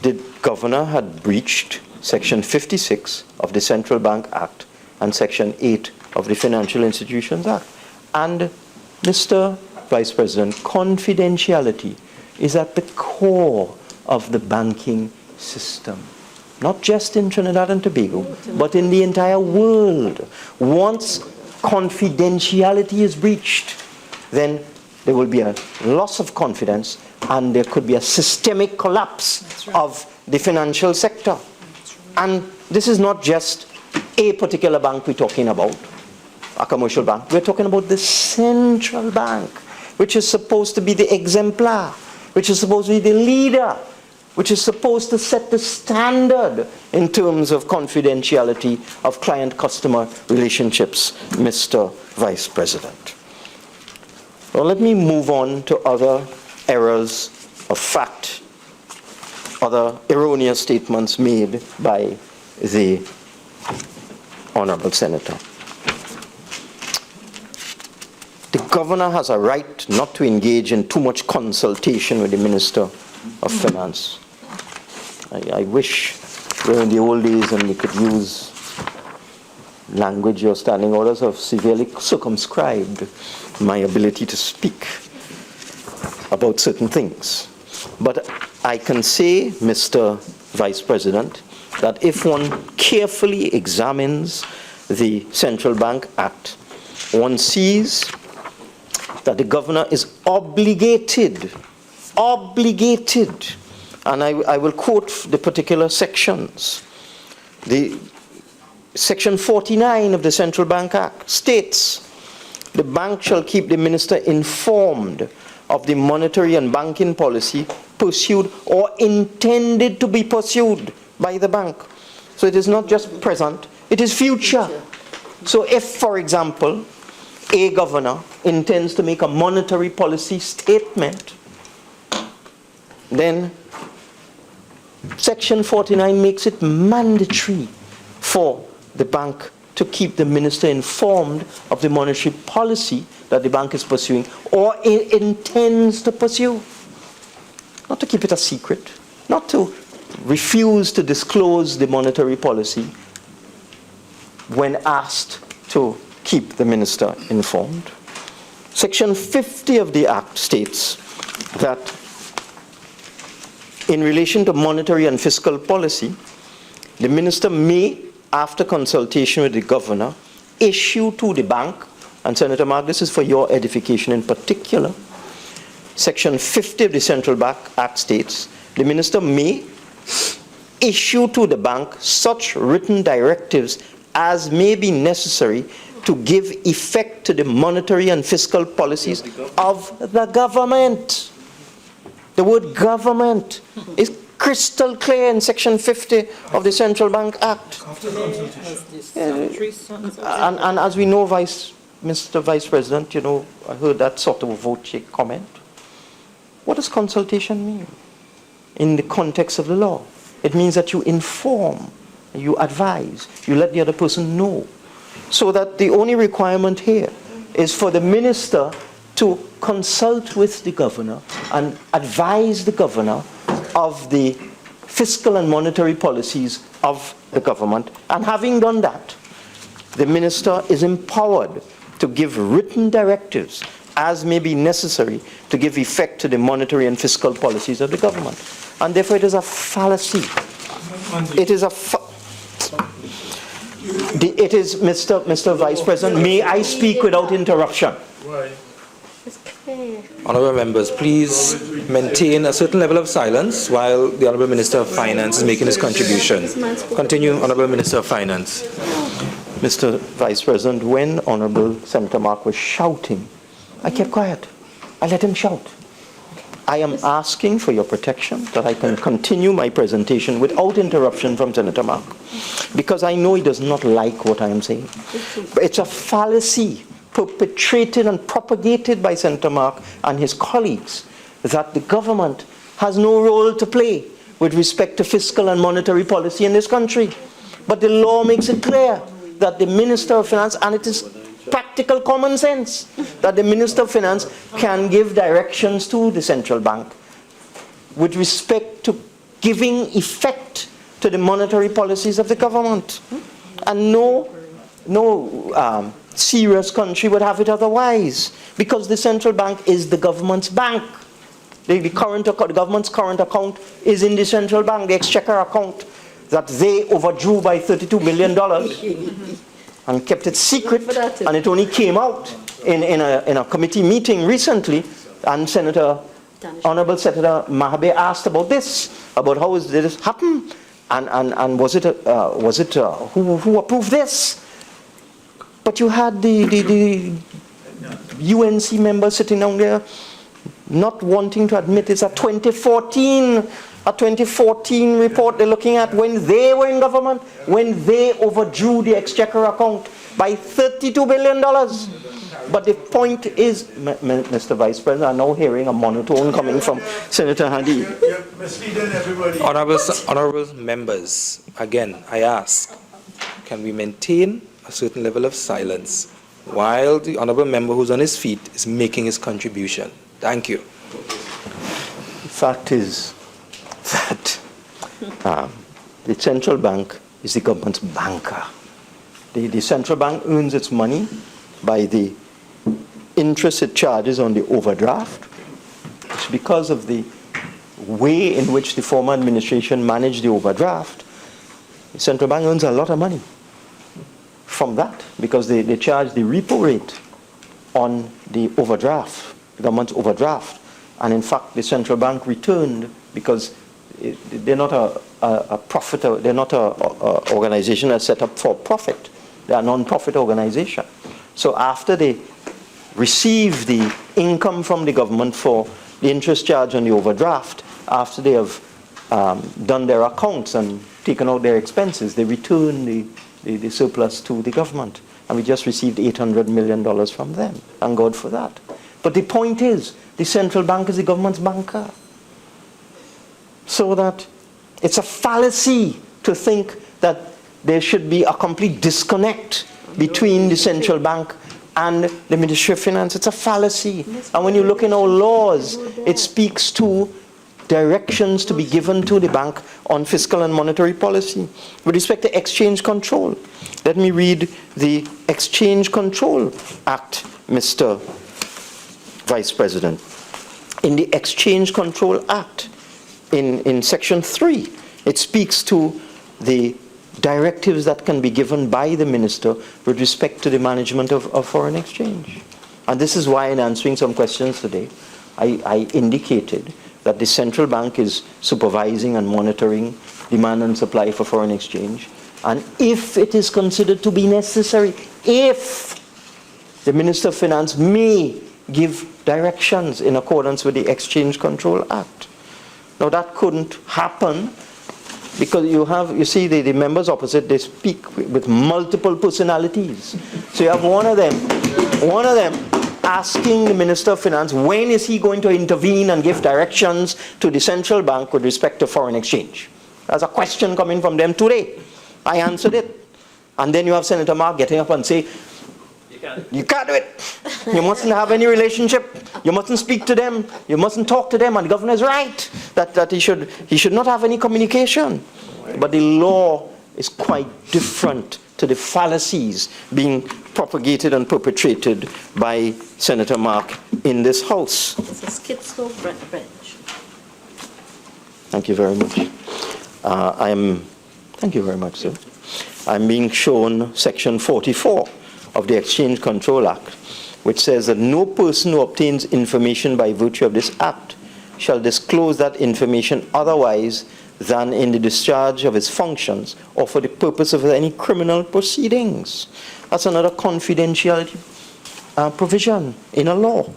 the governor had breached Section 56 of the Central Bank Act and Section 8 of the Financial Institutions Act. And, Mr. Vice President, confidentiality is at the core of the banking system. Not just in Trinidad and Tobago, but in the entire world. Once confidentiality is breached, then there will be a loss of confidence and there could be a systemic collapse of the financial sector. And this is not just a particular bank we're talking about, a commercial bank. We're talking about the central bank, which is supposed to be the exemplar, which is supposed to be the leader, which is supposed to set the standard in terms of confidentiality of client-customer relationships, Mr. Vice President. Well, let me move on to other errors of fact, other erroneous statements made by the Honorable Senator. The governor has a right not to engage in too much consultation with the Minister of Finance. I wish we were in the old days and we could use language or standing orders have severely circumscribed my ability to speak about certain things. But I can say, Mr. Vice President, that if one carefully examines the Central Bank Act, one sees that the governor is obligated, and I will quote the particular sections. The Section 49 of the Central Bank Act states, the bank shall keep the minister informed of the monetary and banking policy pursued or intended to be pursued by the bank. So it is not just present, it is future. So if, for example, a governor intends to make a monetary policy statement, then Section 49 makes it mandatory for the bank to keep the minister informed of the monetary policy that the bank is pursuing or intends to pursue. Not to keep it a secret, not to refuse to disclose the monetary policy when asked to keep the minister informed. Section 50 of the Act states that in relation to monetary and fiscal policy, the minister may, after consultation with the governor, issue to the bank, and Senator Mark, this is for your edification in particular, Section 50 of the Central Bank Act states, the minister may issue to the bank such written directives as may be necessary to give effect to the monetary and fiscal policies of the government. The word government is crystal clear in Section 50 of the Central Bank Act. And as we know, Mr. Vice President, you know, I heard that sort of a voce comment. What does consultation mean in the context of the law? It means that you inform, you advise, you let the other person know. So that the only requirement here is for the minister to consult with the governor and advise the governor of the fiscal and monetary policies of the government. And having done that, the minister is empowered to give written directives as may be necessary to give effect to the monetary and fiscal policies of the government. And therefore it is a fallacy. It is a it is, Mr. Vice President, may I speak without interruption? Honourable members, please maintain a certain level of silence while the Honourable Minister of Finance is making his contribution. Continue, Honourable Minister of Finance. Mr. Vice President, when Honourable Senator Mark was shouting, I kept quiet. I let him shout. I am asking for your protection that I can continue my presentation without interruption from Senator Mark, because I know he does not like what I am saying. But it's a fallacy perpetrated and propagated by Senator Mark and his colleagues that the government has no role to play with respect to fiscal and monetary policy in this country. But the law makes it clear that the Minister of Finance, and it is practical common sense, that the Minister of Finance can give directions to the central bank with respect to giving effect to the monetary policies of the government. And no serious country would have it otherwise, because the central bank is the government's bank. The government's current account is in the central bank, the exchequer account that they overdrew by $32 billion and kept it secret, and it only came out in a committee meeting recently, and Honourable Senator Mahabir asked about this, about how did this happen, and was it who approved this? But you had the UNC members sitting down there not wanting to admit it's a 2014 report they're looking at, when they were in government, when they overdrew the exchequer account by $32 billion. But the point is, Mr. Vice President, I'm now hearing a monotone coming from Senator Hadi. Honourable members, again, I ask, can we maintain a certain level of silence while the honourable member who's on his feet is making his contribution? Thank you. The fact is that the central bank is the government's banker. The central bank earns its money by the interest it charges on the overdraft. It's because of the way in which the former administration managed the overdraft. The central bank earns a lot of money from that, because they charge the repo rate on the overdraft, the government's overdraft. And in fact, the central bank returned, because they're not a profit, they're not an organization that's set up for profit. They're a non-profit organization. So after they receive the income from the government for the interest charge on the overdraft, after they have done their accounts and taken out their expenses, they return the surplus to the government. And we just received $800 million from them. Thank God for that. But the point is, the central bank is the government's banker. So that it's a fallacy to think that there should be a complete disconnect between the central bank and the Ministry of Finance. It's a fallacy. And when you look in our laws, it speaks to directions to be given to the bank on fiscal and monetary policy. With respect to exchange control, let me read the Exchange Control Act, Mr. Vice President. In the Exchange Control Act, in Section 3, it speaks to the directives that can be given by the minister with respect to the management of foreign exchange. And this is why, in answering some questions today, I indicated that the central bank is supervising and monitoring demand and supply for foreign exchange. And if it is considered to be necessary, if the Minister of Finance may give directions in accordance with the Exchange Control Act. Now that couldn't happen because you see the members opposite, they speak with multiple personalities. So you have one of them asking the Minister of Finance, when is he going to intervene and give directions to the central bank with respect to foreign exchange? There's a question coming from them today. I answered it. And then you have Senator Mark getting up and say, you can't do it. You mustn't have any relationship. You mustn't speak to them. You mustn't talk to them. And the governor is right that he should not have any communication. But the law is quite different to the fallacies being propagated and perpetrated by Senator Mark in this House. It's a schizo bench. Thank you very much. Thank you very much, sir. I'm being shown Section 44 of the Exchange Control Act, which says that no person who obtains information by virtue of this act shall disclose that information otherwise than in the discharge of his functions or for the purpose of any criminal proceedings. That's another confidentiality provision in a law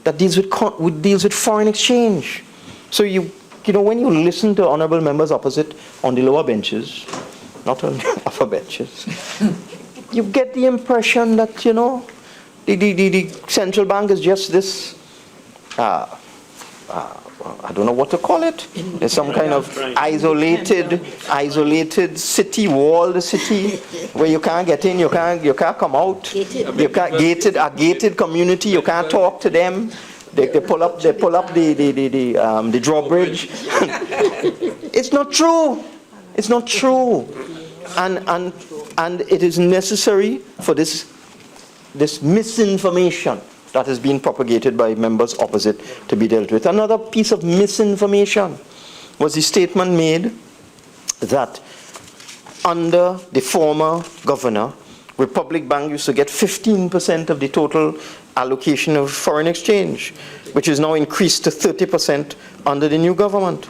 that deals with foreign exchange. So you know, when you listen to honorable members opposite on the lower benches, not on the upper benches, you get the impression that, you know, the central bank is just this, I don't know what to call it. There's some kind of isolated city, walled city, where you can't get in, you can't come out. You can't, a gated community, you can't talk to them. They pull up the drawbridge. It's not true. It's not true. And it is necessary for this misinformation that has been propagated by members opposite to be dealt with. Another piece of misinformation was the statement made that under the former governor, Republic Bank used to get 15% of the total allocation of foreign exchange, which is now increased to 30% under the new government.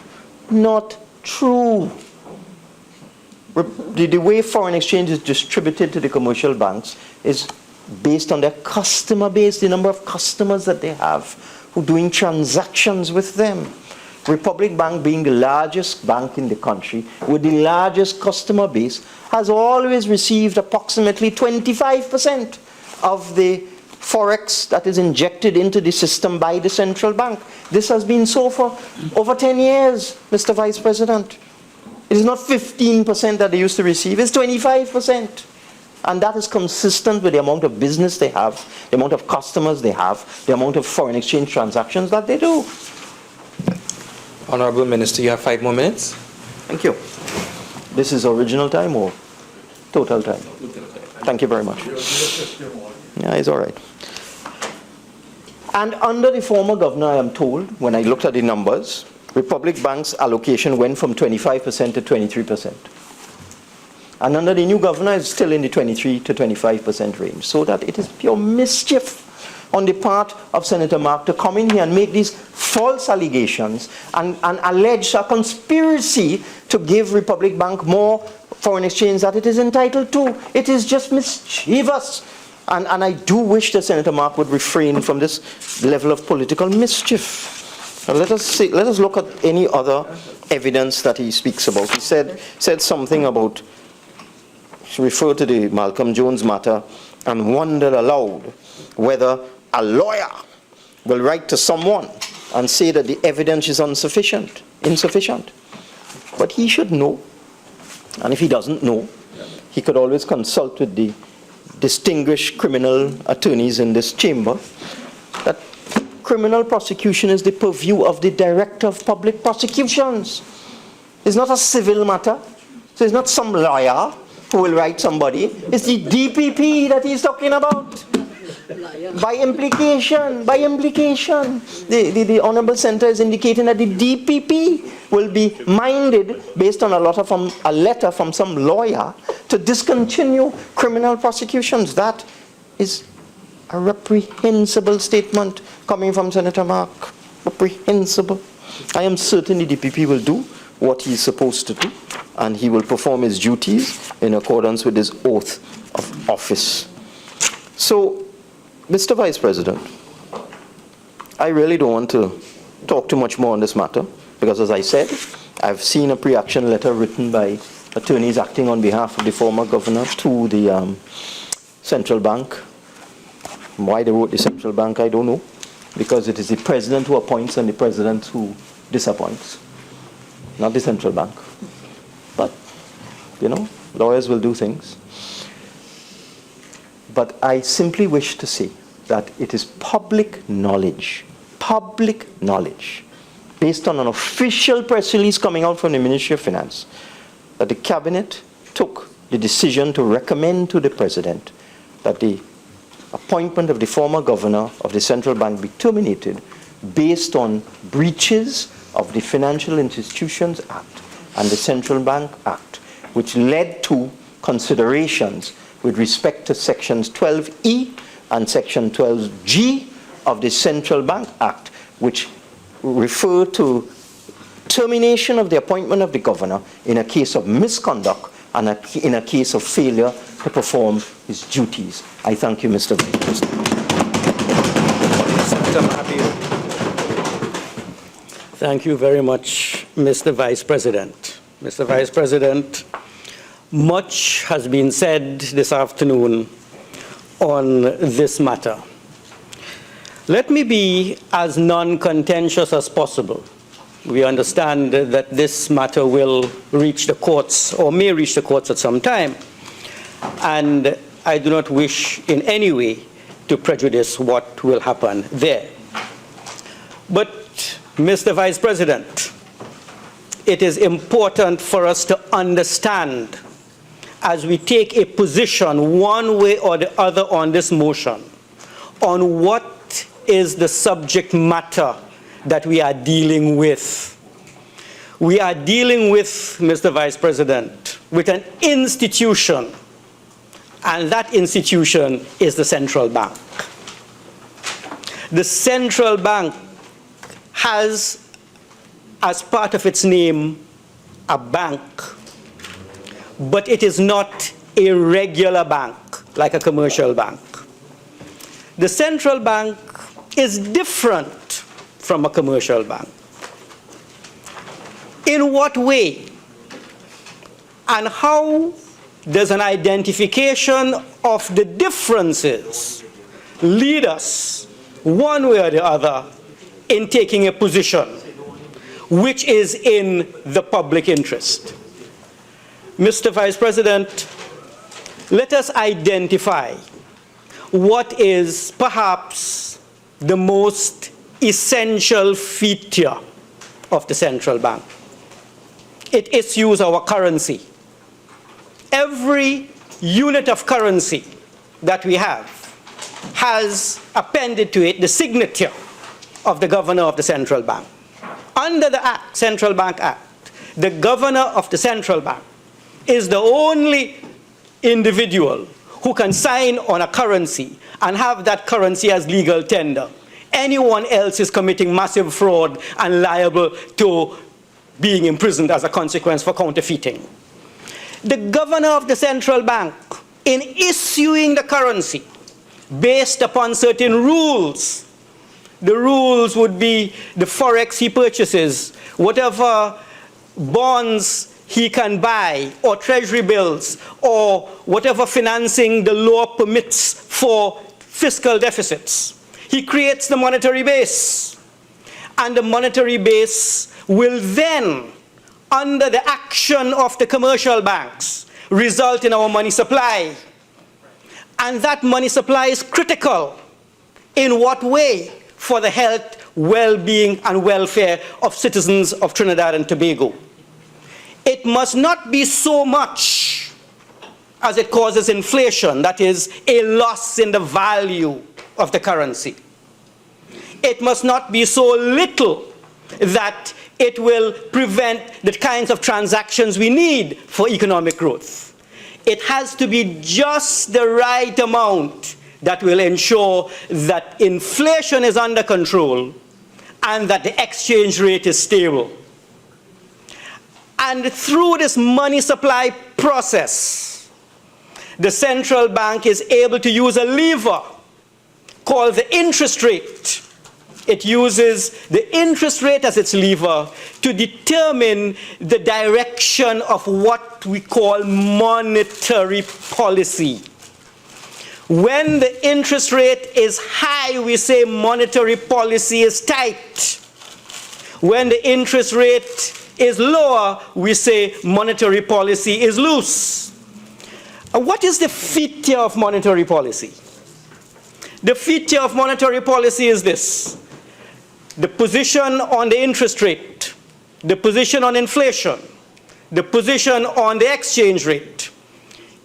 Not true. The way foreign exchange is distributed to the commercial banks is based on their customer base, the number of customers that they have who are doing transactions with them. Republic Bank, being the largest bank in the country with the largest customer base, has always received approximately 25% of the forex that is injected into the system by the central bank. This has been so for over 10 years, Mr. Vice President. It is not 15% that they used to receive, it's 25%. And that is consistent with the amount of business they have, the amount of customers they have, the amount of foreign exchange transactions that they do. Honorable Minister, you have 5 more minutes. Thank you. This is original time or total time? Thank you very much. Yeah, it's all right. And under the former governor, I am told, when I looked at the numbers, Republic Bank's allocation went from 25% to 23%. And under the new governor, it's still in the 23 to 25% range. So that it is pure mischief on the part of Senator Mark to come in here and make these false allegations and allege a conspiracy to give Republic Bank more foreign exchange that it is entitled to. It is just mischievous. And I do wish that Senator Mark would refrain from this level of political mischief. Now let us look at any other evidence that he speaks about. He said something about, he referred to the Malcolm Jones matter and wondered aloud whether a lawyer will write to someone and say that the evidence is insufficient. But he should know. And if he doesn't know, he could always consult with the distinguished criminal attorneys in this chamber that criminal prosecution is the purview of the Director of Public Prosecutions. It's not a civil matter. So it's not some lawyer who will write somebody. It's the DPP that he's talking about. By implication, the Honorable Senator is indicating that the DPP will be minded, based on a letter from some lawyer, to discontinue criminal prosecutions. That is A reprehensible statement coming from Senator Mark. Reprehensible. I am certain the DPP will do what he is supposed to do, and he will perform his duties in accordance with his oath of office. So, Mr. Vice President, I really don't want to talk too much more on this matter, because as I said, I've seen a pre-action letter written by attorneys acting on behalf of the former governor to the central bank. Why they wrote the central bank, I don't know, because it is the president who appoints and the president who disappoints, not the central bank. But, you know, lawyers will do things. But I simply wish to say that it is public knowledge, based on an official press release coming out from the Ministry of Finance, that the cabinet took the decision to recommend to the president that the appointment of the former governor of the central bank be terminated based on breaches of the Financial Institutions Act and the Central Bank Act, which led to considerations with respect to sections 12E and section 12G of the Central Bank Act, which refer to termination of the appointment of the governor in a case of misconduct and in a case of failure to perform his duties. I thank you, Mr. Vice President. Senator Mahabir. Thank you very much, Mr. Vice President. Mr. Vice President, much has been said this afternoon on this matter. Let me be as non-contentious as possible. We understand that this matter will reach the courts, or may reach the courts at some time, and I do not wish in any way to prejudice what will happen there. But, Mr. Vice President, it is important for us to understand, as we take a position one way or the other on this motion, on what is the subject matter that we are dealing with. We are dealing with, Mr. Vice President, with an institution, and that institution is the central bank. The central bank has, as part of its name, a bank, but it is not a regular bank like a commercial bank. The central bank is different from a commercial bank. In what way? And how does an identification of the differences lead us, one way or the other, in taking a position which is in the public interest? Mr. Vice President, let us identify what is perhaps the most essential feature of the central bank. It issues our currency. Every unit of currency that we have has appended to it the signature of the governor of the central bank. Under the Act, Central Bank Act, the governor of the central bank is the only individual who can sign on a currency and have that currency as legal tender. Anyone else is committing massive fraud and liable to being imprisoned as a consequence for counterfeiting. The governor of the central bank, in issuing the currency based upon certain rules, the rules would be the forex he purchases, whatever bonds he can buy, or treasury bills, or whatever financing the law permits for fiscal deficits. He creates the monetary base, and the monetary base will then, under the action of the commercial banks, result in our money supply. And that money supply is critical. In what way? For the health, well-being, and welfare of citizens of Trinidad and Tobago. It must not be so much as it causes inflation, that is, a loss in the value of the currency. It must not be so little that it will prevent the kinds of transactions we need for economic growth. It has to be just the right amount that will ensure that inflation is under control and that the exchange rate is stable. And through this money supply process, the central bank is able to use a lever called the interest rate. It uses the interest rate as its lever to determine the direction of what we call monetary policy. When the interest rate is high, we say monetary policy is tight. When the interest rate is lower, we say monetary policy is loose. And what is the feature of monetary policy? The feature of monetary policy is this: the position on the interest rate, the position on inflation, the position on the exchange rate.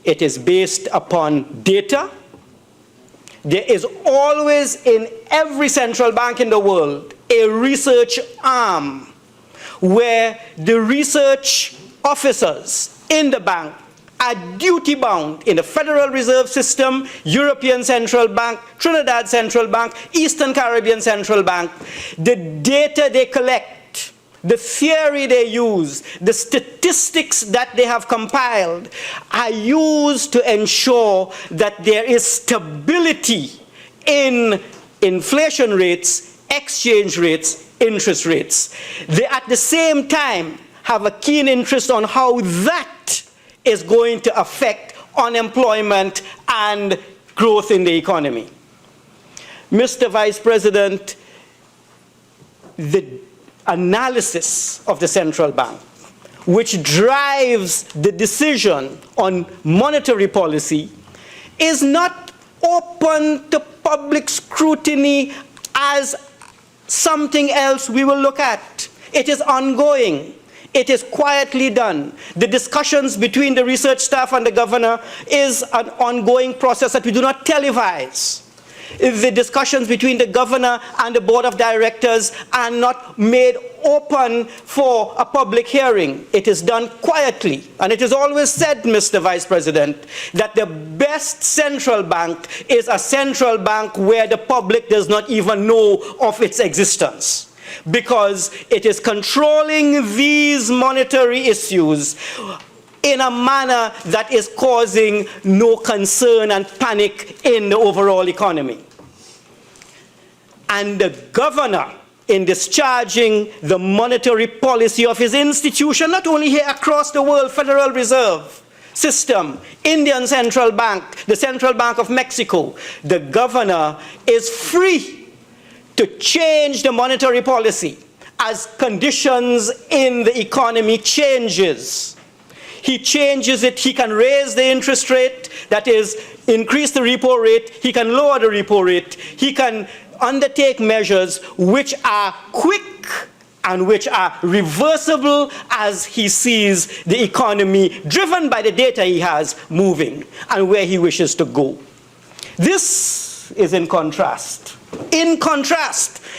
It is based upon data. There is always in every central bank in the world a research arm where the research officers in the bank are duty-bound in the Federal Reserve System, European Central Bank, Trinidad Central Bank, Eastern Caribbean Central Bank. The data they collect, the theory they use, the statistics that they have compiled are used to ensure that there is stability in inflation rates, exchange rates, interest rates. They at the same time have a keen interest on how that is going to affect unemployment and growth in the economy. Mr. Vice President, the analysis of the central bank, which drives the decision on monetary policy, is not open to public scrutiny as something else we will look at. It is ongoing. It is quietly done. The discussions between the research staff and the governor is an ongoing process that we do not televise. The discussions between the governor and the board of directors are not made open for a public hearing. It is done quietly. And it is always said, Mr. Vice President, that the best central bank is a central bank where the public does not even know of its existence, because it is controlling these monetary issues in a manner that is causing no concern and panic in the overall economy. And the governor, in discharging the monetary policy of his institution, not only here across the world, Federal Reserve System, Indian Central Bank, the Central Bank of Mexico, the governor is free to change the monetary policy as conditions in the economy changes. He changes it. He can raise the interest rate, that is, increase the repo rate. He can lower the repo rate. He can undertake measures which are quick and which are reversible as he sees the economy, driven by the data he has, moving and where he wishes to go. This is in contrast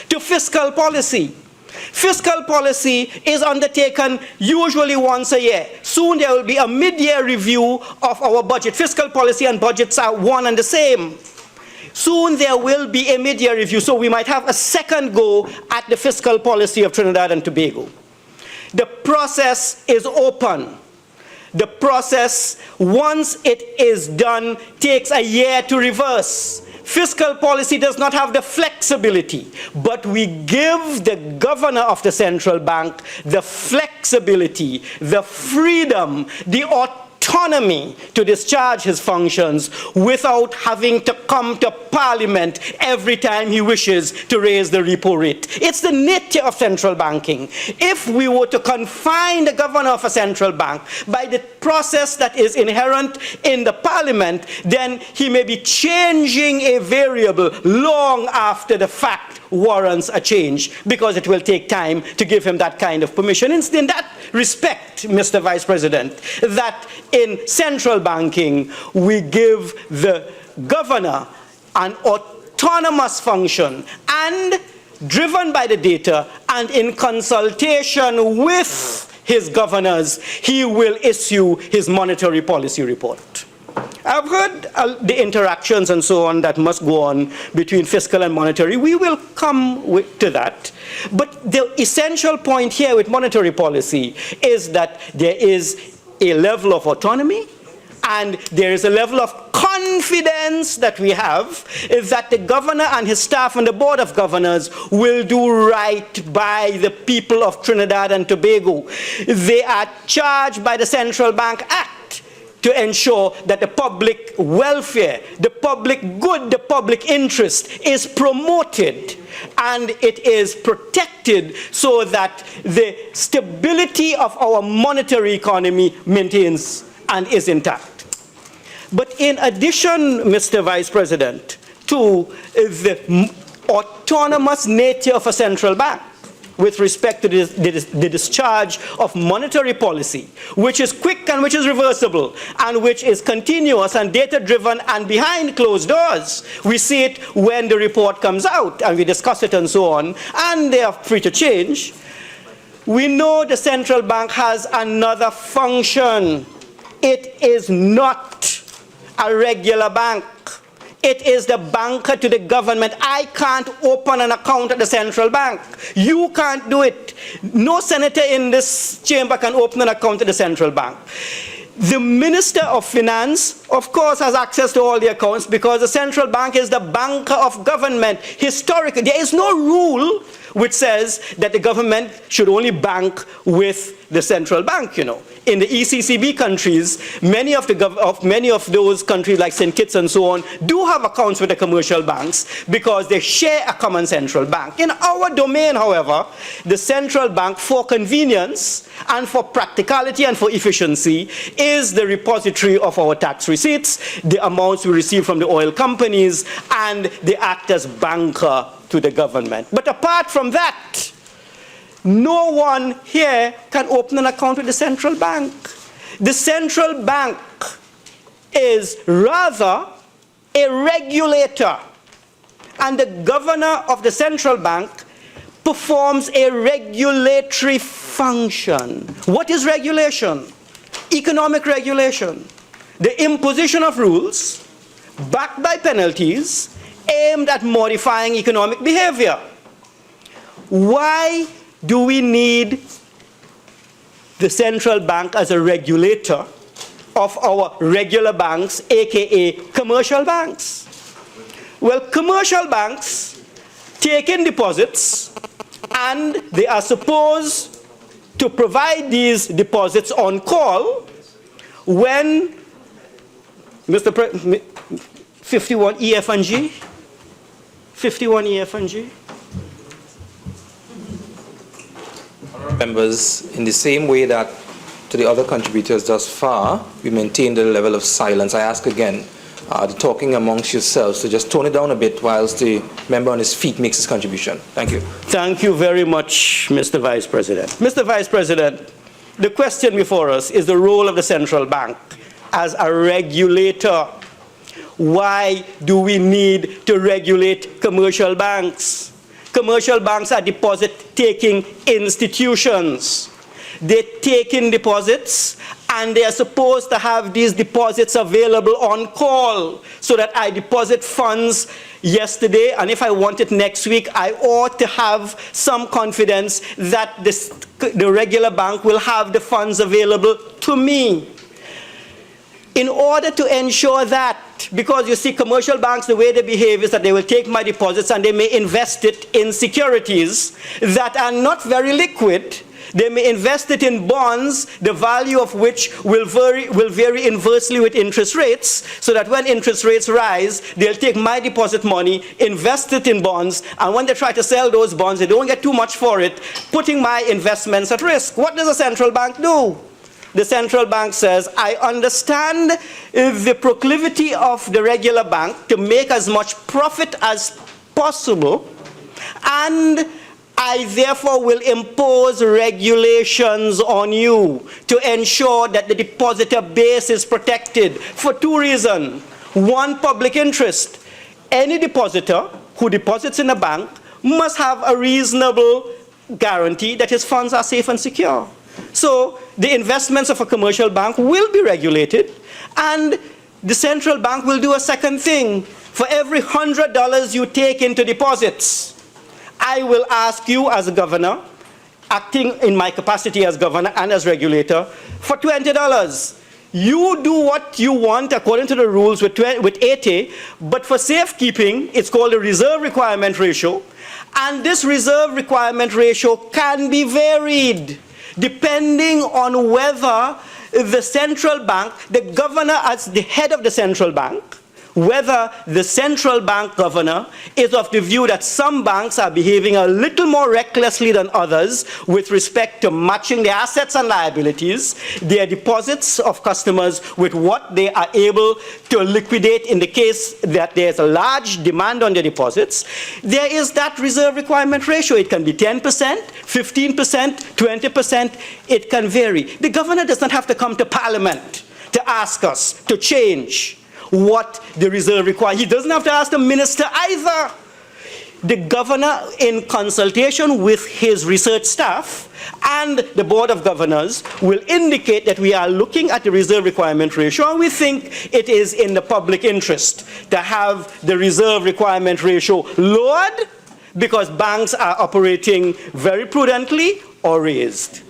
to fiscal policy. Fiscal policy is undertaken usually once a year. Soon there will be a mid-year review of our budget. Fiscal policy and budgets are one and the same. Soon there will be a mid-year review, so we might have a second go at the fiscal policy of Trinidad and Tobago. The process is open. The process, once it is done, takes a year to reverse. Fiscal policy does not have the flexibility, but we give the governor of the central bank the flexibility, the freedom, the autonomy to discharge his functions without having to come to Parliament every time he wishes to raise the repo rate. It's the nature of central banking. If we were to confine the governor of a central bank by the process that is inherent in the Parliament, then he may be changing a variable long after the fact warrants a change, because it will take time to give him that kind of permission. It's in that respect, Mr. Vice President, that in central banking we give the governor an autonomous function, and driven by the data and in consultation with his governors, he will issue his monetary policy report. I've heard the interactions and so on that must go on between fiscal and monetary. We will come to that. But the essential point here with monetary policy is that there is a level of autonomy and there is a level of confidence that we have is that the governor and his staff and the board of governors will do right by the people of Trinidad and Tobago. They are charged by the Central Bank Act to ensure that the public welfare, the public good, the public interest is promoted and it is protected so that the stability of our monetary economy maintains and is intact. But in addition, Mr. Vice President, to the autonomous nature of a central bank with respect to the discharge of monetary policy, which is quick and which is reversible, and which is continuous and data-driven and behind closed doors. We see it when the report comes out, and we discuss it and so on, and they are free to change. We know the central bank has another function. It is not a regular bank. It is the banker to the government. I can't open an account at the central bank. You can't do it. No senator in this chamber can open an account at the central bank. The Minister of Finance, of course, has access to all the accounts because the central bank is the banker of government. Historically, there is no rule which says that the government should only bank with the central bank, you know. In the ECCB countries, many of those countries like St. Kitts and so on do have accounts with the commercial banks because they share a common central bank. In our domain, however, the central bank, for convenience and for practicality and for efficiency, is the repository of our tax receipts, the amounts we receive from the oil companies, and they act as banker to the government. But apart from that, no one here can open an account with the central bank. The central bank is rather a regulator, and the governor of the central bank performs a regulatory function. What is regulation? Economic regulation. The imposition of rules backed by penalties aimed at modifying economic behavior. Why do we need the central bank as a regulator of our regular banks, aka commercial banks? Well, commercial banks take in deposits and they are supposed to provide these deposits on call when 51 EF and G? 51 EF and G? Members, in the same way that to the other contributors thus far, we maintained a level of silence. I ask again, the talking amongst yourselves to just tone it down a bit whilst the member on his feet makes his contribution. Thank you. Thank you very much, Mr. Vice President. Mr. Vice President, the question before us is the role of the central bank as a regulator. Why do we need to regulate commercial banks? Commercial banks are deposit-taking institutions. They take in deposits, and they are supposed to have these deposits available on call so that I deposit funds yesterday, and if I want it next week, I ought to have some confidence that the regular bank will have the funds available to me. In order to ensure that, because you see commercial banks, the way they behave is that they will take my deposits and they may invest it in securities that are not very liquid. They may invest it in bonds, the value of which will vary inversely with interest rates, so that when interest rates rise, they'll take my deposit money, invest it in bonds, and when they try to sell those bonds, they don't get too much for it, putting my investments at risk. What does a central bank do? The central bank says, I understand the proclivity of the regular bank to make as much profit as possible, and I therefore will impose regulations on you to ensure that the depositor base is protected for two reasons. One, public interest. Any depositor who deposits in a bank must have a reasonable guarantee that his funds are safe and secure. So the investments of a commercial bank will be regulated, and the central bank will do a second thing. For every $100 you take into deposits, I will ask you as a governor, acting in my capacity as governor and as regulator, for $20. You do what you want according to the rules with 80, but for safekeeping, it's called the reserve requirement ratio. And this reserve requirement ratio can be varied depending on whether the central bank, the governor as the head of the central bank, whether the central bank governor is of the view that some banks are behaving a little more recklessly than others with respect to matching their assets and liabilities, their deposits of customers with what they are able to liquidate in the case that there's a large demand on their deposits. There is that reserve requirement ratio. It can be 10%, 15%, 20%. It can vary. The governor does not have to come to Parliament to ask us to change what the reserve requires. He doesn't have to ask the minister either. The governor, in consultation with his research staff and the board of governors, will indicate that we are looking at the reserve requirement ratio and we think it is in the public interest to have the reserve requirement ratio lowered because banks are operating very prudently or raised.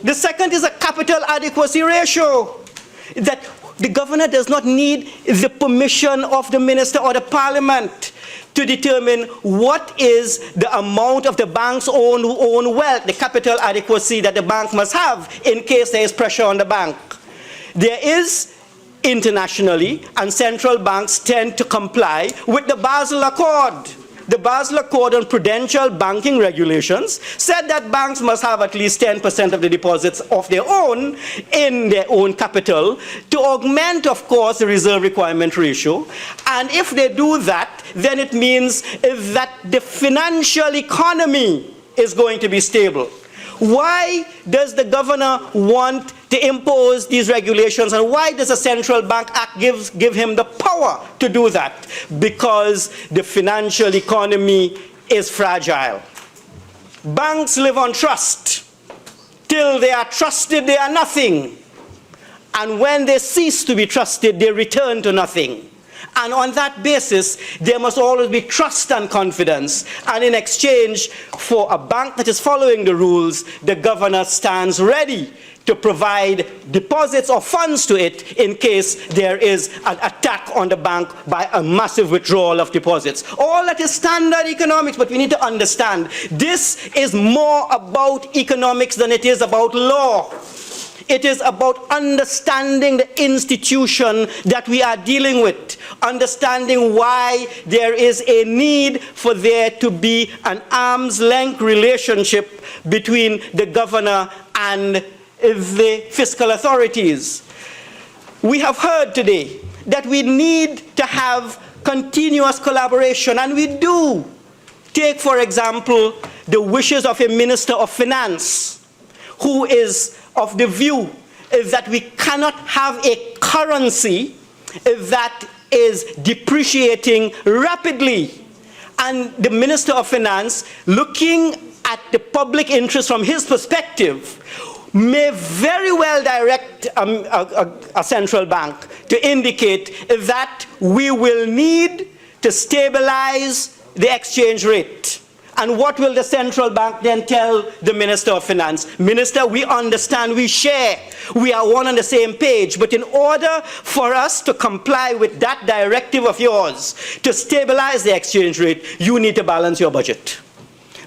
The second is a capital adequacy ratio, that the governor does not need the permission of the minister or the parliament to determine what is the amount of the bank's own wealth, the capital adequacy that the bank must have in case there is pressure on the bank. There is internationally, and central banks tend to comply with the Basel Accord. The Basel Accord on Prudential Banking Regulations said that banks must have at least 10% of the deposits of their own in their own capital to augment, of course, the reserve requirement ratio. And if they do that, then it means that the financial economy is going to be stable. Why does the governor want to impose these regulations, and why does the Central Bank Act give him the power to do that? Because the financial economy is fragile. Banks live on trust. Till they are trusted, they are nothing. And when they cease to be trusted, they return to nothing. And on that basis, there must always be trust and confidence. And in exchange for a bank that is following the rules, the governor stands ready to provide deposits or funds to it in case there is an attack on the bank by a massive withdrawal of deposits. All that is standard economics, but we need to understand this is more about economics than it is about law. It is about understanding the institution that we are dealing with, understanding why there is a need for there to be an arm's length relationship between the governor and the fiscal authorities. We have heard today that we need to have continuous collaboration, and we do. Take, for example, the wishes of a minister of finance who is of the view that we cannot have a currency that is depreciating rapidly. And the Minister of Finance, looking at the public interest from his perspective, may very well direct a central bank to indicate that we will need to stabilize the exchange rate. And what will the central bank then tell the Minister of Finance? Minister, we understand, we share, we are one on the same page, but in order for us to comply with that directive of yours, to stabilize the exchange rate, you need to balance your budget.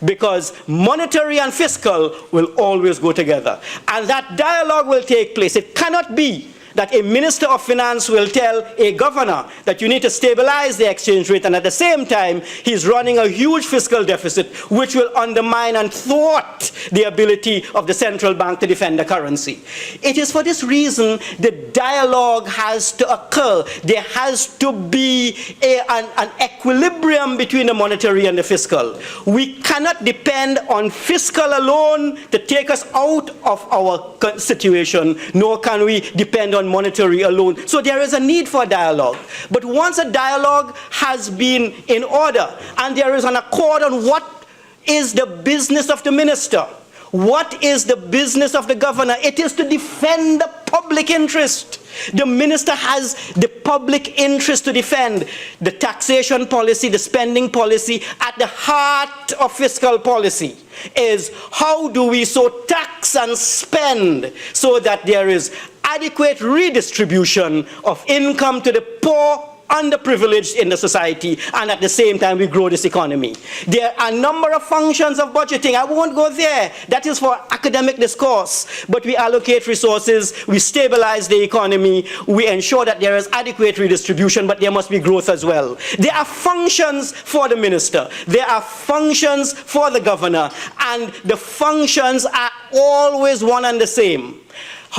Because monetary and fiscal will always go together. And that dialogue will take place. It cannot be that a minister of finance will tell a governor that you need to stabilize the exchange rate, and at the same time he's running a huge fiscal deficit which will undermine and thwart the ability of the central bank to defend the currency. It is for this reason the dialogue has to occur. There has to be an equilibrium between the monetary and the fiscal. We cannot depend on fiscal alone to take us out of our situation, nor can we depend on monetary alone. So there is a need for dialogue. But once a dialogue has been in order and there is an accord on what is the business of the minister, what is the business of the governor, it is to defend the public interest. The minister has the public interest to defend. The taxation policy, the spending policy, at the heart of fiscal policy is how do we so tax and spend so that there is adequate redistribution of income to the poor, underprivileged in the society, and at the same time we grow this economy. There are a number of functions of budgeting. I won't go there. That is for academic discourse. But we allocate resources, we stabilize the economy, we ensure that there is adequate redistribution, but there must be growth as well. There are functions for the minister. There are functions for the governor, and the functions are always one and the same.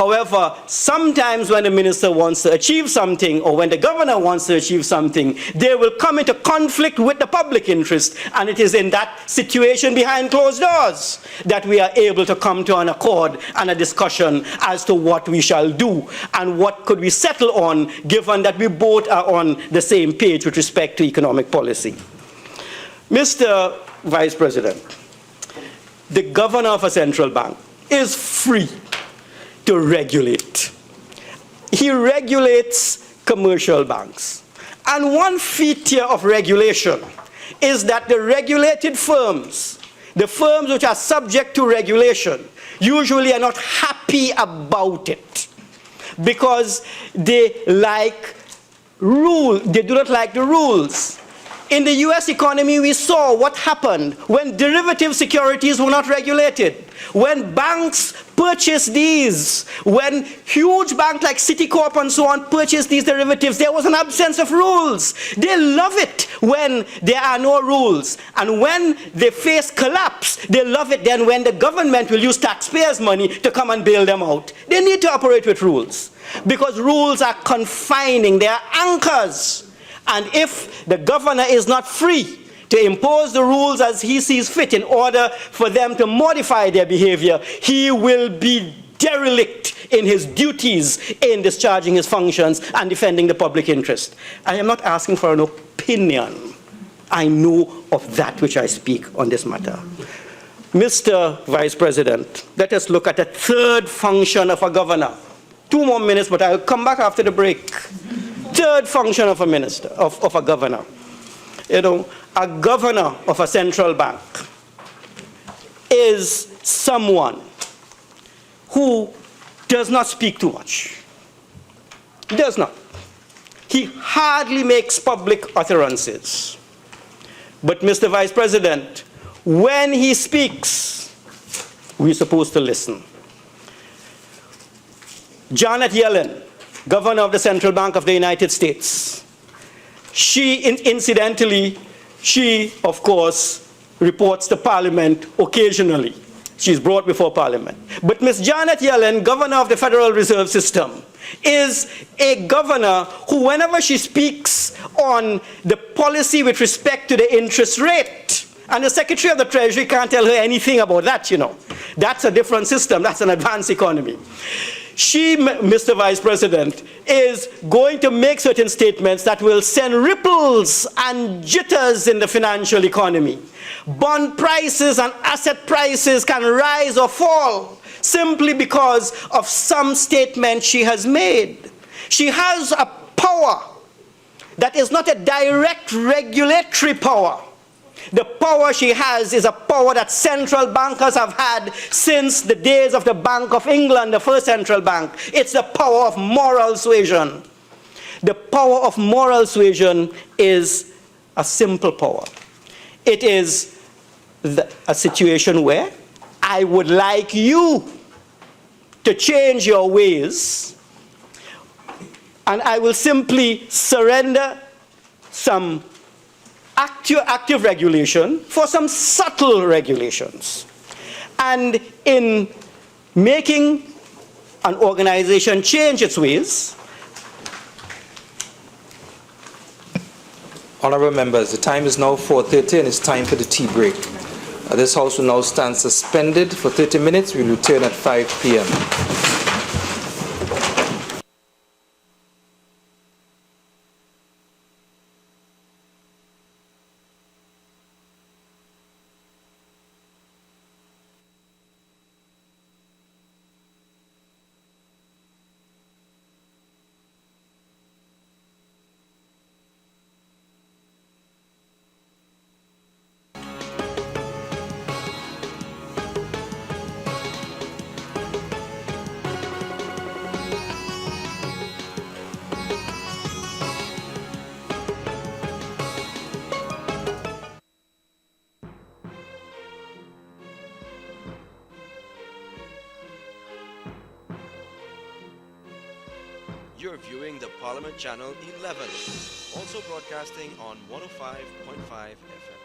However, sometimes when the minister wants to achieve something, or when the governor wants to achieve something, they will come into conflict with the public interest, and it is in that situation behind closed doors that we are able to come to an accord and a discussion as to what we shall do and what could we settle on, given that we both are on the same page with respect to economic policy. Mr. Vice President, the governor of a central bank is free to regulate. He regulates commercial banks. And one feature of regulation is that the regulated firms, the firms which are subject to regulation, usually are not happy about it because they like they do not like the rules. In the US economy, we saw what happened when derivative securities were not regulated. When banks purchased these, when huge banks like Citicorp and so on purchased these derivatives, there was an absence of rules. They love it when there are no rules. And when they face collapse, they love it then when the government will use taxpayers' money to come and bail them out. They need to operate with rules, because rules are confining, they are anchors. And if the governor is not free to impose the rules as he sees fit in order for them to modify their behavior, he will be derelict in his duties in discharging his functions and defending the public interest. I am not asking for an opinion. I know of that which I speak on this matter. Mr. Vice President, let us look at a third function of a governor. 2 more minutes, but I'll come back after the break. Third function of a minister, of a governor. You know, a governor of a central bank is someone who does not speak too much. Does not. He hardly makes public utterances. But Mr. Vice President, when he speaks, we're supposed to listen. Janet Yellen, Governor of the Central Bank of the United States. Incidentally, she, of course, reports to Parliament occasionally. She's brought before Parliament. But Ms. Janet Yellen, Governor of the Federal Reserve System, is a governor who, whenever she speaks on the policy with respect to the interest rate, and the Secretary of the Treasury can't tell her anything about that, you know. That's a different system. That's an advanced economy. She, Mr. Vice President, is going to make certain statements that will send ripples and jitters in the financial economy. Bond prices and asset prices can rise or fall simply because of some statement she has made. She has a power that is not a direct regulatory power. The power she has is a power that central bankers have had since the days of the Bank of England, the first central bank. It's the power of moral suasion. The power of moral suasion is a simple power. It is a situation where I would like you to change your ways, and I will simply surrender some active regulation for some subtle regulations. And in making an organization change its ways, Honorable members, the time is now 4:30 and it's time for the tea break. This House will now stand suspended for 30 minutes. We will return at 5 p.m. you're viewing the Parliament Channel 11, also broadcasting on 105.5 FM.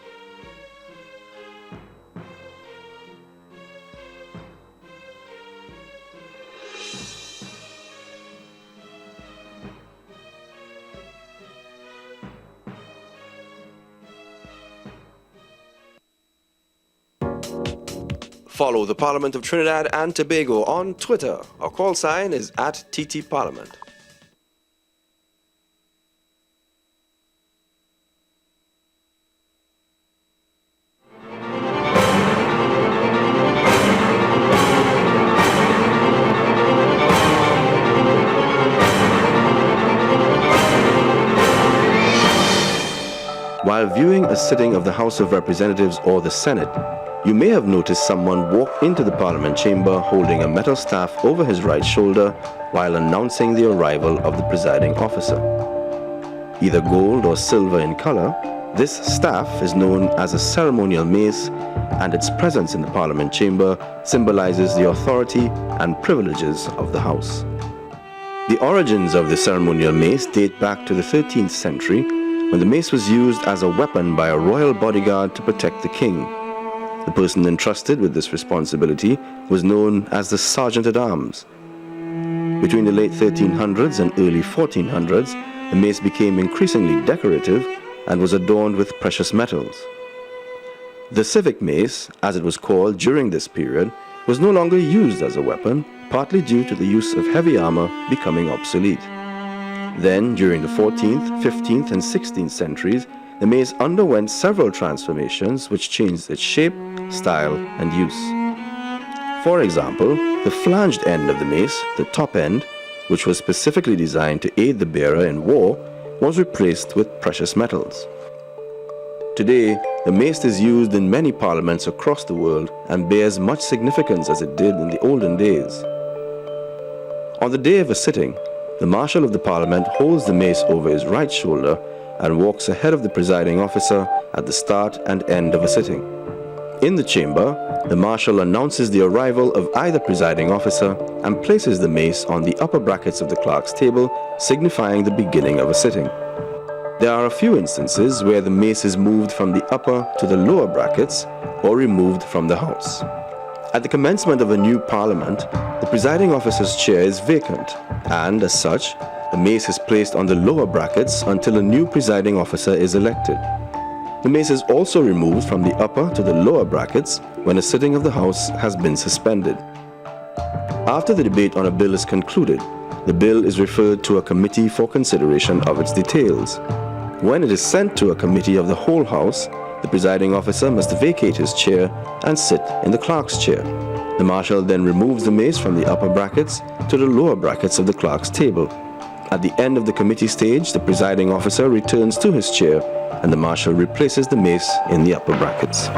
Follow the Parliament of Trinidad and Tobago on Twitter. Our call sign is @TTParliament. While viewing a sitting of the House of Representatives or the Senate, you may have noticed someone walk into the Parliament chamber holding a metal staff over his right shoulder while announcing the arrival of the presiding officer. Either gold or silver in color, this staff is known as a ceremonial mace, and its presence in the Parliament chamber symbolizes the authority and privileges of the House. The origins of the ceremonial mace date back to the 13th century, when the mace was used as a weapon by a royal bodyguard to protect the king. The person entrusted with this responsibility was known as the Sergeant-at-Arms. Between the late 1300s and early 1400s, the mace became increasingly decorative and was adorned with precious metals. The civic mace, as it was called during this period, was no longer used as a weapon, partly due to the use of heavy armor becoming obsolete. Then, during the 14th, 15th, and 16th centuries, the mace underwent several transformations which changed its shape, style, and use. For example, the flanged end of the mace, the top end, which was specifically designed to aid the bearer in war, was replaced with precious metals. Today, the mace is used in many parliaments across the world and bears much significance as it did in the olden days. On the day of a sitting, the Marshal of the Parliament holds the mace over his right shoulder and walks ahead of the presiding officer at the start and end of a sitting. In the chamber, the Marshal announces the arrival of either presiding officer and places the mace on the upper brackets of the clerk's table, signifying the beginning of a sitting. There are a few instances where the mace is moved from the upper to the lower brackets or removed from the House. At the commencement of a new parliament, the presiding officer's chair is vacant, and as such, the mace is placed on the lower brackets until a new presiding officer is elected. The mace is also removed from the upper to the lower brackets when a sitting of the House has been suspended. After the debate on a bill is concluded, the bill is referred to a committee for consideration of its details. When it is sent to a committee of the whole House, the presiding officer must vacate his chair and sit in the clerk's chair. The Marshal then removes the mace from the upper brackets to the lower brackets of the clerk's table. At the end of the committee stage, the presiding officer returns to his chair and the Marshal replaces the mace in the upper brackets.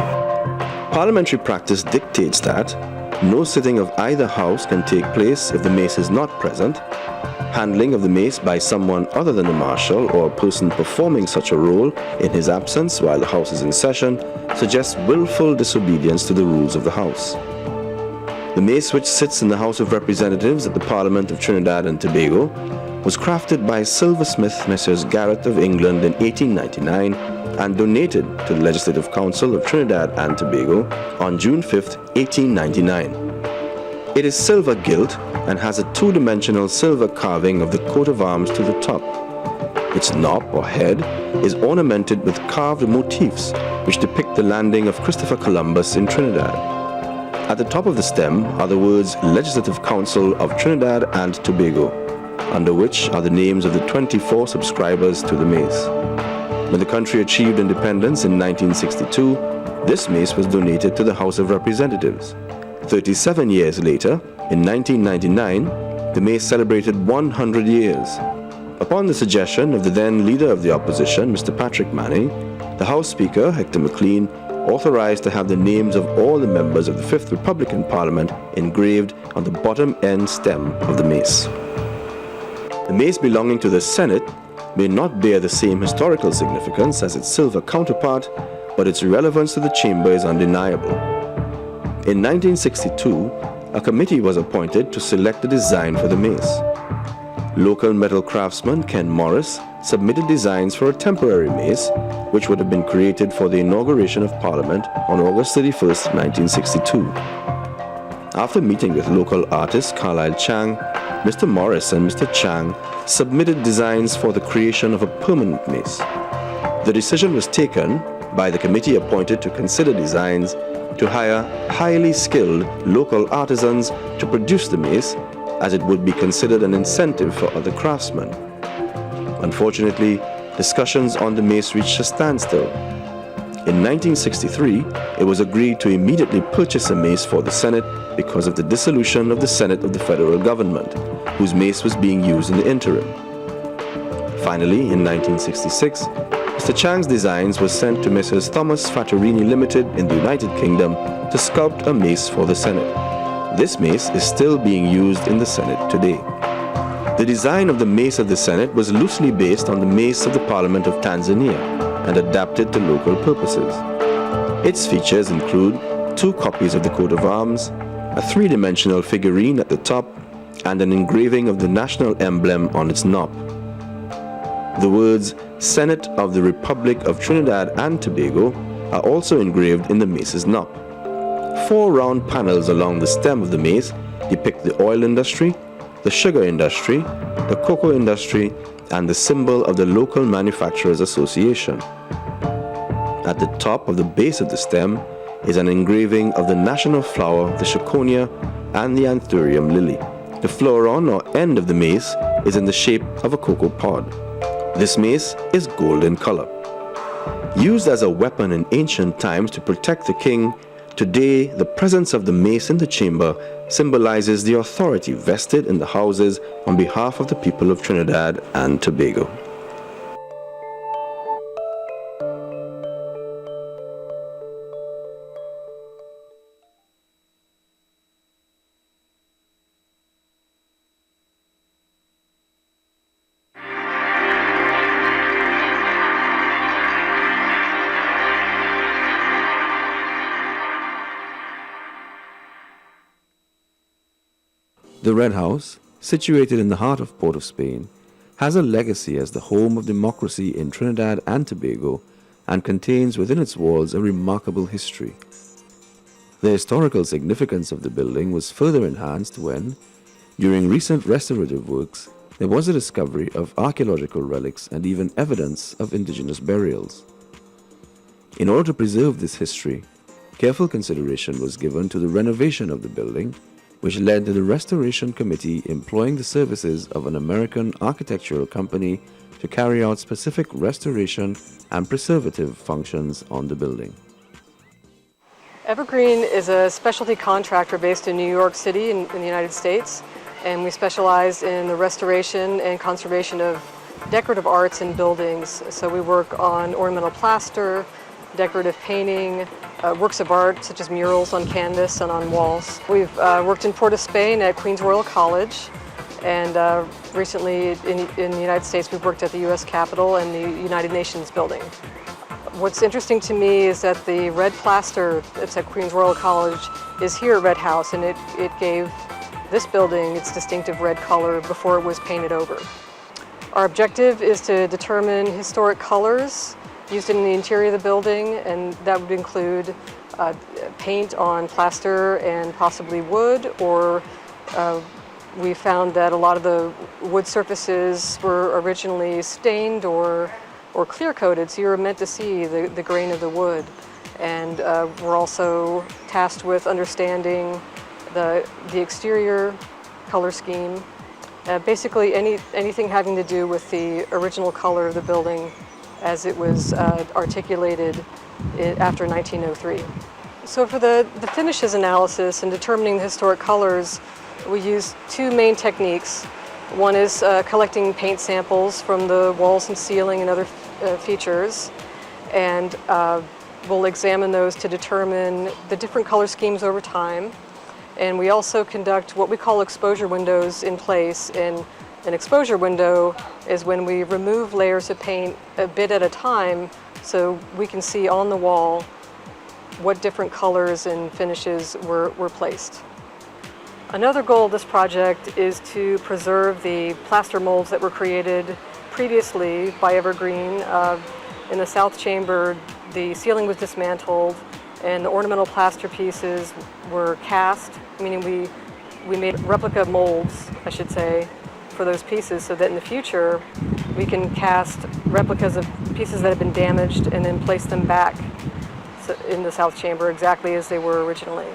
Parliamentary practice dictates that no sitting of either House can take place if the mace is not present. Handling of the mace by someone other than the Marshal or a person performing such a role in his absence while the House is in session suggests willful disobedience to the rules of the House. The mace which sits in the House of Representatives at the Parliament of Trinidad and Tobago was crafted by silversmith Messrs. Garrett of England in 1899 and donated to the Legislative Council of Trinidad and Tobago on June 5, 1899. It is silver gilt and has a two-dimensional silver carving of the coat of arms to the top. Its knob or head is ornamented with carved motifs which depict the landing of Christopher Columbus in Trinidad. At the top of the stem are the words Legislative Council of Trinidad and Tobago, under which are the names of the 24 subscribers to the mace. When the country achieved independence in 1962, this mace was donated to the House of Representatives. 37 years later, in 1999, the mace celebrated 100 years. Upon the suggestion of the then Leader of the Opposition, Mr. Patrick Manning, the House Speaker, Hector McLean, authorized to have the names of all the members of the Fifth Republican Parliament engraved on the bottom end stem of the mace. The mace belonging to the Senate may not bear the same historical significance as its silver counterpart, but its relevance to the chamber is undeniable. In 1962, a committee was appointed to select a design for the mace. local metal craftsman Ken Morris submitted designs for a temporary mace which would have been created for the inauguration of Parliament on August 31st, 1962. After meeting with local artist Carlisle Chang, Mr. Morris and Mr. Chang submitted designs for the creation of a permanent mace. The decision was taken by the committee appointed to consider designs to hire highly skilled local artisans to produce the mace, as it would be considered an incentive for other craftsmen. Unfortunately, discussions on the mace reached a standstill. In 1963, it was agreed to immediately purchase a mace for the Senate because of the dissolution of the Senate of the federal government, whose mace was being used in the interim. Finally, in 1966, Mr. Chang's designs were sent to Messrs. Thomas Fattorini Limited in the United Kingdom to sculpt a mace for the Senate. This mace is still being used in the Senate today. The design of the mace of the Senate was loosely based on the mace of the Parliament of Tanzania and adapted to local purposes. Its features include 2 copies of the coat of arms, a 3-dimensional figurine at the top, and an engraving of the national emblem on its knob. The words Senate of the Republic of Trinidad and Tobago are also engraved in the mace's knob. 4 round panels along the stem of the mace depict the oil industry, the sugar industry, the cocoa industry, and the symbol of the local manufacturers association. At the top of the base of the stem is an engraving of the national flower, the Chiconia, and the Anthurium lily. The floron or end of the mace is in the shape of a cocoa pod. This mace is gold in color. Used as a weapon in ancient times to protect the king, today the presence of the mace in the chamber symbolizes the authority vested in the houses on behalf of the people of Trinidad and Tobago. The Red House, situated in the heart of Port of Spain, has a legacy as the home of democracy in Trinidad and Tobago and contains within its walls a remarkable history. The historical significance of the building was further enhanced when, during recent restorative works, there was a discovery of archaeological relics and even evidence of indigenous burials. In order to preserve this history, careful consideration was given to the renovation of the building, which led to the Restoration Committee employing the services of an American architectural company to carry out specific restoration and preservative functions on the building. Evergreen is a specialty contractor based in New York City in the United States, and we specialize in the restoration and conservation of decorative arts in buildings. So we work on ornamental plaster, decorative painting, works of art such as murals on canvas and on walls. We've worked in Port of Spain at Queen's Royal College, and recently in the United States we've worked at the U.S. Capitol and the United Nations building. What's interesting to me is that the red plaster that's at Queen's Royal College is here at Red House, and it gave this building its distinctive red color before it was painted over. Our objective is to determine historic colors used in the interior of the building, and that would include paint on plaster and possibly wood, or we found that a lot of the wood surfaces were originally stained or clear-coated, so you're meant to see the grain of the wood. And we're also tasked with understanding the exterior color scheme, basically anything having to do with the original color of the building as it was articulated after 1903. So for the finishes analysis and determining the historic colors, we use 2 main techniques. One is collecting paint samples from the walls and ceiling and other features, and we'll examine those to determine the different color schemes over time. And we also conduct what we call exposure windows in place. And an exposure window is when we remove layers of paint a bit at a time so we can see on the wall what different colors and finishes were placed. Another goal of this project is to preserve the plaster molds that were created previously by Evergreen. In the south chamber, the ceiling was dismantled and the ornamental plaster pieces were cast, meaning we made replica molds, I should say, for those pieces so that in the future we can cast replicas of pieces that have been damaged and then place them back in the south chamber exactly as they were originally.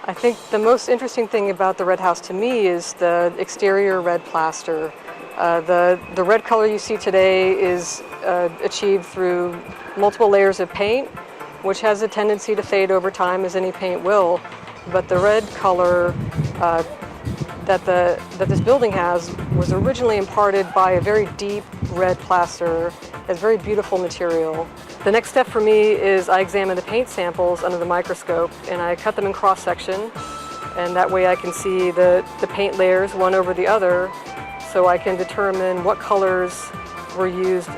I think the most interesting thing about the red house to me is the exterior red plaster. The red color you see today is achieved through multiple layers of paint, which has a tendency to fade over time as any paint will. But the red color that this building has was originally imparted by a very deep red plaster. It's very beautiful material. The next step for me is I examine the paint samples under the microscope and I cut them in cross section, and that way I can see the paint layers one over the other, so I can determine what colors were used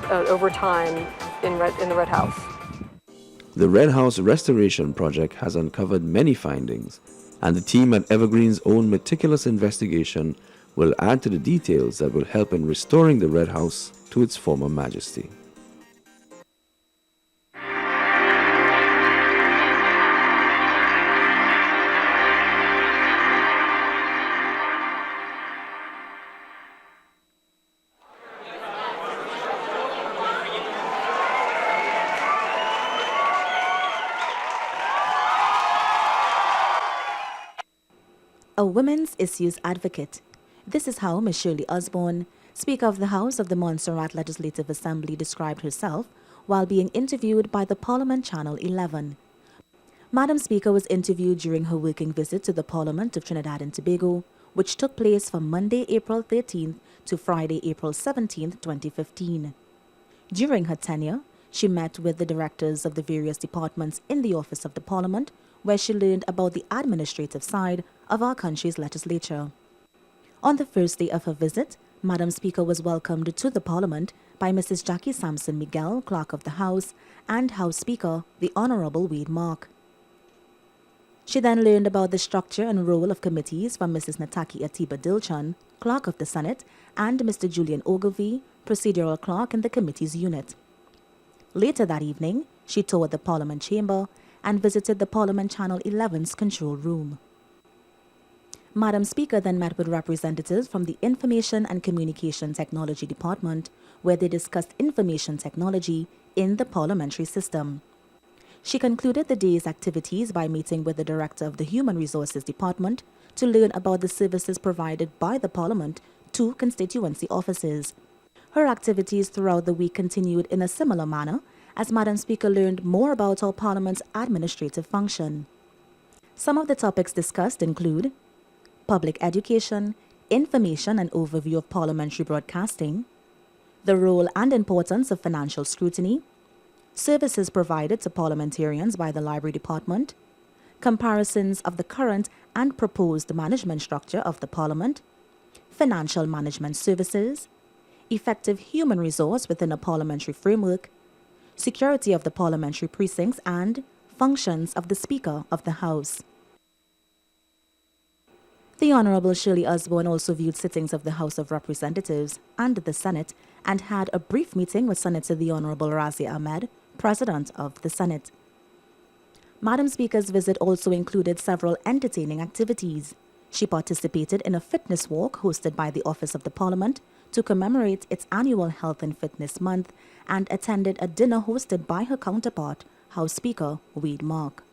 over time in the red house. The Red House Restoration Project has uncovered many findings, and the team at Evergreen's own meticulous investigation will add to the details that will help in restoring the Red House to its former majesty. A women's issues advocate. This is how Ms. Shirley Osborne, Speaker of the House of the Montserrat Legislative Assembly, described herself while being interviewed by the Parliament Channel 11. Madam Speaker was interviewed during her working visit to the Parliament of Trinidad and Tobago, which took place from Monday, April 13th to Friday, April 17th, 2015. During her tenure, she met with the directors of the various departments in the Office of the Parliament, where she learned about the administrative side of our country's legislature. On the first day of her visit, Madam Speaker was welcomed to the Parliament by Mrs. Jackie Sampson Miguel, Clerk of the House, and House Speaker, the Honourable Wade Mark. She then learned about the structure and role of committees from Mrs. Nataki Atiba Dilchan, Clerk of the Senate, and Mr. Julian Ogilvie, Procedural Clerk in the Committees Unit. Later that evening, she toured the Parliament Chamber and visited the Parliament Channel 11's control room. Madam Speaker then met with representatives from the Information and Communication Technology Department, where they discussed information technology in the parliamentary system. She concluded the day's activities by meeting with the Director of the Human Resources Department to learn about the services provided by the Parliament to constituency offices. Her activities throughout the week continued in a similar manner, as Madam Speaker learned more about our Parliament's administrative function. Some of the topics discussed include public education, information and overview of parliamentary broadcasting, the role and importance of financial scrutiny, services provided to parliamentarians by the Library Department, comparisons of the current and proposed management structure of the Parliament, financial management services, effective human resource within a parliamentary framework, security of the parliamentary precincts, and functions of the Speaker of the House. The Honourable Shirley Osborne also viewed sittings of the House of Representatives and the Senate and had a brief meeting with Senator the Honourable Razia Ahmed, President of the Senate. Madam Speaker's visit also included several entertaining activities. She participated in a fitness walk hosted by the Office of the Parliament to commemorate its annual Health and Fitness Month and attended a dinner hosted by her counterpart, House Speaker Wade Mark.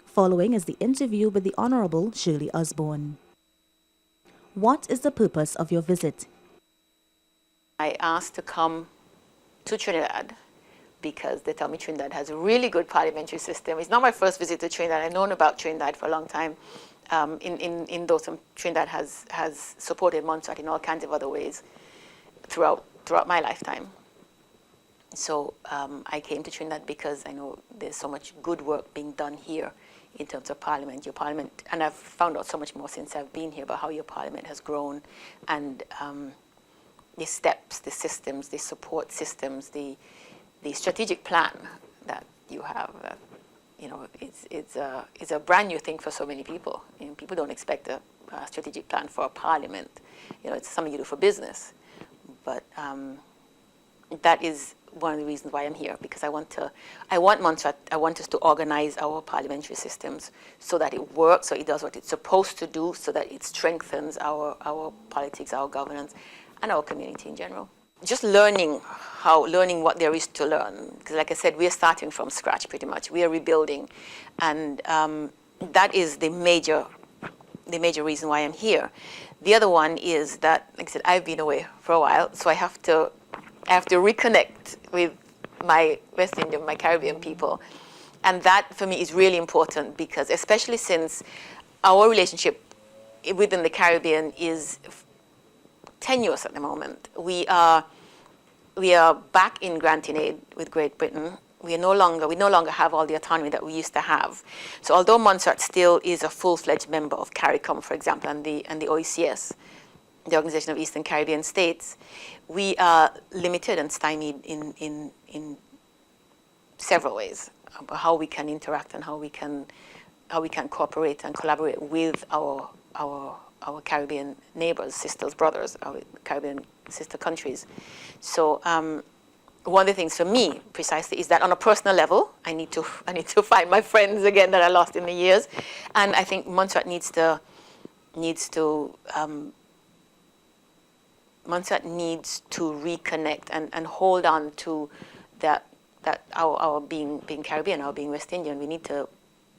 Following is the interview with the Honourable Shirley Osborne. What is the purpose of your visit? I asked to come to Trinidad because they tell me Trinidad has a really good parliamentary system. It's not my first visit to Trinidad. I've known about Trinidad for a long time. In those, Trinidad has supported Montserrat in all kinds of other ways throughout my lifetime. So I came to Trinidad because I know there's so much good work being done here in terms of Parliament, your Parliament, and I've found out so much more since I've been here about how your Parliament has grown and the steps, the systems, the support systems, the strategic plan that you have. it's a brand new thing for so many people. People don't expect a strategic plan for a parliament. It's something you do for business. But that is one of the reasons why I'm here, because I want us to organize our parliamentary systems so that it works, so it does what it's supposed to do, so that it strengthens our politics, our governance, and our community in general. Just learning what there is to learn. Because like I said, we are starting from scratch pretty much. We are rebuilding. And that is the major reason why I'm here. The other one is that, like I said, I've been away for a while, so I have to reconnect with my West Indian, my Caribbean people. And that, for me, is really important, because especially since our relationship within the Caribbean is tenuous at the moment. We are back in granting aid with Great Britain. We no longer have all the autonomy that we used to have. So although Montserrat still is a full-fledged member of CARICOM, for example, and the OECS, the Organization of Eastern Caribbean States, we are limited and stymied in several ways about how we can interact and how we can cooperate and collaborate with our Caribbean neighbors, sisters, brothers, our Caribbean sister countries. So one of the things for me, precisely, is that on a personal level, I need to find my friends again that I lost in the years, and I think Montserrat needs to reconnect and hold on to that our being Caribbean, our being West Indian. We need to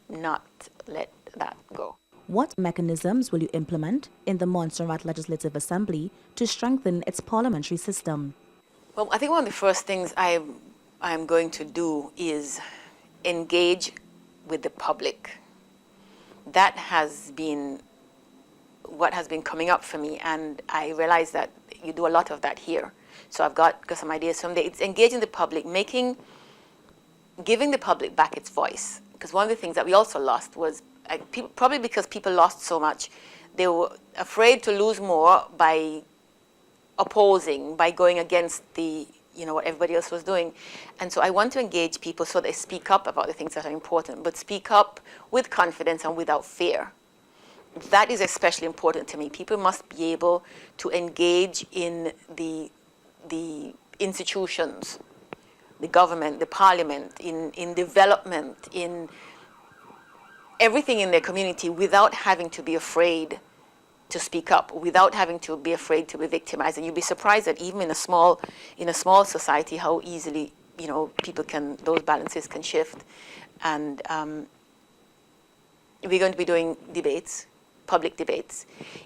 not let that go. What mechanisms will you implement in the Montserrat Legislative Assembly to strengthen its parliamentary system? Well, I think one of the first things I'm going to do is engage with the public. That has been what has been coming up for me, and I realize that you do a lot of that here. So I've got some ideas from there. It's engaging the public, giving the public back its voice. Because one of the things that we also lost was, probably because people lost so much, they were afraid to lose more by opposing, by going against what everybody else was doing. And so I want to engage people so they speak up about the things that are important, but speak up with confidence and without fear. That is especially important to me. People must be able to engage in the institutions, the government, the parliament, in development, in everything in their community, without having to be afraid to speak up, without having to be afraid to be victimized. And you'd be surprised that even in a small society, how easily those balances can shift. And we're going to be doing debates, public debates,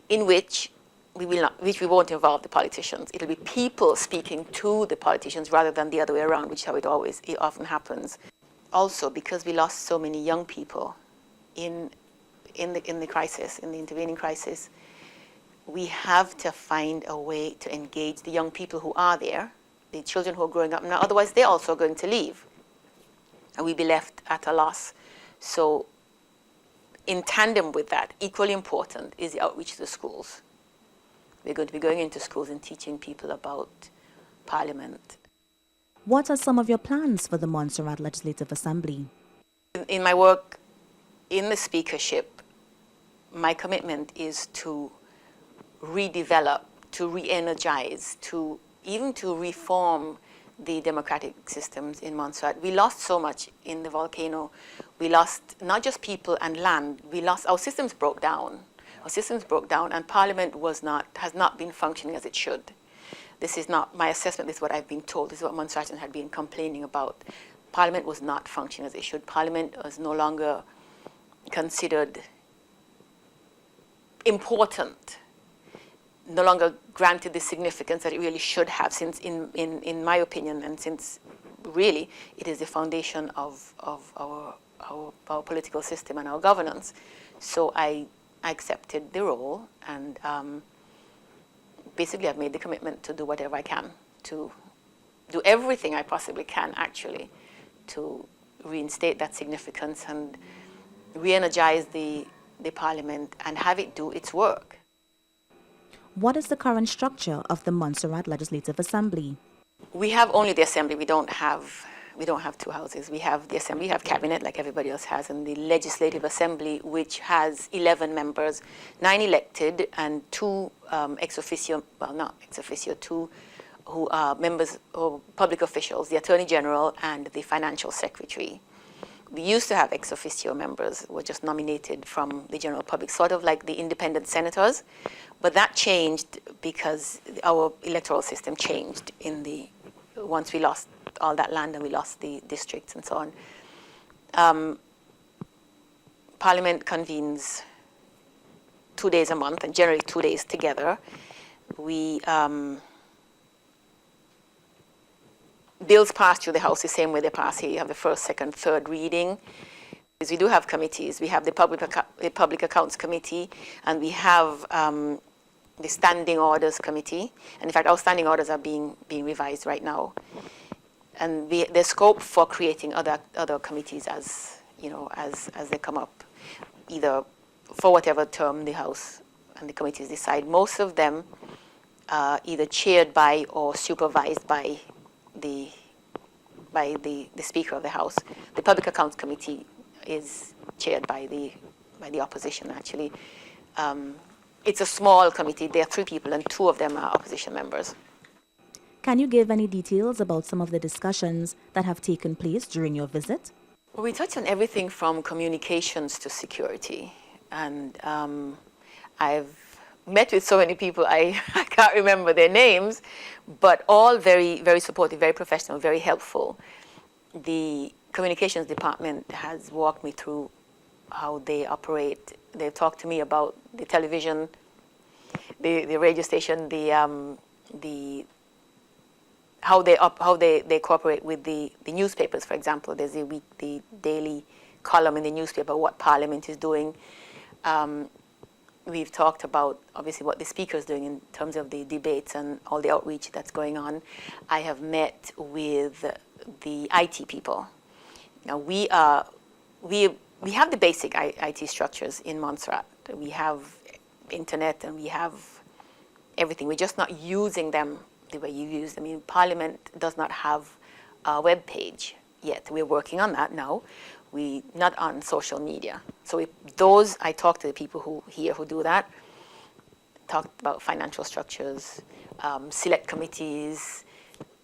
in which we won't involve the politicians. It'll be people speaking to the politicians rather than the other way around, which is how it often happens. Also, because we lost so many young people in the crisis, in the intervening crisis, we have to find a way to engage the young people who are there, the children who are growing up now. Otherwise, they're also going to leave, and we'll be left at a loss. So in tandem with that, equally important is the outreach to the schools. We're going to be going into schools and teaching people about Parliament. What are some of your plans for the Montserrat Legislative Assembly? In my work in the speakership, my commitment is to redevelop, to re-energize, even to reform the democratic systems in Montserrat. We lost so much in the volcano. We lost not just people and land. Our systems broke down. And Parliament has not been functioning as it should. This is not my assessment. This is what I've been told. This is what Montserratans had been complaining about. Parliament was not functioning as it should. Parliament was no longer considered important, no longer granted the significance that it really should have, since in my opinion, and since really it is the foundation of our political system and our governance. So I accepted the role, and basically I've made the commitment to do whatever I can, to do everything I possibly can, actually, to reinstate that significance and re-energize the Parliament and have it do its work. What is the current structure of the Montserrat Legislative Assembly? We have only the Assembly. We don't have We don't have two houses. We have the Assembly, we have Cabinet, like everybody else has, and the Legislative Assembly, which has 11 members, 9 elected and 2 ex officio, well, not ex officio, 2 who are members or public officials, the Attorney General and the Financial Secretary. We used to have ex officio members who were just nominated from the general public, sort of like the independent senators, but that changed because our electoral system changed once we lost all that land and we lost the districts and so on. Parliament convenes 2 days a month, and generally 2 days together. Bills pass through the House the same way they pass here. You have the first, second, third reading. We do have committees. We have the Public Accounts Committee, and we have the Standing Orders Committee. And in fact, our standing orders are being revised right now. And there's scope for creating other committees as they come up, either for whatever term the House and the committees decide. Most of them are either chaired by or supervised by the Speaker of the House. The Public Accounts Committee is chaired by the opposition, actually. It's a small committee. There are 3 people, and 2 of them are opposition members. Can you give any details about some of the discussions that have taken place during your visit? Well, we touched on everything from communications to security. And I've met with so many people, I can't remember their names, but all very, very supportive, very professional, very helpful. The communications department has walked me through how they operate. They've talked to me about the television, the radio station, how they cooperate with the newspapers, for example. There's the daily column in the newspaper, what Parliament is doing. We've talked about, obviously, what the Speaker is doing in terms of the debates and all the outreach that's going on. I have met with the IT people. Now, we have the basic IT structures in Montserrat. We have internet and we have everything. We're just not using them the way you use them. I mean, Parliament does not have a web page yet. We're working on that now. We not on social media. So I talked to the people who do that. Talked about financial structures, select committees,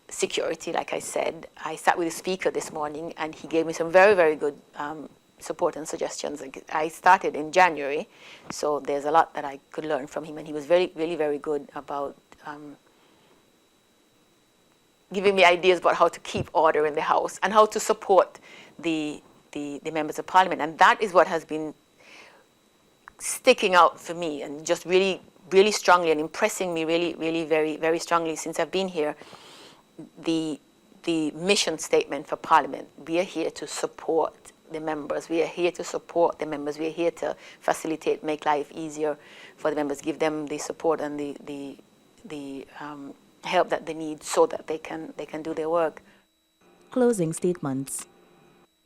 security, like I said. I sat with the Speaker this morning, and he gave me some very, very good support and suggestions. I started in January, so there's a lot that I could learn from him, and he was really very good about giving me ideas about how to keep order in the House and how to support the members of Parliament. And that is what has been sticking out for me and just really, really strongly and impressing me really, really very, very strongly since I've been here. The mission statement for Parliament: we are here to support the members. We are here to support the members. We are here to facilitate, make life easier for the members, give them the support and the help that they need so that they can do their work. Closing statements.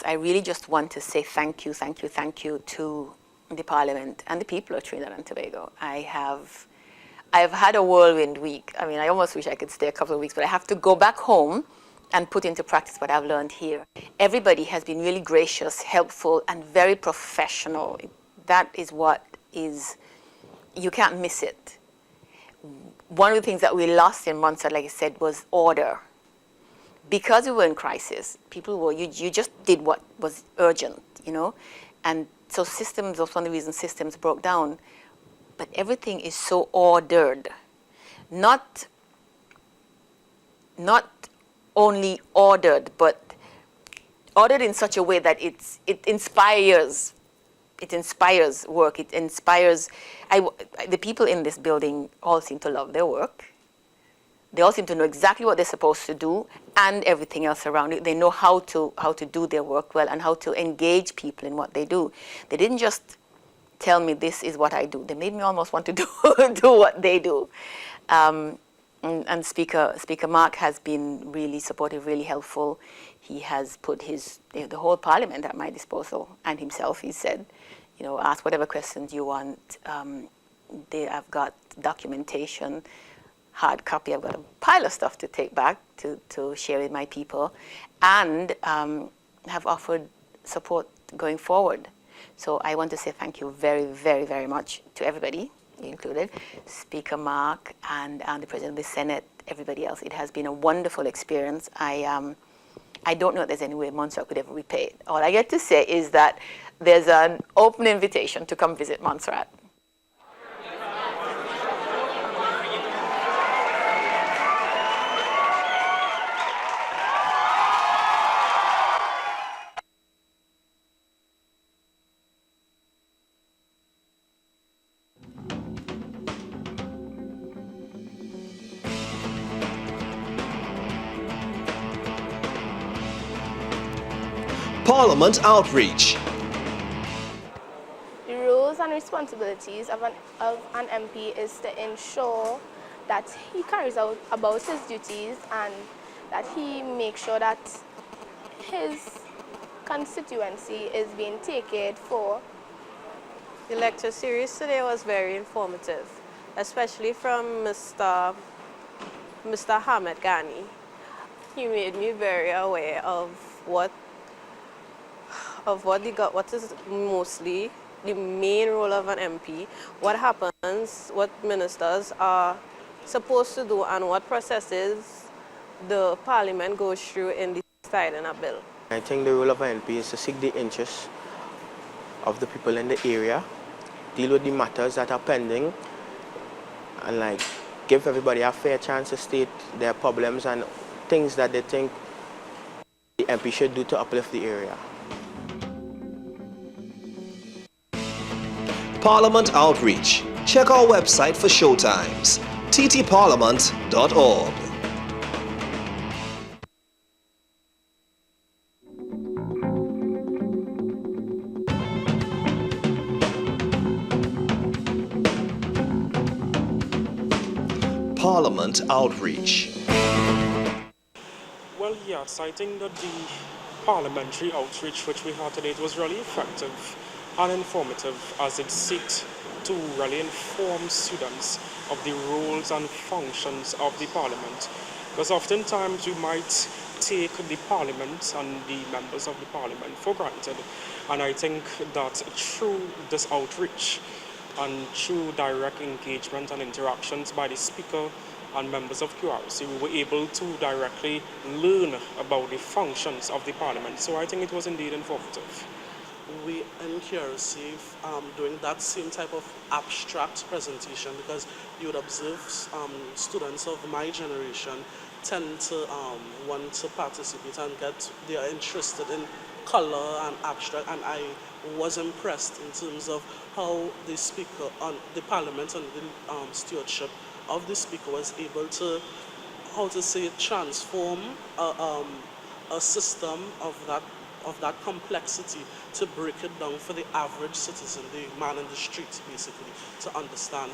I really just want to say thank you to the Parliament and the people of Trinidad and Tobago. I've had a whirlwind week. I mean, I almost wish I could stay a couple of weeks, but I have to go back home and put into practice what I've learned here. Everybody has been really gracious, helpful, and very professional. That is what is, you can't miss it. One of the things that we lost in Montserrat, like I said, was order. Because we were in crisis, you just did what was urgent, and so systems, that's one of the reasons systems broke down. But everything is so ordered, not only ordered, but ordered in such a way that it inspires work. It inspires. The people in this building all seem to love their work. They all seem to know exactly what they're supposed to do and everything else around it. They know how to do their work well and how to engage people in what they do. They didn't just tell me this is what I do. They made me almost want to do what they do. And Speaker Mark has been really supportive, really helpful. He has put the whole Parliament at my disposal, and himself. He said, ask whatever questions you want. I've got documentation, hard copy. I've got a pile of stuff to take back to share with my people, and have offered support going forward. So I want to say thank you very, very, very much to everybody, you included, Speaker Mark and the President of the Senate, everybody else. It has been a wonderful experience. I don't know if there's any way Montserrat could ever repay it. All I get to say is that there's an open invitation to come visit Montserrat. Parliament Outreach. The roles and responsibilities of an MP is to ensure that he carries out about his duties and that he makes sure that his constituency is being taken care for. The lecture series today was very informative, especially from Mr. Hamid Ghani. He made me very aware of what is mostly the main role of an MP, what happens, what ministers are supposed to do, and what processes the Parliament goes through in deciding a bill. I think the role of an MP is to seek the interests of the people in the area, deal with the matters that are pending, and give everybody a fair chance to state their problems and things that they think the MP should do to uplift the area. Parliament Outreach. Check our website for showtimes, ttparliament.org. Parliament Outreach. Well, yes, I think that the parliamentary outreach which we had today was really effective and informative, as it seeked to really inform students of the roles and functions of the Parliament. Because oftentimes we might take the Parliament and the members of the Parliament for granted. And I think that through this outreach and through direct engagement and interactions by the Speaker and members of QRC, we were able to directly learn about the functions of the Parliament. So I think it was indeed informative. We in QRC doing that same type of abstract presentation, because you would observe students of my generation tend to want to participate and they are interested in color and abstract, and I was impressed in terms of how the Speaker on the Parliament and the stewardship of the Speaker was able to, transform a system of that complexity to break it down for the average citizen, the man in the street, basically, to understand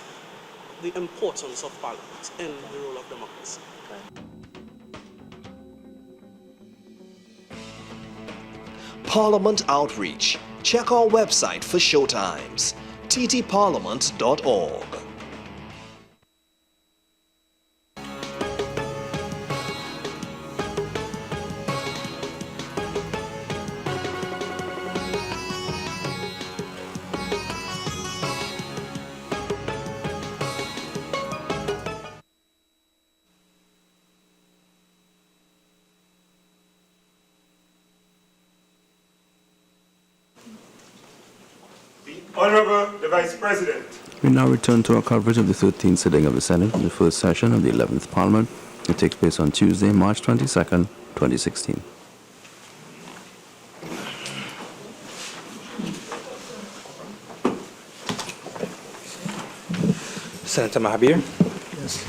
the importance of Parliament in the role of democracy. Parliament Outreach. Check our website for showtimes, ttparliament.org. Honorable the Vice President. We now return to our coverage of the 13th sitting of the Senate, the first session of the 11th Parliament. It takes place on Tuesday, March 22nd, 2016. Senator Mahabir. Yes.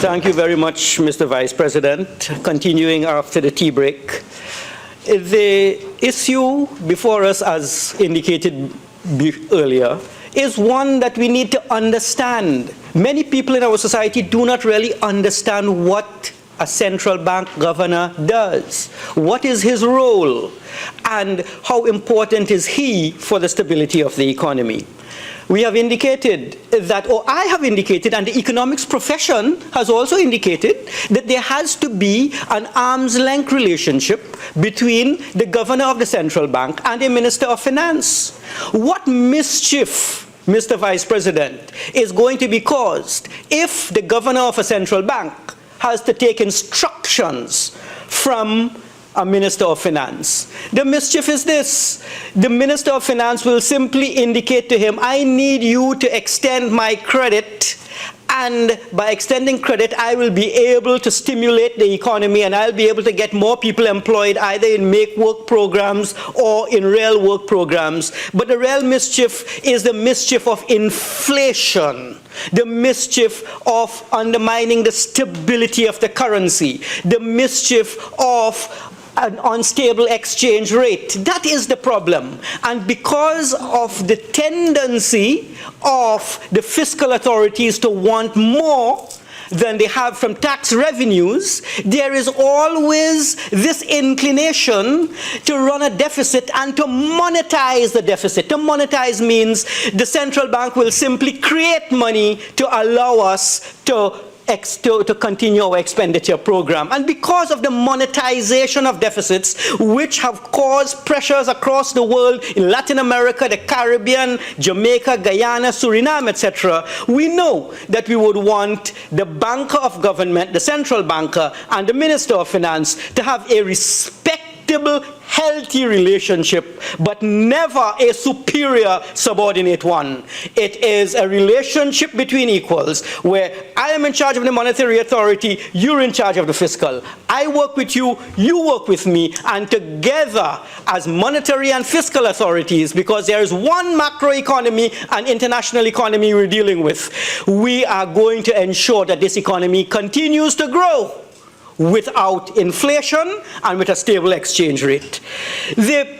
Thank you very much, Mr. Vice President. Continuing after the tea break, the issue before us, as indicated earlier, is one that we need to understand. Many people in our society do not really understand what a central bank governor does. What is his role? And how important is he for the stability of the economy? we have indicated that, or I have indicated, and the economics profession has also indicated, that there has to be an arm's length relationship between the governor of the central bank and a minister of finance. What mischief, Mr. Vice President, is going to be caused if the governor of a central bank has to take instructions from a minister of finance? The mischief is this: the minister of finance will simply indicate to him, I need you to extend my credit, and by extending credit I will be able to stimulate the economy and I'll be able to get more people employed either in make work programs or in real work programs. But the real mischief is the mischief of inflation, the mischief of undermining the stability of the currency, the mischief of an unstable exchange rate. That is the problem. And because of the tendency of the fiscal authorities to want more than they have from tax revenues, there is always this inclination to run a deficit and to monetize the deficit. To monetize means the central bank will simply create money to allow us to continue our expenditure program. And because of the monetization of deficits, which have caused pressures across the world, in Latin America, the Caribbean, Jamaica, Guyana, Suriname, etc., we know that we would want the banker of government, the central banker, and the minister of finance to have a respectable, healthy relationship, but never a superior subordinate one. It is a relationship between equals, where I am in charge of the monetary authority, you're in charge of the fiscal. I work with you, you work with me, and together as monetary and fiscal authorities, because there is one macroeconomy and international economy we're dealing with, we are going to ensure that this economy continues to grow without inflation and with a stable exchange rate. The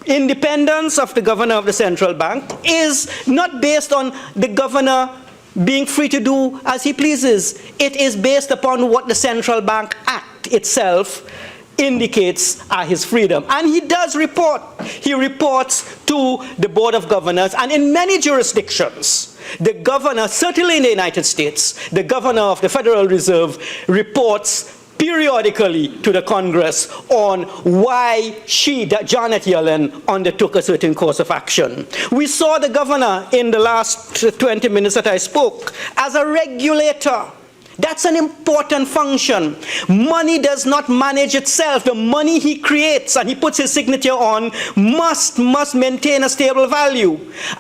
independence of the governor of the central bank is not based on the governor being free to do as he pleases. It is based upon what the Central Bank Act itself indicates his freedom. And he does report. He reports to the Board of Governors, and in many jurisdictions, the governor, certainly in the United States, the governor of the Federal Reserve reports periodically to the Congress on why Janet Yellen, undertook a certain course of action. We saw the governor in the last 20 minutes that I spoke as a regulator. That's an important function. Money does not manage itself. The money he creates and he puts his signature on must maintain a stable value.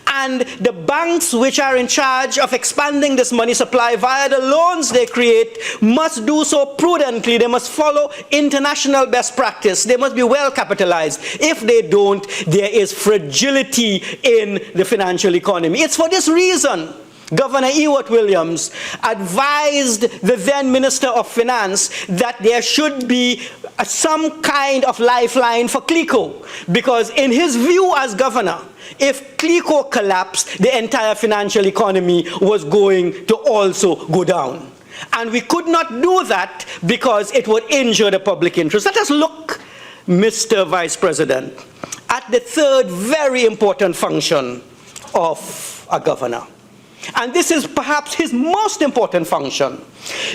And the banks which are in charge of expanding this money supply via the loans they create must do so prudently. They must follow international best practice. They must be well capitalized. If they don't, there is fragility in the financial economy. It's for this reason Governor Ewart Williams advised the then Minister of Finance that there should be some kind of lifeline for CLICO, because in his view as governor, if CLICO collapsed, the entire financial economy was going to also go down. And we could not do that because it would injure the public interest. Let us look, Mr. Vice President, at the third very important function of a governor. And this is perhaps his most important function.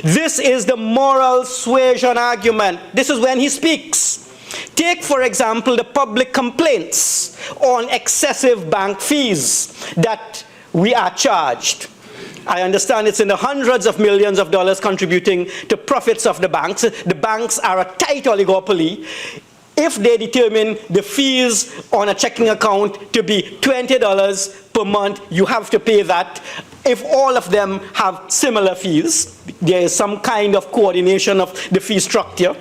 This is the moral suasion argument. This is when he speaks. Take, for example, the public complaints on excessive bank fees that we are charged. I understand it's in the hundreds of millions of dollars contributing to profits of the banks. The banks are a tight oligopoly. If they determine the fees on a checking account to be $20 per month, you have to pay that. If all of them have similar fees, there is some kind of coordination of the fee structure.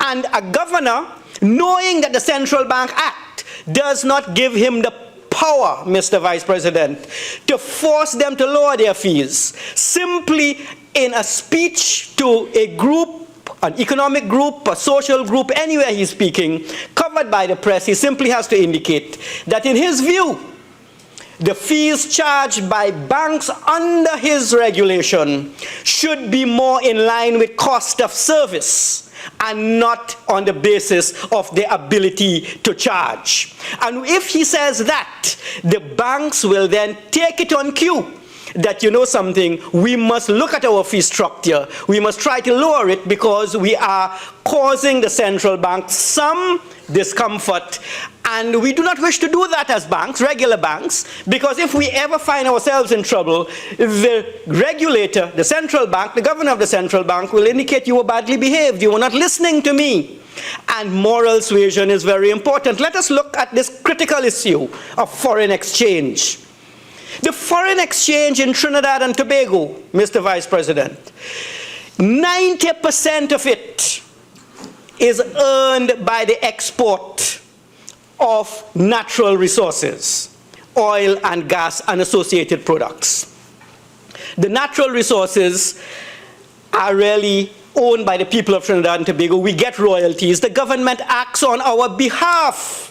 And a governor, knowing that the Central Bank Act does not give him the power, Mr. Vice President, to force them to lower their fees, simply in a speech to a group, an economic group, a social group, anywhere he's speaking, covered by the press, he simply has to indicate that in his view, the fees charged by banks under his regulation should be more in line with cost of service and not on the basis of their ability to charge. And if he says that, the banks will then take it on cue that, you know something, we must look at our fee structure. We must try to lower it because we are causing the central bank some discomfort. And we do not wish to do that as banks, regular banks, because if we ever find ourselves in trouble, the regulator, the central bank, the governor of the central bank will indicate you were badly behaved, you were not listening to me. And moral suasion is very important. Let us look at this critical issue of foreign exchange. The foreign exchange in Trinidad and Tobago, Mr. Vice President, 90% of it is earned by the export of natural resources, oil and gas and associated products. The natural resources are really owned by the people of Trinidad and Tobago. We get royalties. The government acts on our behalf.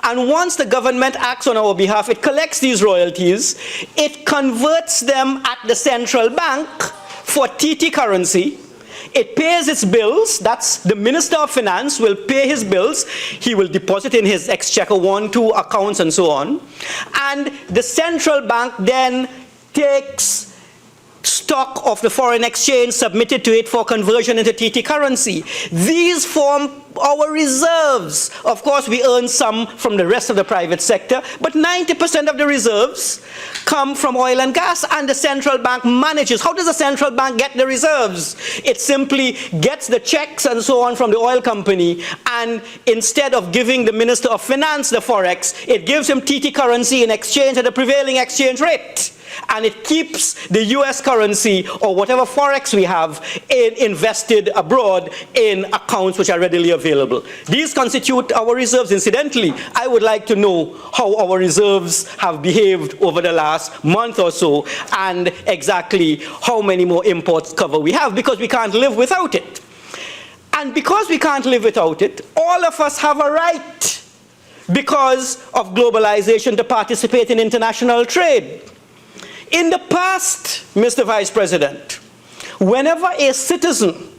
And once the government acts on our behalf, it collects these royalties, it converts them at the central bank for TT currency, it pays its bills, that's the Minister of Finance will pay his bills, he will deposit in his exchequer 1, 2 accounts and so on, and the central bank then takes stock of the foreign exchange submitted to it for conversion into TT currency. These form our reserves. Of course, we earn some from the rest of the private sector, but 90% of the reserves come from oil and gas, and the central bank manages. How does the central bank get the reserves? It simply gets the checks and so on from the oil company, and instead of giving the Minister of Finance the forex, it gives him TT currency in exchange at the prevailing exchange rate. And it keeps the US currency or whatever forex we have invested abroad in accounts which are readily available. These constitute our reserves. Incidentally, I would like to know how our reserves have behaved over the last month or so, and exactly how many more imports cover we have, because we can't live without it. And because we can't live without it, all of us have a right, because of globalization, to participate in international trade. In the past, Mr. Vice President, whenever a citizen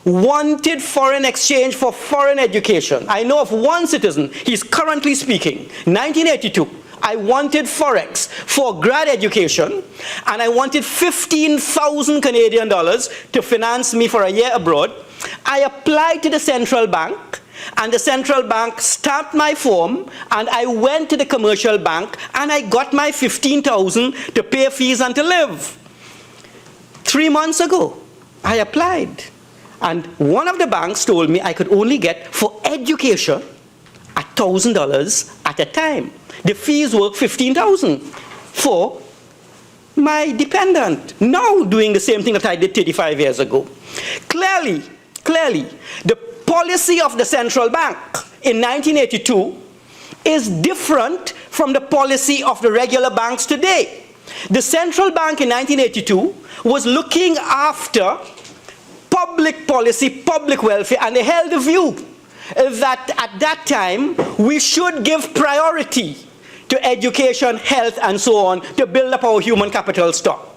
wanted foreign exchange for foreign education, I know of one citizen, he's currently speaking, 1982, I wanted forex for grad education, and I wanted 15,000 Canadian dollars to finance me for a year abroad. I applied to the central bank, and the central bank stamped my form, and I went to the commercial bank, and I got my 15,000 to pay fees and to live. 3 months ago, I applied, and one of the banks told me I could only get for education $1,000 at a time. The fees were 15,000 for my dependent, now doing the same thing that I did 35 years ago. Clearly, the policy of the central bank in 1982 is different from the policy of the regular banks today. The central bank in 1982 was looking after public policy, public welfare, and they held the view that at that time we should give priority to education, health, and so on to build up our human capital stock.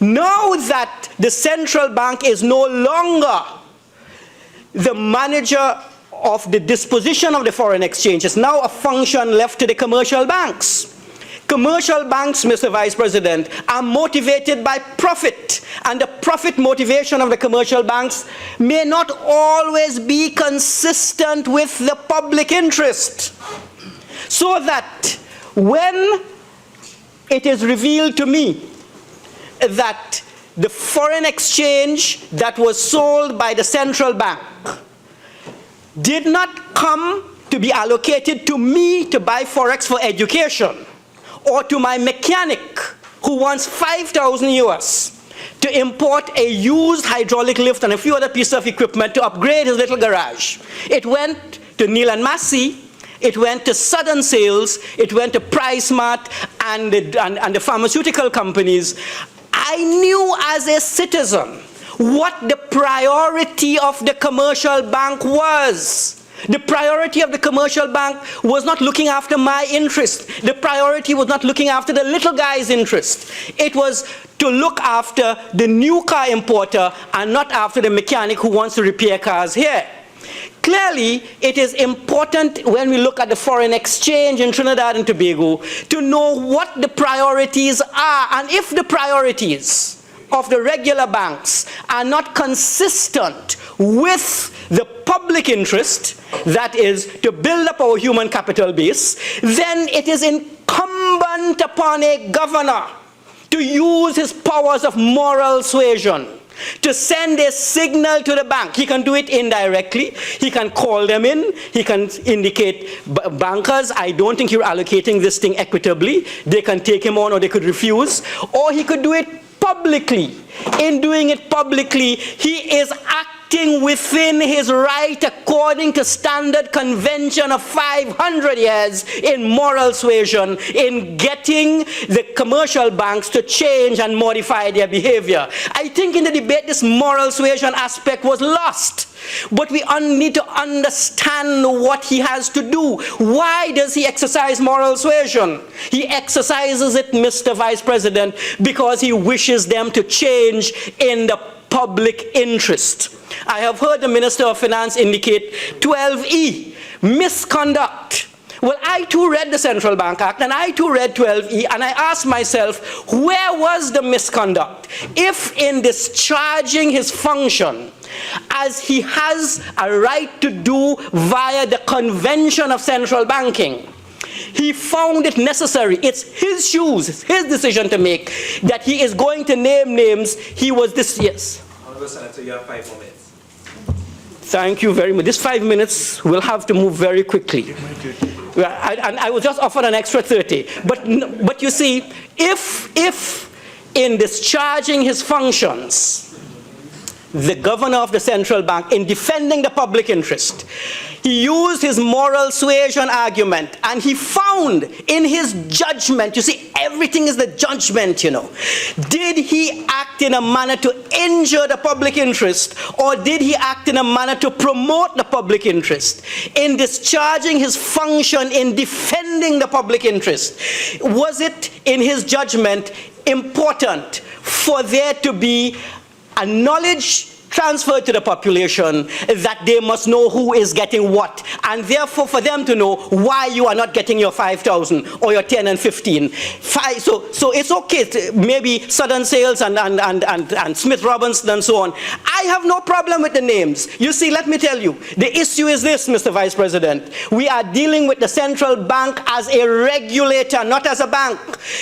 Now that the central bank is no longer the manager of the disposition of the foreign exchange, is now a function left to the commercial banks. Commercial banks, Mr. Vice President, are motivated by profit, and the profit motivation of the commercial banks may not always be consistent with the public interest. So that when it is revealed to me that the foreign exchange that was sold by the central bank did not come to be allocated to me to buy forex for education, or to my mechanic who wants 5,000 US to import a used hydraulic lift and a few other pieces of equipment to upgrade his little garage. It went to Neil and Massey, it went to Southern Sales, it went to PriceMart and the pharmaceutical companies. I knew as a citizen what the priority of the commercial bank was. The priority of the commercial bank was not looking after my interest. The priority was not looking after the little guy's interest. It was to look after the new car importer and not after the mechanic who wants to repair cars here. Clearly, it is important when we look at the foreign exchange in Trinidad and Tobago to know what the priorities are, and if the priorities of the regular banks are not consistent with the public interest, that is, to build up our human capital base, then it is incumbent upon a governor to use his powers of moral suasion to send a signal to the bank. He can do it indirectly. He can call them in. He can indicate, bankers, I don't think you're allocating this thing equitably. They can take him on or they could refuse. Or he could do it publicly. In doing it publicly, he is acting within his right according to standard convention of 500 years in moral suasion, in getting the commercial banks to change and modify their behavior. I think in the debate this moral suasion aspect was lost. But we need to understand what he has to do. Why does he exercise moral suasion? He exercises it, Mr. Vice President, because he wishes them to change in the public interest. I have heard the Minister of Finance indicate 12E, misconduct. Well, I too read the Central Bank Act and I too read 12E, and I asked myself, where was the misconduct? If in discharging his function, as he has a right to do via the Convention of Central Banking, he found it necessary, it's his shoes, it's his decision to make, that he is going to name names. He was this, yes. Honorable Senator, you have 5 more minutes. Thank you very much. This 5 minutes will have to move very quickly. And I was just offered an extra 30. But you see, if in discharging his functions, the governor of the central bank, in defending the public interest, he used his moral suasion argument, and he found in his judgment, you see, everything is the judgment, you know. Did he act in a manner to injure the public interest, or did he act in a manner to promote the public interest? In discharging his function in defending the public interest, was it, in his judgment, important for there to be a knowledge transferred to the population that they must know who is getting what, and therefore for them to know why you are not getting your 5,000 or your 10 and 15. So it's okay, maybe Southern Sales and Smith Robinson and so on. I have no problem with the names. You see, let me tell you, the issue is this, Mr. Vice President. We are dealing with the central bank as a regulator, not as a bank.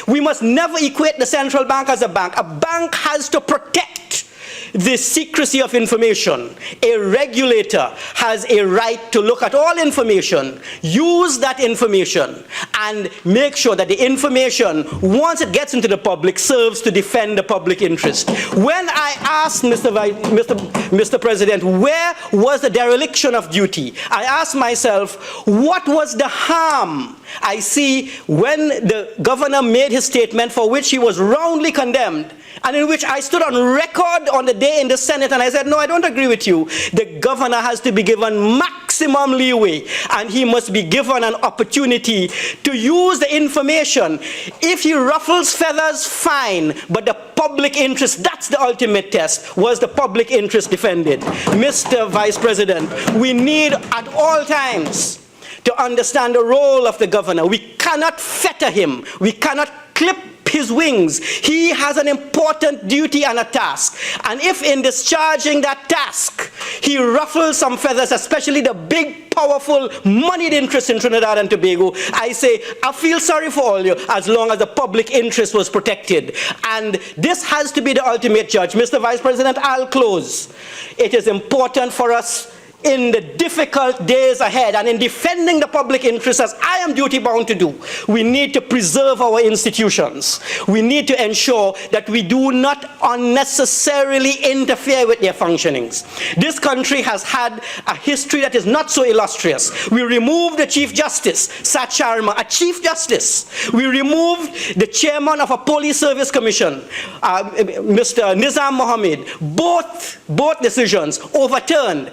We must never equate the central bank as a bank. A bank has to protect the secrecy of information. A regulator has a right to look at all information, use that information, and make sure that the information, once it gets into the public, serves to defend the public interest. When I asked Mr. President, where was the dereliction of duty, I asked myself, what was the harm? I see when the governor made his statement, for which he was roundly condemned, and in which I stood on record on the day in the Senate and I said, no, I don't agree with you. The governor has to be given maximum leeway, and he must be given an opportunity to use the information. If he ruffles feathers, fine, but the public interest, that's the ultimate test. Was the public interest defended? Mr. Vice President, we need at all times to understand the role of the governor. We cannot fetter him. We cannot clip his wings. He has an important duty and a task. And if in discharging that task, he ruffles some feathers, especially the big, powerful, moneyed interests in Trinidad and Tobago, I say, I feel sorry for all you, as long as the public interest was protected. And this has to be the ultimate judge. Mr. Vice President, I'll close. It is important for us in the difficult days ahead, and in defending the public interest, as I am duty-bound to do, we need to preserve our institutions. We need to ensure that we do not unnecessarily interfere with their functionings. This country has had a history that is not so illustrious. We removed the Chief Justice, Sat Sharma, a Chief Justice. We removed the Chairman of a Police Service Commission, Mr. Nizam Mohammed. Both decisions overturned.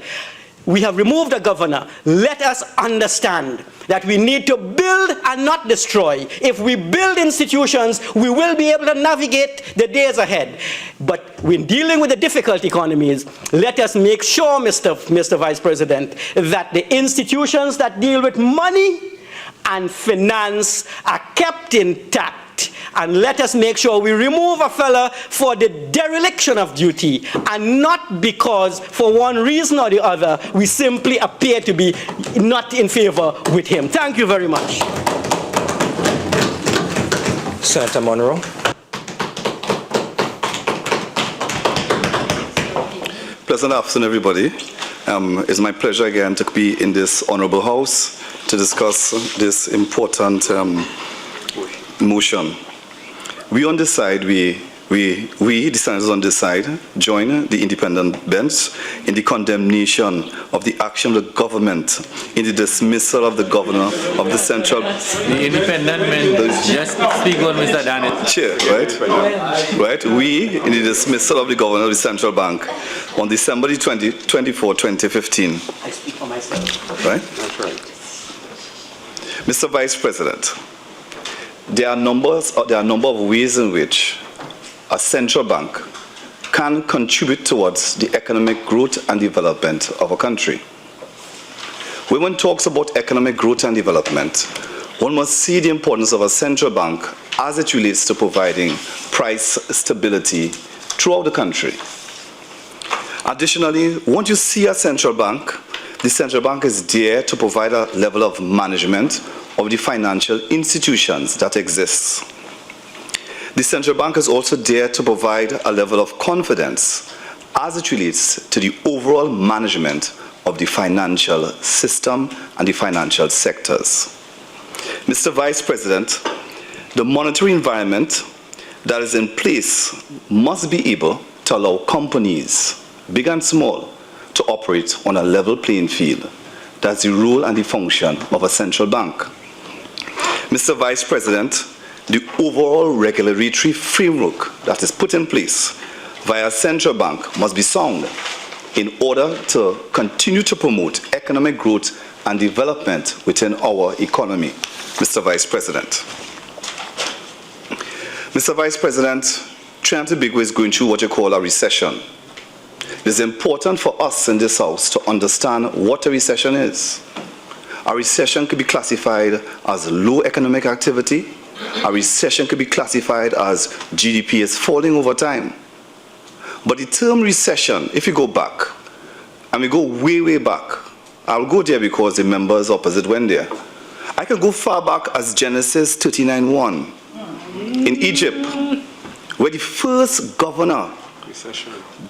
we have removed a governor. Let us understand that we need to build and not destroy. If we build institutions, we will be able to navigate the days ahead. But when dealing with the difficult economies, let us make sure, Mr. Vice President, that the institutions that deal with money and finance are kept intact. And let us make sure we remove a fella for the dereliction of duty, and not because, for one reason or the other, we simply appear to be not in favor with him. Thank you very much. Senator Munro. Pleasant afternoon, everybody. It's my pleasure again to be in this honorable house to discuss this important motion. We on this side, we the senators on this side, join the independent bench in the condemnation of the action of the government in the dismissal of the governor of the central... The independent men, just speak on Mr. Dhanayshar. Chair, right? We in the dismissal of the governor of the central bank on December 24, 2015. I speak for myself. Right? That's right. Mr. Vice President, there are a number of ways in which a central bank can contribute towards the economic growth and development of a country. When one talks about economic growth and development, one must see the importance of a central bank as it relates to providing price stability throughout the country. Additionally, once you see a central bank, the central bank is there to provide a level of management of the financial institutions that exists. The central bank is also there to provide a level of confidence as it relates to the overall management of the financial system and the financial sectors. Mr. Vice President, the monetary environment that is in place must be able to allow companies, big and small, to operate on a level playing field. That's the role and the function of a central bank. Mr. Vice President, the overall regulatory framework that is put in place via central bank must be sound in order to continue to promote economic growth and development within our economy. Mr. Vice President. Mr. Vice President, Trinidad and Tobago is going through what you call a recession. It is important for us in this house to understand what a recession is. A recession could be classified as low economic activity. A recession could be classified as GDP is falling over time. But the term recession, if you go back, and we go way, way back, I'll go there because the members opposite went there. I can go far back as Genesis 39:1 in Egypt, where the first governor,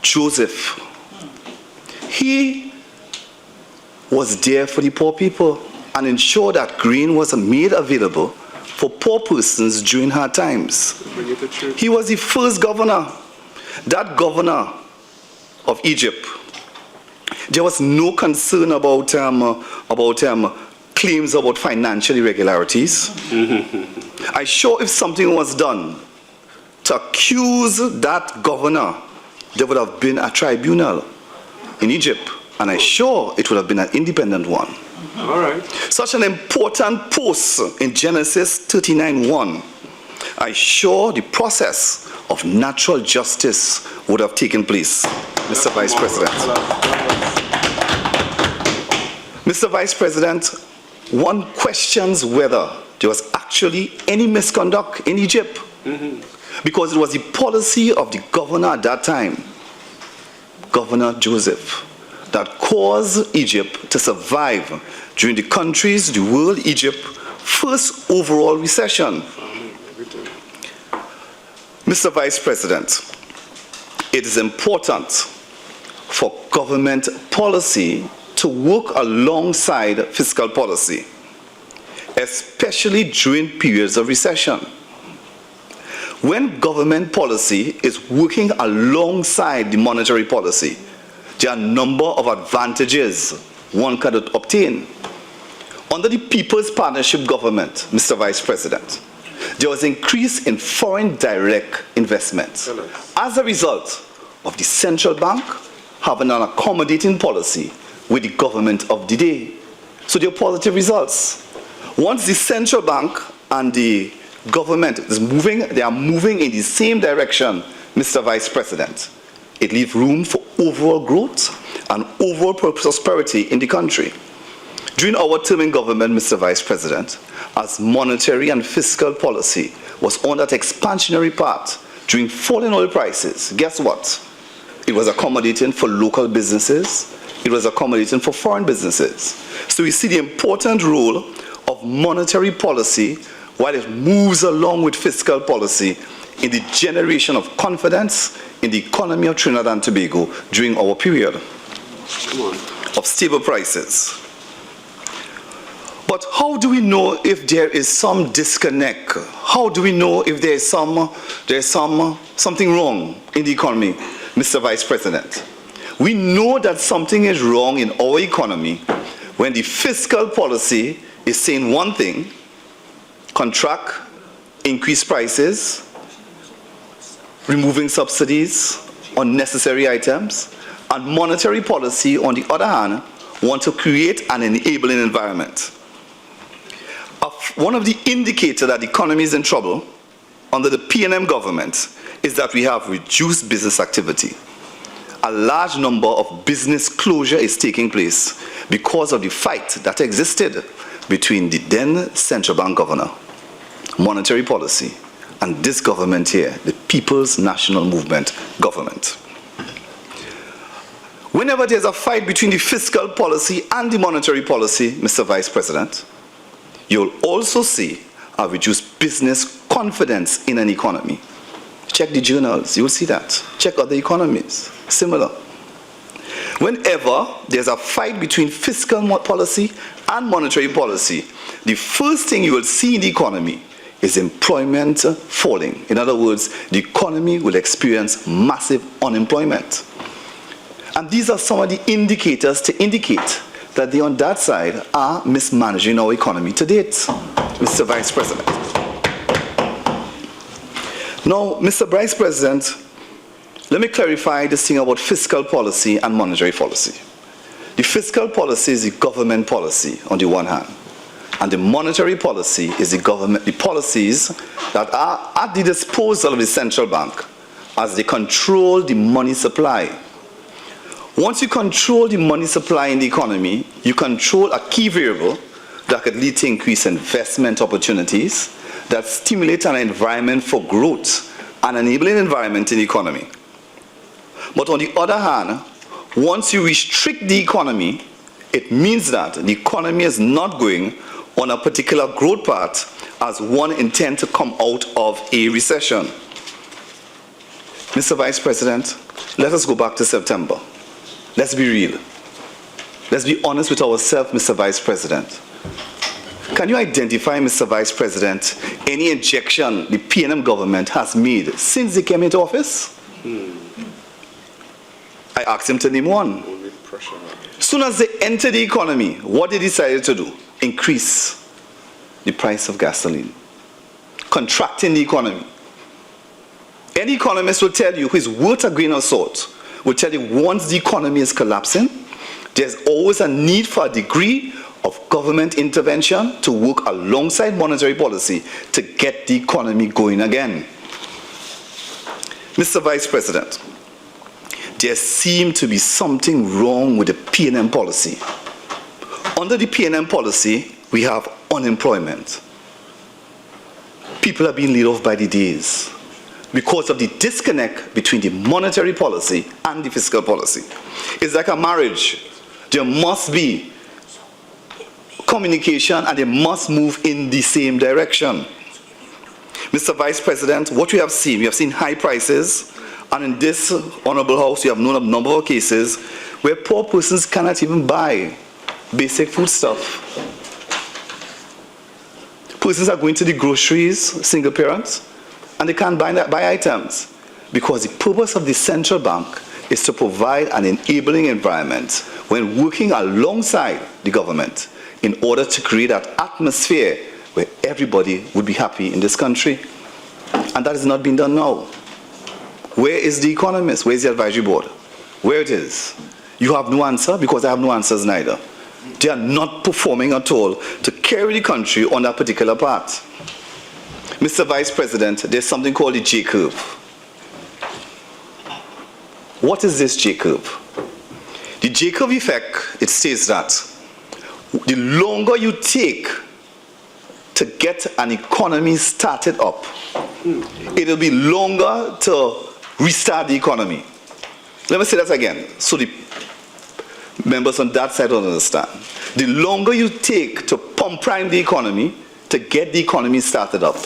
Joseph, he was there for the poor people and ensured that grain was made available for poor persons during hard times. He was the first governor. That governor of Egypt, there was no concern about claims about financial irregularities. I'm sure if something was done to accuse that governor, there would have been a tribunal in Egypt, and I'm sure it would have been an independent one. All right. Such an important post in Genesis 39:1. I'm sure the process of natural justice would have taken place, Mr. Vice President. Mr. Vice President, one questions whether there was actually any misconduct in Egypt, because it was the policy of the governor at that time, Governor Joseph, that caused Egypt to survive during the country's, the world, Egypt, first overall recession. Mr. Vice President, it is important for government policy to work alongside fiscal policy, especially during periods of recession. When government policy is working alongside the monetary policy, there are a number of advantages one can obtain. Under the People's Partnership Government, Mr. Vice President, there was an increase in foreign direct investments as a result of the central bank having an accommodating policy with the government of the day. So there are positive results. Once the central bank and the government is moving, they are moving in the same direction, Mr. Vice President. It leaves room for overall growth and overall prosperity in the country. During our term in government, Mr. Vice President, as monetary and fiscal policy was on that expansionary path during falling oil prices, guess what? It was accommodating for local businesses. It was accommodating for foreign businesses. So we see the important role of monetary policy while it moves along with fiscal policy in the generation of confidence in the economy of Trinidad and Tobago during our period of stable prices. But how do we know if there is some disconnect? How do we know if there is something wrong in the economy, Mr. Vice President? We know that something is wrong in our economy when the fiscal policy is saying one thing, contract, increase prices, removing subsidies, unnecessary items, and monetary policy, on the other hand, want to create an enabling environment. One of the indicators that the economy is in trouble under the PNM government is that we have reduced business activity. A large number of business closure is taking place because of the fight that existed between the then central bank governor, monetary policy, and this government here, the People's National Movement government. Whenever there's a fight between the fiscal policy and the monetary policy, Mr. Vice President, you'll also see a reduced business confidence in an economy. Check the journals, you'll see that. Check other economies, similar. Whenever there's a fight between fiscal policy and monetary policy, the first thing you will see in the economy is employment falling. In other words, the economy will experience massive unemployment. And these are some of the indicators to indicate that they on that side are mismanaging our economy to date, Mr. Vice President. Now, Mr. Vice President, let me clarify this thing about fiscal policy and monetary policy. The fiscal policy is the government policy on the one hand, and the monetary policy is the policies that are at the disposal of the central bank as they control the money supply. Once you control the money supply in the economy, you control a key variable that could lead to increased investment opportunities that stimulate an environment for growth, an enabling environment in the economy. But on the other hand, once you restrict the economy, it means that the economy is not going on a particular growth path as one intends to come out of a recession. Mr. Vice President, let us go back to September. Let's be real. Let's be honest with ourselves, Mr. Vice President. Can you identify, Mr. Vice President, any injection the PNM government has made since they came into office? I asked him to name one. Soon as they entered the economy, what they decided to do? Increase the price of gasoline. Contracting the economy. Any economist will tell you, who is worth a grain of salt, will tell you once the economy is collapsing, there's always a need for a degree of government intervention to work alongside monetary policy to get the economy going again. Mr. Vice President, there seems to be something wrong with the PNM policy. Under the PNM policy, we have unemployment. People are being laid off by the days because of the disconnect between the monetary policy and the fiscal policy. It's like a marriage. There must be communication and they must move in the same direction. Mr. Vice President, what we have seen high prices, and in this honorable house we have known a number of cases where poor persons cannot even buy basic food stuff. Persons are going to the groceries, single parents, and they can't buy items because the purpose of the central bank is to provide an enabling environment when working alongside the government in order to create that atmosphere where everybody would be happy in this country. And that is not being done now. Where is the economist? Where is the advisory board? Where it is? You have no answer because I have no answers neither. They are not performing at all to carry the country on that particular path. Mr. Vice President, there's something called the J-curve. What is this J-curve? The J-curve effect, it says that the longer you take to get an economy started up, it will be longer to restart the economy. Let me say that again, so the members on that side don't understand. The longer you take to pump prime the economy, to get the economy started up,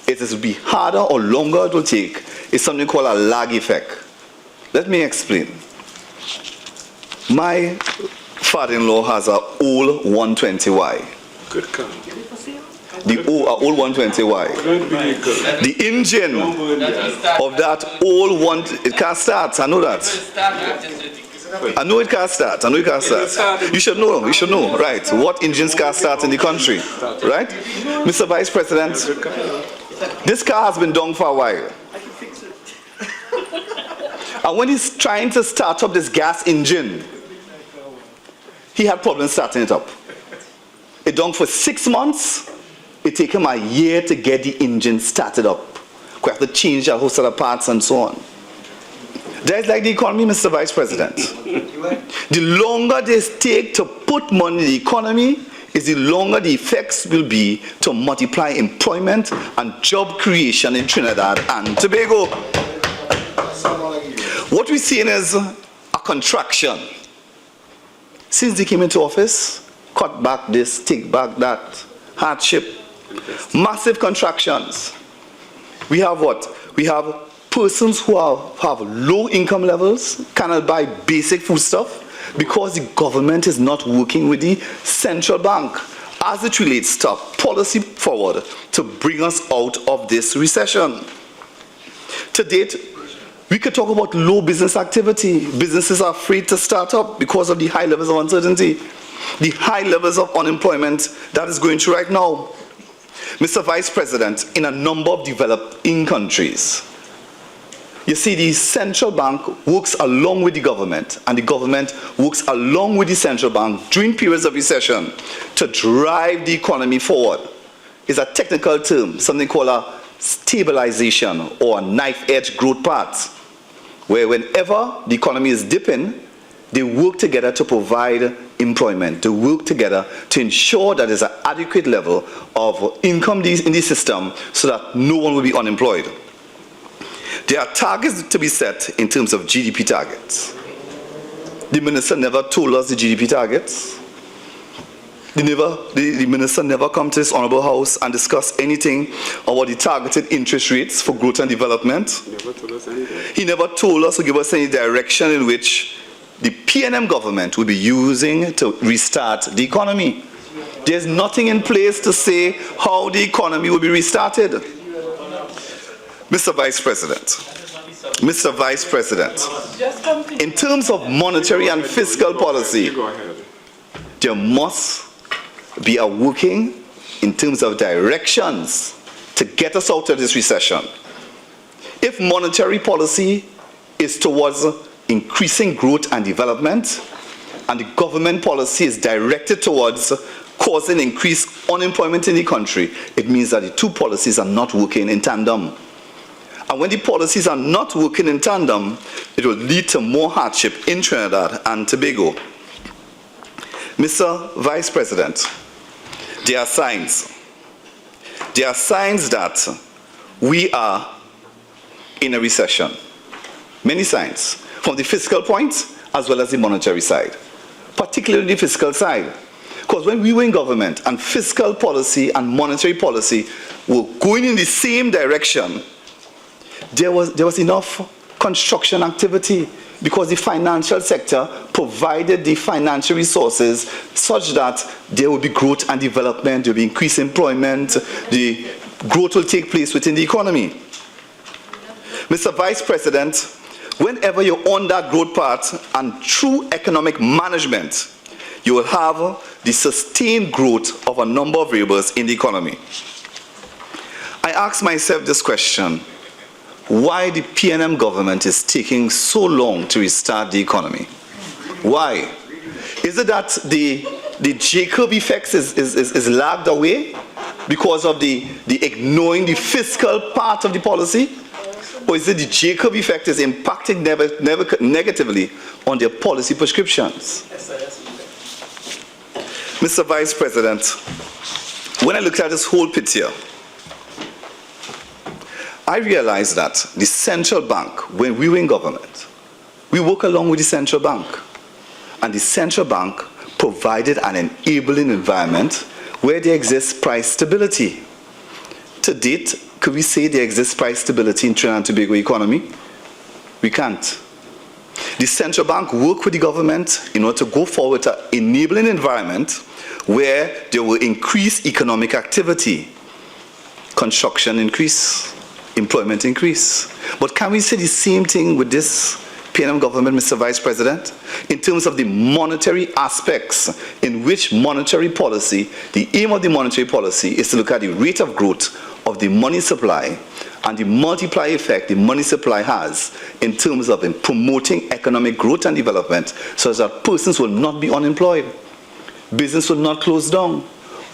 it will be harder or longer it will take. It's something called a lag effect. Let me explain. My father-in-law has an old 120Y. Good car. The old 120Y. The engine of that old one, it can't start. I know that. I know it can't start. You should know, right? What engines can't start in the country, right? Mr. Vice President, this car has been down for a while. And when he's trying to start up this gas engine, he had problems starting it up. It down for 6 months. It took him a year to get the engine started up. We have to change a whole set of parts and so on. That's like the economy, Mr. Vice President. The longer they take to put money in the economy, is the longer the effects will be to multiply employment and job creation in Trinidad and Tobago. What we're seeing is a contraction. Since they came into office, cut back this, take back that, hardship, massive contractions. We have what? We have persons who have low income levels, cannot buy basic foodstuff because the government is not working with the central bank as it relates to policy forward to bring us out of this recession. To date, we could talk about low business activity. Businesses are afraid to start up because of the high levels of uncertainty, the high levels of unemployment that is going through right now. Mr. Vice President, in a number of developing countries, you see the central bank works along with the government, and the government works along with the central bank during periods of recession to drive the economy forward. It's a technical term, something called a stabilization or a knife-edge growth path, where whenever the economy is dipping, they work together to provide employment. They work together to ensure that there's an adequate level of income in the system so that no one will be unemployed. There are targets to be set in terms of GDP targets. The minister never told us the GDP targets. The minister never come to this honorable house and discuss anything about the targeted interest rates for growth and development. He never told us or give us any direction in which the PNM government will be using to restart the economy. There's nothing in place to say how the economy will be restarted. Mr. Vice President, in terms of monetary and fiscal policy, there must be a working in terms of directions to get us out of this recession. If monetary policy is towards increasing growth and development, and the government policy is directed towards causing increased unemployment in the country, it means that the two policies are not working in tandem. And when the policies are not working in tandem, it will lead to more hardship in Trinidad and Tobago. Mr. Vice President, there are signs. There are signs that we are in a recession. Many signs, from the fiscal point as well as the monetary side, particularly the fiscal side. Because when we were in government and fiscal policy and monetary policy were going in the same direction, there was enough construction activity because the financial sector provided the financial resources such that there will be growth and development, there will be increased employment, the growth will take place within the economy. Mr. Vice President, whenever you're on that growth path and through economic management, you will have the sustained growth of a number of variables in the economy. I ask myself this question: why the PNM government is taking so long to restart the economy? Why? Is it that the J-curve effects is lagged away because of the ignoring the fiscal part of the policy? Or is it the J-curve effect is impacting negatively on their policy prescriptions? Mr. Vice President, when I looked at this whole picture, I realized that the central bank, when we were in government, we work along with the central bank. And the central bank provided an enabling environment where there exists price stability. To date, could we say there exists price stability in Trinidad and Tobago economy? We can't. The central bank worked with the government in order to go forward to an enabling environment where there will increase economic activity, construction increase, employment increase. But can we say the same thing with this PNM government, Mr. Vice President, in terms of the monetary aspects in which monetary policy, the aim of the monetary policy is to look at the rate of growth of the money supply and the multiplier effect the money supply has in terms of promoting economic growth and development so that persons will not be unemployed, business will not close down.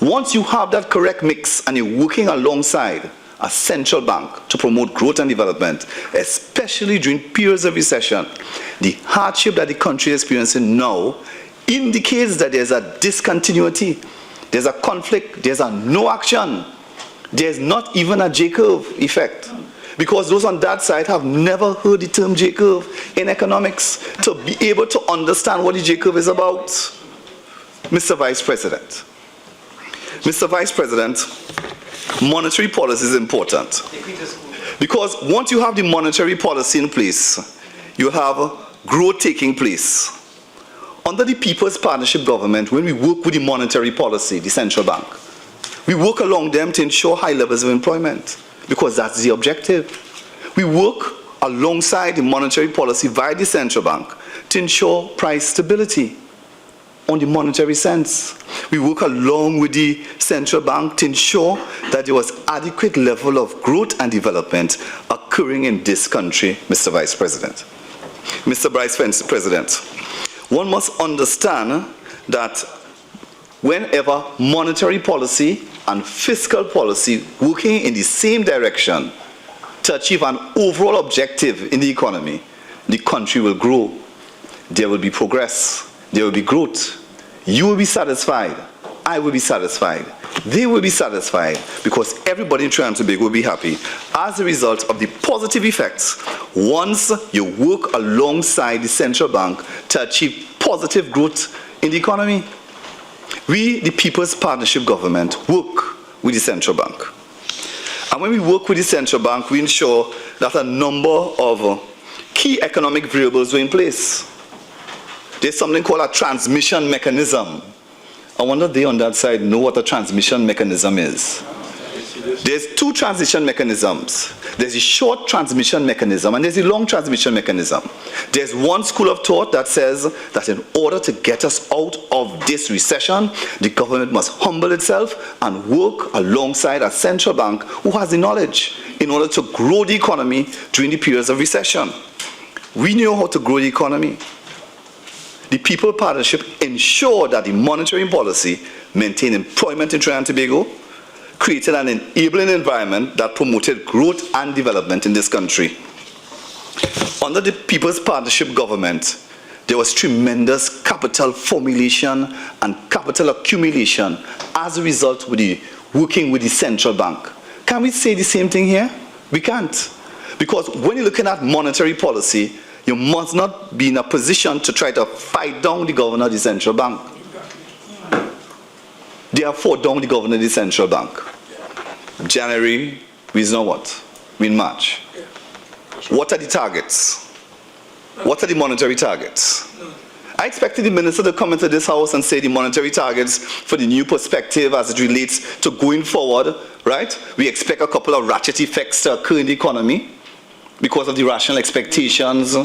Once you have that correct mix and you're working alongside a central bank to promote growth and development, especially during periods of recession, the hardship that the country is experiencing now indicates that there's a discontinuity, there's a conflict, there's a no action, there's not even a J-curve effect. Because those on that side have never heard the term J-curve in economics to be able to understand what the J-curve is about. Mr. Vice President. Mr. Vice President, monetary policy is important. Because once you have the monetary policy in place, you have growth taking place. Under the People's Partnership Government, when we work with the monetary policy, the central bank, we work along them to ensure high levels of employment, because that's the objective. We work alongside the monetary policy via the central bank to ensure price stability on the monetary sense. We work along with the central bank to ensure that there was adequate level of growth and development occurring in this country, Mr. Vice President. Mr. Vice President, one must understand that whenever monetary policy and fiscal policy working in the same direction to achieve an overall objective in the economy, the country will grow. There will be progress. There will be growth. You will be satisfied. I will be satisfied. They will be satisfied because everybody in Trinidad and Tobago will be happy as a result of the positive effects once you work alongside the central bank to achieve positive growth in the economy. We, the People's Partnership Government, work with the central bank. And when we work with the central bank, we ensure that a number of key economic variables are in place. There's something called a transmission mechanism. I wonder they on that side know what a transmission mechanism is. There's two transmission mechanisms. There's a short transmission mechanism and there's a long transmission mechanism. There's one school of thought that says that in order to get us out of this recession, the government must humble itself and work alongside a central bank who has the knowledge in order to grow the economy during the periods of recession. We know how to grow the economy. The People Partnership ensured that the monetary policy maintained employment in Trinidad and Tobago, created an enabling environment that promoted growth and development in this country. Under the People's Partnership Government, there was tremendous capital formulation and capital accumulation as a result of the working with the central bank. Can we say the same thing here? We can't. Because when you're looking at monetary policy, you must not be in a position to try to fight down the governor of the central bank. Therefore, down the governor of the central bank. January, we know what? We in March. What are the targets? What are the monetary targets? I expected the minister to come into this house and say the monetary targets for the new perspective as it relates to going forward, right? We expect a couple of ratchet effects to occur in the economy because of the rational expectations,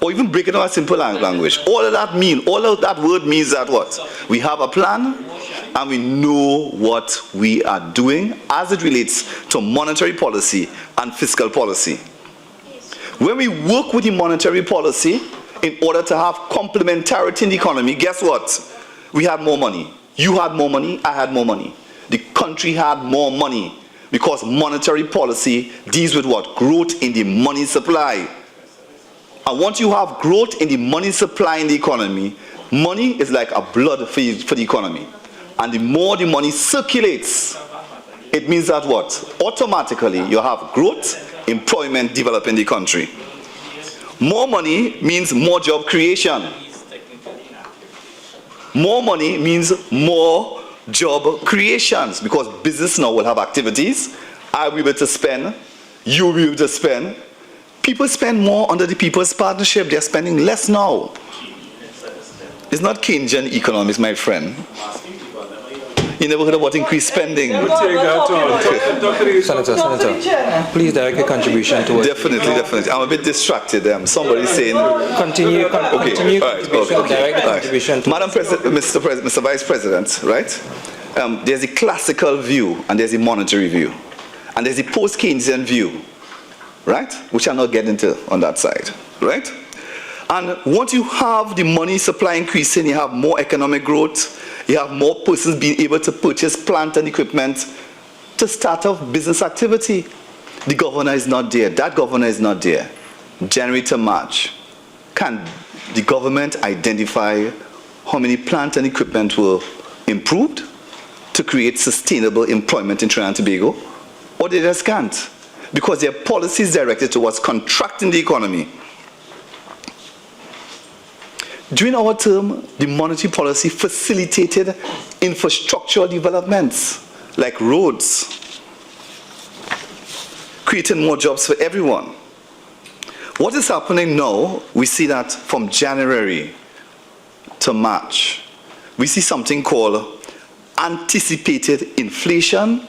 or even break it down in simple language. All of that word means that what? We have a plan and we know what we are doing as it relates to monetary policy and fiscal policy. When we work with the monetary policy, in order to have complementarity in the economy, guess what? We had more money. You had more money, I had more money. The country had more money because monetary policy deals with what? Growth in the money supply. And once you have growth in the money supply in the economy, money is like a blood for the economy. And the more the money circulates, it means that what? Automatically you have growth, employment, developing the country. More money means more job creation. More money means more job creations because business now will have activities. I will be able to spend, you will be able to spend. People spend more under the People's Partnership. They're spending less now. It's not Keynesian economics, my friend. You never heard about increased spending. Senator, please direct your contribution to it. Definitely. I'm a bit distracted. Somebody's saying... Continue contribution. Madam President, Mr. Vice President, right? There's a classical view and there's a monetary view. And there's a post-Keynesian view, right? Which I'll not get into on that side, right? And once you have the money supply increasing, you have more economic growth, you have more persons being able to purchase plant and equipment to start off business activity. The governor is not there. That governor is not there. January to March. Can the government identify how many plant and equipment were improved to create sustainable employment in Trinidad and Tobago? Or they just can't? Because their policy is directed towards contracting the economy. During our term, the monetary policy facilitated infrastructural developments like roads, creating more jobs for everyone. What is happening now, we see that from January to March, we see something called anticipated inflation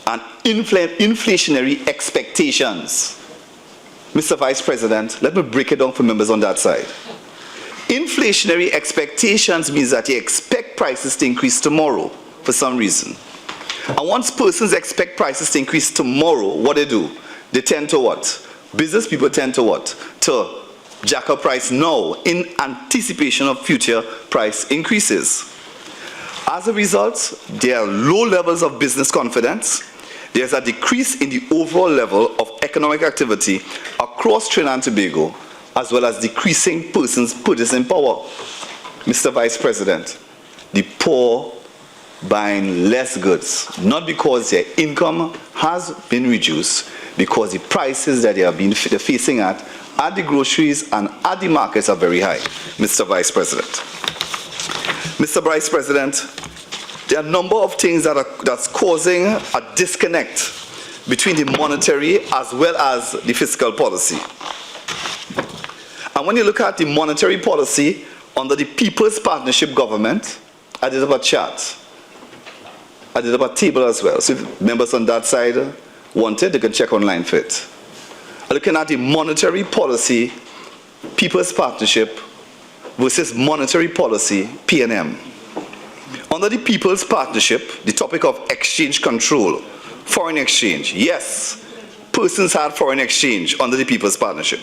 and inflationary expectations. Mr. Vice President, let me break it down for members on that side. Inflationary expectations means that you expect prices to increase tomorrow for some reason. And once persons expect prices to increase tomorrow, what they do? They tend to what? Business people tend to what? To jack up price now in anticipation of future price increases. As a result, there are low levels of business confidence. There's a decrease in the overall level of economic activity across Trinidad and Tobago, as well as decreasing persons' purchasing power. Mr. Vice President, the poor buying less goods, not because their income has been reduced, because the prices that they're facing at the groceries and at the markets are very high, Mr. Vice President. Mr. Vice President, there are a number of things that's causing a disconnect between the monetary as well as the fiscal policy. And when you look at the monetary policy under the People's Partnership government, I did up a chart. I did up a table as well. So if members on that side want it, they can check online for it. Looking at the monetary policy, People's Partnership versus monetary policy, P&M. Under the People's Partnership, the topic of exchange control, foreign exchange. Yes, persons had foreign exchange under the People's Partnership.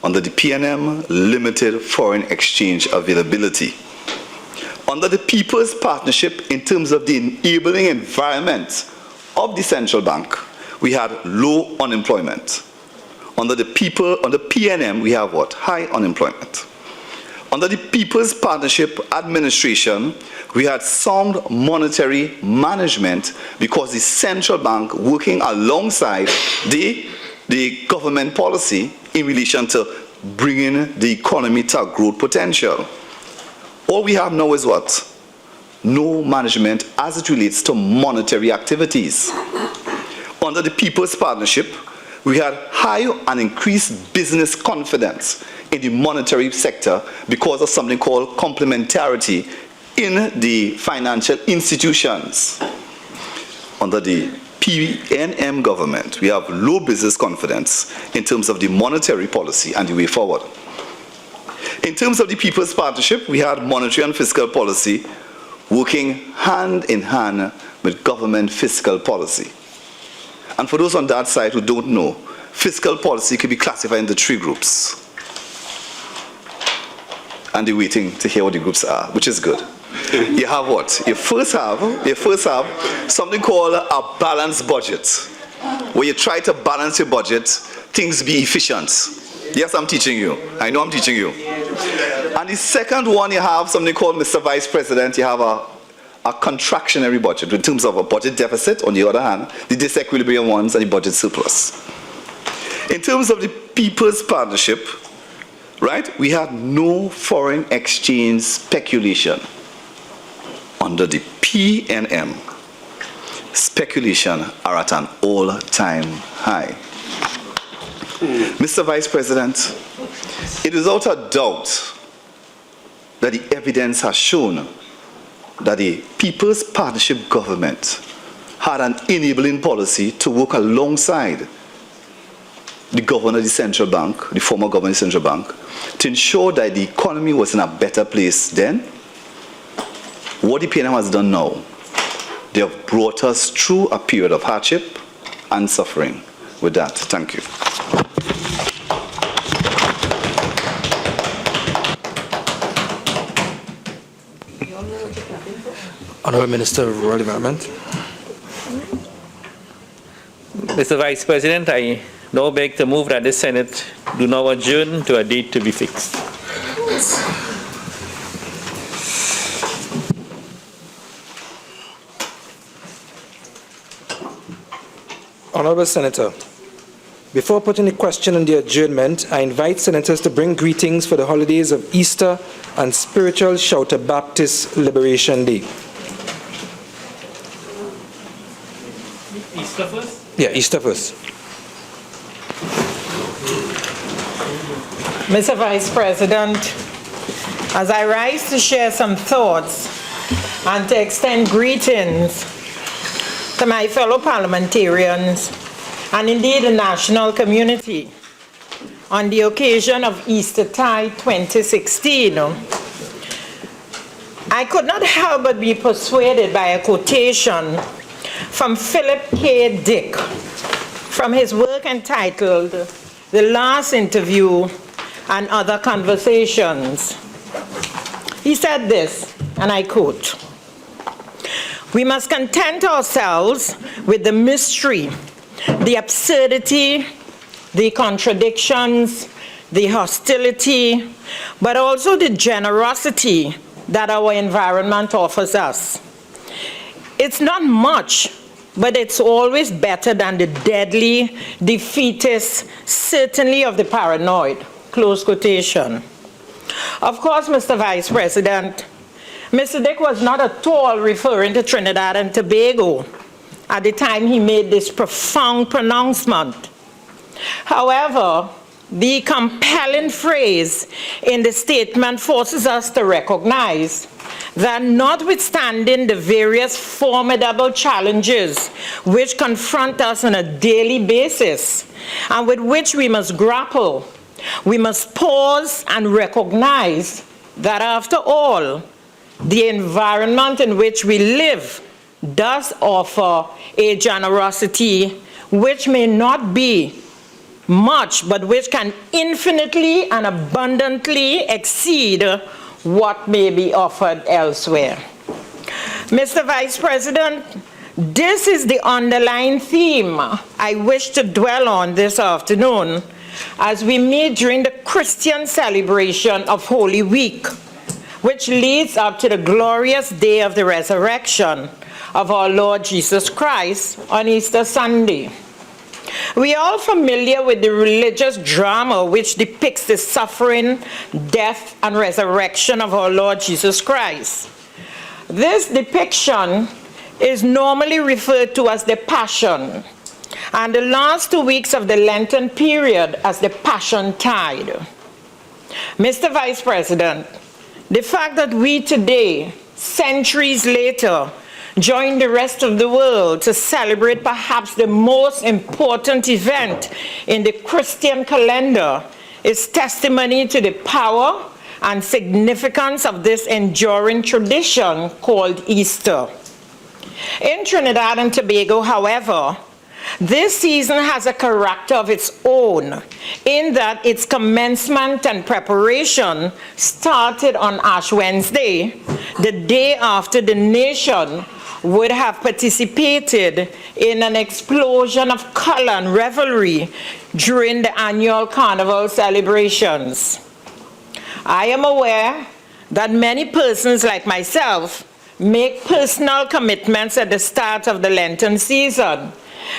Under the P&M, limited foreign exchange availability. Under the People's Partnership, in terms of the enabling environment of the central bank, we had low unemployment. Under P&M, we have what? High unemployment. Under the People's Partnership administration, we had sound monetary management because the central bank working alongside the government policy in relation to bringing the economy to a growth potential. All we have now is what? No management as it relates to monetary activities. Under the People's Partnership, we had high and increased business confidence in the monetary sector because of something called complementarity in the financial institutions. Under the P&M government, we have low business confidence in terms of the monetary policy and the way forward. In terms of the People's Partnership, we had monetary and fiscal policy working hand in hand with government fiscal policy. And for those on that side who don't know, fiscal policy can be classified into three groups. and they're waiting to hear what the groups are, which is good. You have what? You first have something called a balanced budget, where you try to balance your budget, things be efficient. Yes, I'm teaching you. I know I'm teaching you. And the second one, you have something called, Mr. Vice President, you have a contractionary budget in terms of a budget deficit, on the other hand, the disequilibrium ones, and the budget surplus. In terms of the People's Partnership, right, we had no foreign exchange speculation. Under the PNM, speculation are at an all-time high. Mr. Vice President, it is without a doubt that the evidence has shown that the People's Partnership government had an enabling policy to work alongside the governor of the central bank, the former governor of the central bank, to ensure that the economy was in a better place then. What the PNM has done now, they have brought us through a period of hardship and suffering. With that, thank you. Honourable Minister of Rural Development. Mr. Vice President, I now beg to move that the Senate do now adjourn to a date to be fixed. Honourable Senator, before putting the question on the adjournment, I invite senators to bring greetings for the holidays of Easter and Spiritual Shouter Baptist Liberation Day. Easter first? Yeah, Easter first. Mr. Vice President, as I rise to share some thoughts and to extend greetings to my fellow parliamentarians and indeed the national community on the occasion of Eastertide 2016, I could not help but be persuaded by a quotation from Philip K. Dick from his work entitled The Last Interview and Other Conversations. He said this, and I quote, "We must content ourselves with the mystery, the absurdity, the contradictions, the hostility, but also the generosity that our environment offers us. It's not much, but it's always better than the deadly, defeatist, certainly of the paranoid." Close quotation. Of course, Mr. Vice President, Mr. Dick was not at all referring to Trinidad and Tobago at the time he made this profound pronouncement. However, the compelling phrase in the statement forces us to recognize that notwithstanding the various formidable challenges which confront us on a daily basis and with which we must grapple, we must pause and recognize that after all, the environment in which we live does offer a generosity which may not be much, but which can infinitely and abundantly exceed what may be offered elsewhere. Mr. Vice President, this is the underlying theme I wish to dwell on this afternoon as we meet during the Christian celebration of Holy Week, which leads up to the glorious day of the resurrection of our Lord Jesus Christ on Easter Sunday. We are all familiar with the religious drama which depicts the suffering, death, and resurrection of our Lord Jesus Christ. This depiction is normally referred to as the Passion, and the last 2 weeks of the Lenten period as the Passion Tide. Mr. Vice President, the fact that we today, centuries later, join the rest of the world to celebrate perhaps the most important event in the Christian calendar is testimony to the power and significance of this enduring tradition called Easter. In Trinidad and Tobago, however, This season has a character of its own in that its commencement and preparation started on Ash Wednesday, the day after the nation would have participated in an explosion of color and revelry during the annual carnival celebrations. I am aware that many persons like myself make personal commitments at the start of the Lenten season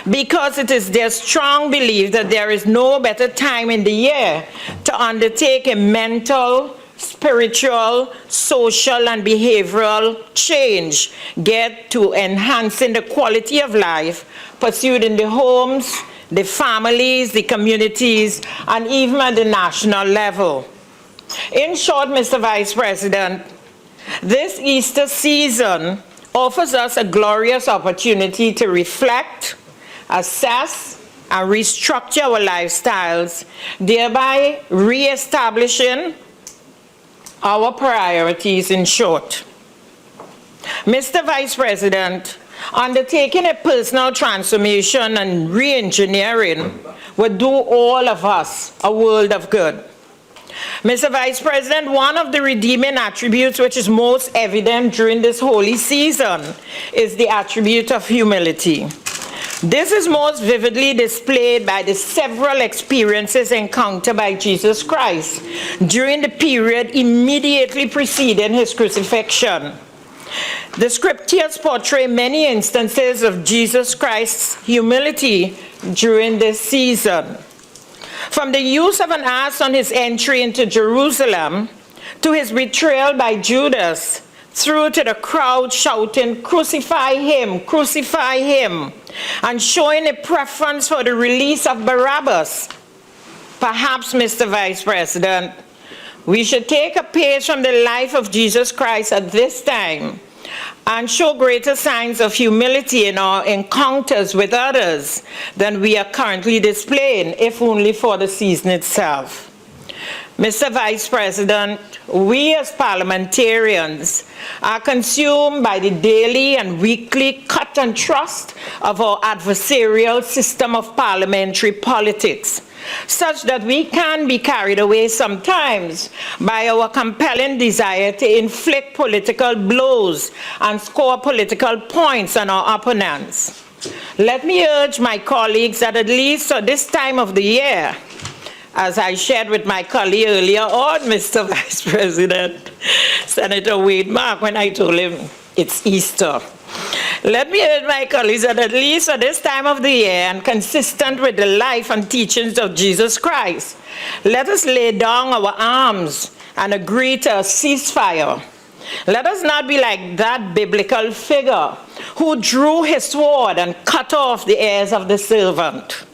because it is their strong belief that there is no better time in the year to undertake a mental, spiritual, social, and behavioral change geared to enhancing the quality of life pursued in the homes, the families, the communities, and even at the national level. In short, Mr. Vice President, this Easter season offers us a glorious opportunity to reflect, assess, and restructure our lifestyles, thereby re-establishing our priorities in short. Mr. Vice President, undertaking a personal transformation and re-engineering would do all of us a world of good. Mr. Vice President, one of the redeeming attributes which is most evident during this holy season is the attribute of humility. This is most vividly displayed by the several experiences encountered by Jesus Christ during the period immediately preceding his crucifixion. The scriptures portray many instances of Jesus Christ's humility during this season. From the use of an ass on his entry into Jerusalem, to his betrayal by Judas, through to the crowd shouting, "Crucify him, crucify him," and showing a preference for the release of Barabbas. Perhaps, Mr. Vice President, we should take a page from the life of Jesus Christ at this time and show greater signs of humility in our encounters with others than we are currently displaying, if only for the season itself. Mr. Vice President, we as parliamentarians are consumed by the daily and weekly cut and thrust of our adversarial system of parliamentary politics, such that we can be carried away sometimes by our compelling desire to inflict political blows and score political points on our opponents. Let me urge my colleagues that at least at this time of the year, as I shared with my colleague earlier on, Mr. Vice President, Senator Wade Mark, when I told him it's Easter. Let me urge my colleagues that at least at this time of the year, and consistent with the life and teachings of Jesus Christ, let us lay down our arms and agree to a ceasefire. Let us not be like that biblical figure who drew his sword and cut off the ears of the servant.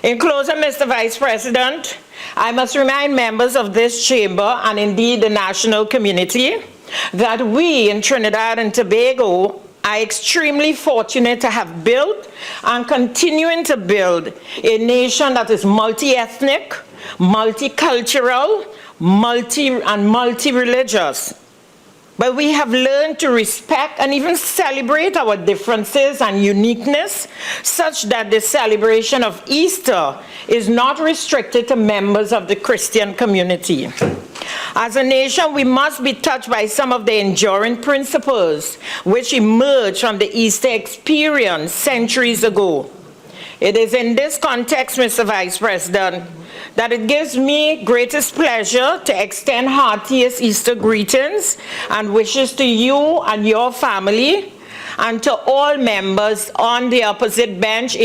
In closing, Mr. Vice President, I must remind members of this chamber and indeed the national community that we in Trinidad and Tobago are extremely fortunate to have built and continuing to build a nation that is multi-ethnic, multicultural, multi-religious. But we have learned to respect and even celebrate our differences and uniqueness, such that the celebration of Easter is not restricted to members of the Christian community. As a nation, we must be touched by some of the enduring principles which emerged from the Easter experience centuries ago. It is in this context, Mr. Vice President, that it gives me greatest pleasure to extend heartiest Easter greetings and wishes to you and your family, and to all members on the opposite bench,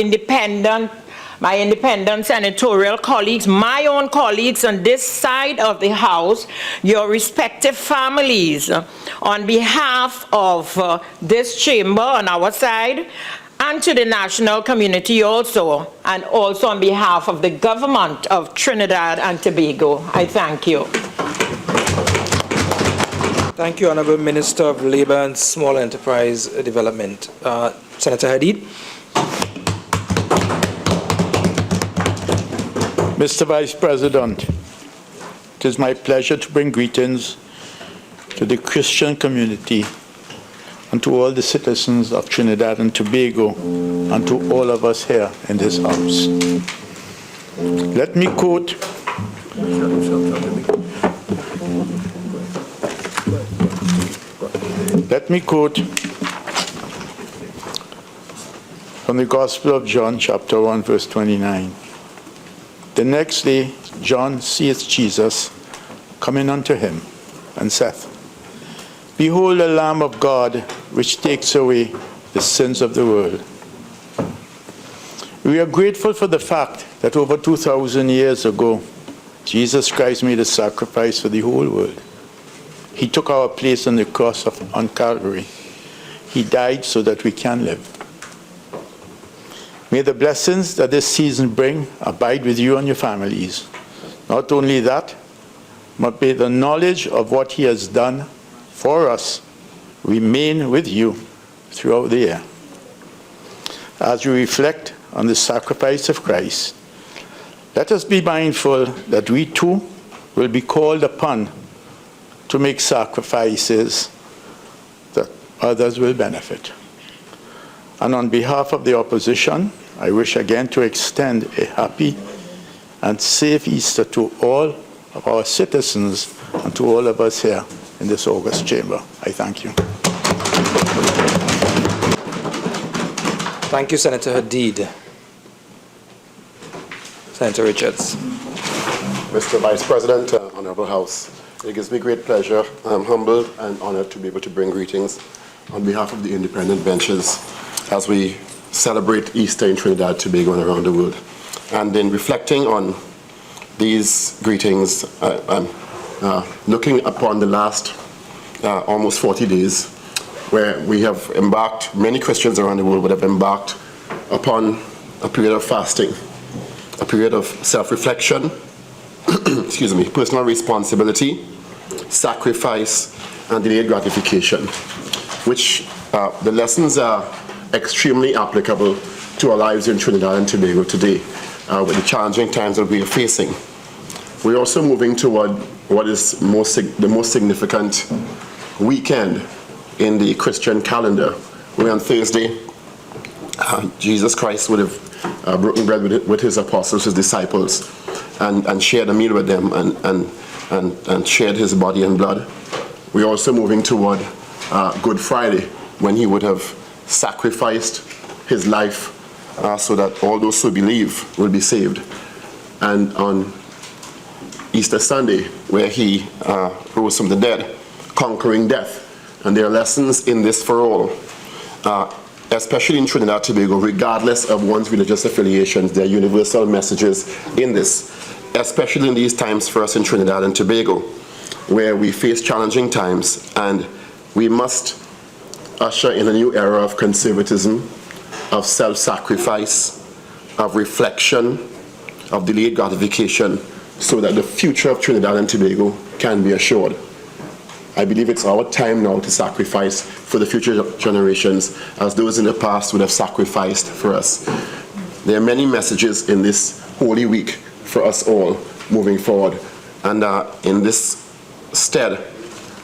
my independent senatorial colleagues, my own colleagues on this side of the House, your respective families, on behalf of this chamber on our side, and to the national community also, and also on behalf of the government of Trinidad and Tobago. I thank you. Thank you, Honorable Minister of Labour and Small Enterprise Development. Senator Hadid. Mr. Vice President, it is my pleasure to bring greetings to the Christian community and to all the citizens of Trinidad and Tobago, and to all of us here in this house. Let me quote from the Gospel of John, chapter 1, verse 29. The next day, John seeth Jesus coming unto him, and saith, Behold the Lamb of God, which takes away the sins of the world. We are grateful for the fact that over 2,000 years ago, Jesus Christ made a sacrifice for the whole world. He took our place on the cross on Calvary. He died so that we can live. May the blessings that this season bring abide with you and your families. Not only that, but may the knowledge of what he has done for us remain with you throughout the year. As we reflect on the sacrifice of Christ, let us be mindful that we too will be called upon to make sacrifices that others will benefit. And on behalf of the opposition, I wish again to extend a happy and safe Easter to all of our citizens and to all of us here in this august chamber. I thank you. Thank you, Senator Hadid. Senator Richards. Mr. Vice President, Honorable House, it gives me great pleasure. I'm humbled and honored to be able to bring greetings on behalf of the independent benches as we celebrate Easter in Trinidad, Tobago, and around the world. And in reflecting on these greetings, I'm looking upon the last almost 40 days where we have embarked, many Christians around the world would have embarked upon a period of fasting, a period of self-reflection, excuse me, personal responsibility, sacrifice, and delayed gratification, which the lessons are extremely applicable to our lives in Trinidad and Tobago today, with the challenging times that we are facing. We're also moving toward what is the most significant weekend in the Christian calendar, where on Thursday, Jesus Christ would have broken bread with his apostles, his disciples, and shared a meal with them and shared his body and blood. We're also moving toward Good Friday, when he would have sacrificed his life so that all those who believe will be saved. And on Easter Sunday, where he rose from the dead, conquering death. And there are lessons in this for all, especially in Trinidad and Tobago, regardless of one's religious affiliations. There are universal messages in this, especially in these times for us in Trinidad and Tobago, where we face challenging times, and we must usher in a new era of conservatism, of self-sacrifice, of reflection, of delayed gratification, so that the future of Trinidad and Tobago can be assured. I believe it's our time now to sacrifice for the future generations, as those in the past would have sacrificed for us. There are many messages in this Holy Week for us all moving forward. And in this stead,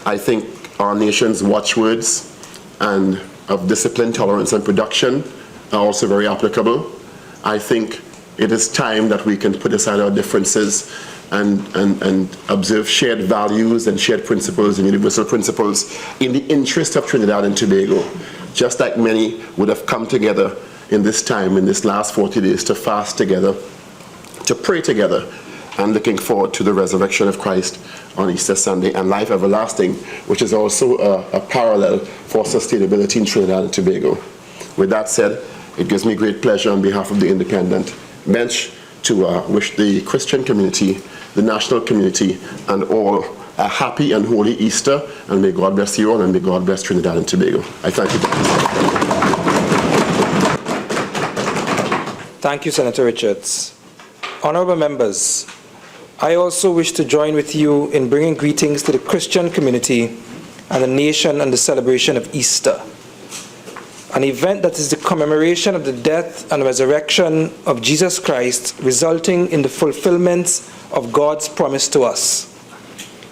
I think our nation's watchwords and of discipline, tolerance, and production are also very applicable. I think it is time that we can put aside our differences and observe shared values and shared principles and universal principles in the interest of Trinidad and Tobago, just like many would have come together in this time, in this last 40 days, to fast together, to pray together, and looking forward to the resurrection of Christ on Easter Sunday and life everlasting, which is also a parallel for sustainability in Trinidad and Tobago. With that said, it gives me great pleasure on behalf of the independent bench to wish the Christian community, the national community, and all a happy and holy Easter, and may God bless you all, and may God bless Trinidad and Tobago. I thank you. Thank you, Senator Richards. Honorable members, I also wish to join with you in bringing greetings to the Christian community and the nation on the celebration of Easter, an event that is the commemoration of the death and resurrection of Jesus Christ, resulting in the fulfillment of God's promise to us.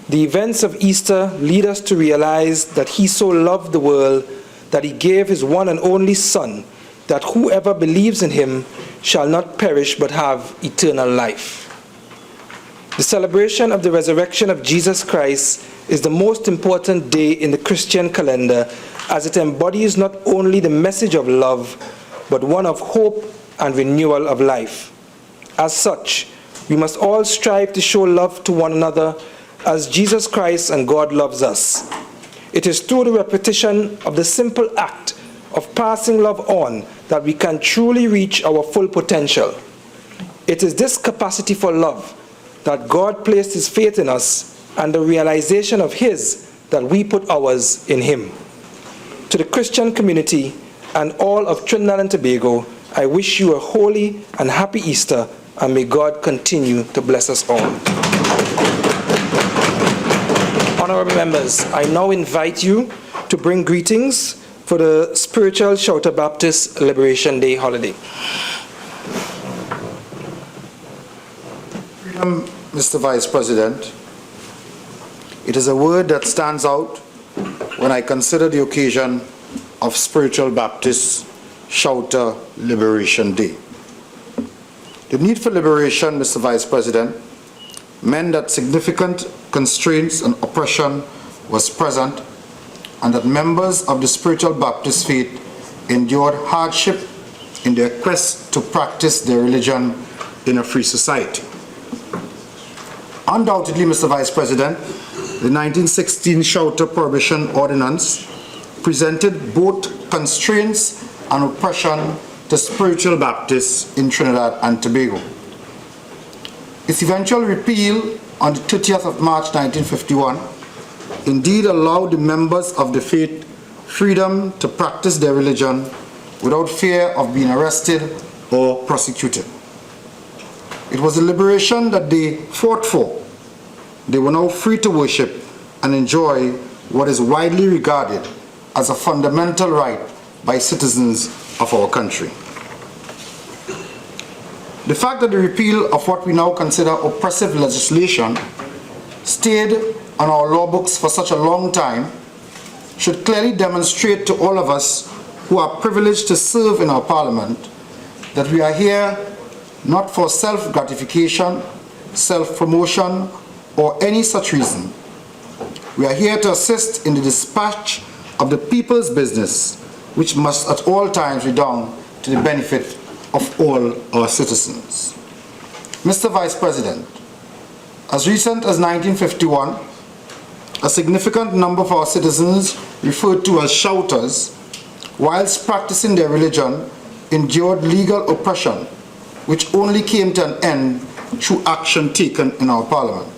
The events of Easter lead us to realize that He so loved the world that he gave his one and only Son, that whoever believes in him shall not perish but have eternal life. The celebration of the resurrection of Jesus Christ is the most important day in the Christian calendar, as it embodies not only the message of love, but one of hope and renewal of life. As such, we must all strive to show love to one another as Jesus Christ and God loves us. It is through the repetition of the simple act of passing love on that we can truly reach our full potential. It is this capacity for love that God placed his faith in us, and the realization of his that we put ours in him. To the Christian community and all of Trinidad and Tobago, I wish you a holy and happy Easter, and may God continue to bless us all. Honorable members, I now invite you to bring greetings for the Spiritual Shouter Baptist Liberation Day holiday. Mr. Vice President, it is a word that stands out when I consider the occasion of Spiritual Baptist Shouter Liberation Day. The need for liberation, Mr. Vice President, meant that significant constraints and oppression was present, and that members of the Spiritual Baptist faith endured hardship in their quest to practice their religion in a free society. Undoubtedly, Mr. Vice President, the 1916 Shouter Prohibition Ordinance presented both constraints and oppression to spiritual Baptists in Trinidad and Tobago. Its eventual repeal on the 30th of March 1951 indeed allowed the members of the faith freedom to practice their religion without fear of being arrested or prosecuted. It was a liberation that they fought for. They were now free to worship and enjoy what is widely regarded as a fundamental right by citizens of our country. The fact that the repeal of what we now consider oppressive legislation stayed on our law books for such a long time should clearly demonstrate to all of us who are privileged to serve in our parliament that we are here not for self-gratification, self-promotion, or any such reason. We are here to assist in the dispatch of the people's business, which must at all times redound to the benefit of all our citizens. Mr. Vice President, as recent as 1951, a significant number of our citizens, referred to as shouters, whilst practicing their religion, endured legal oppression, which only came to an end through action taken in our parliament.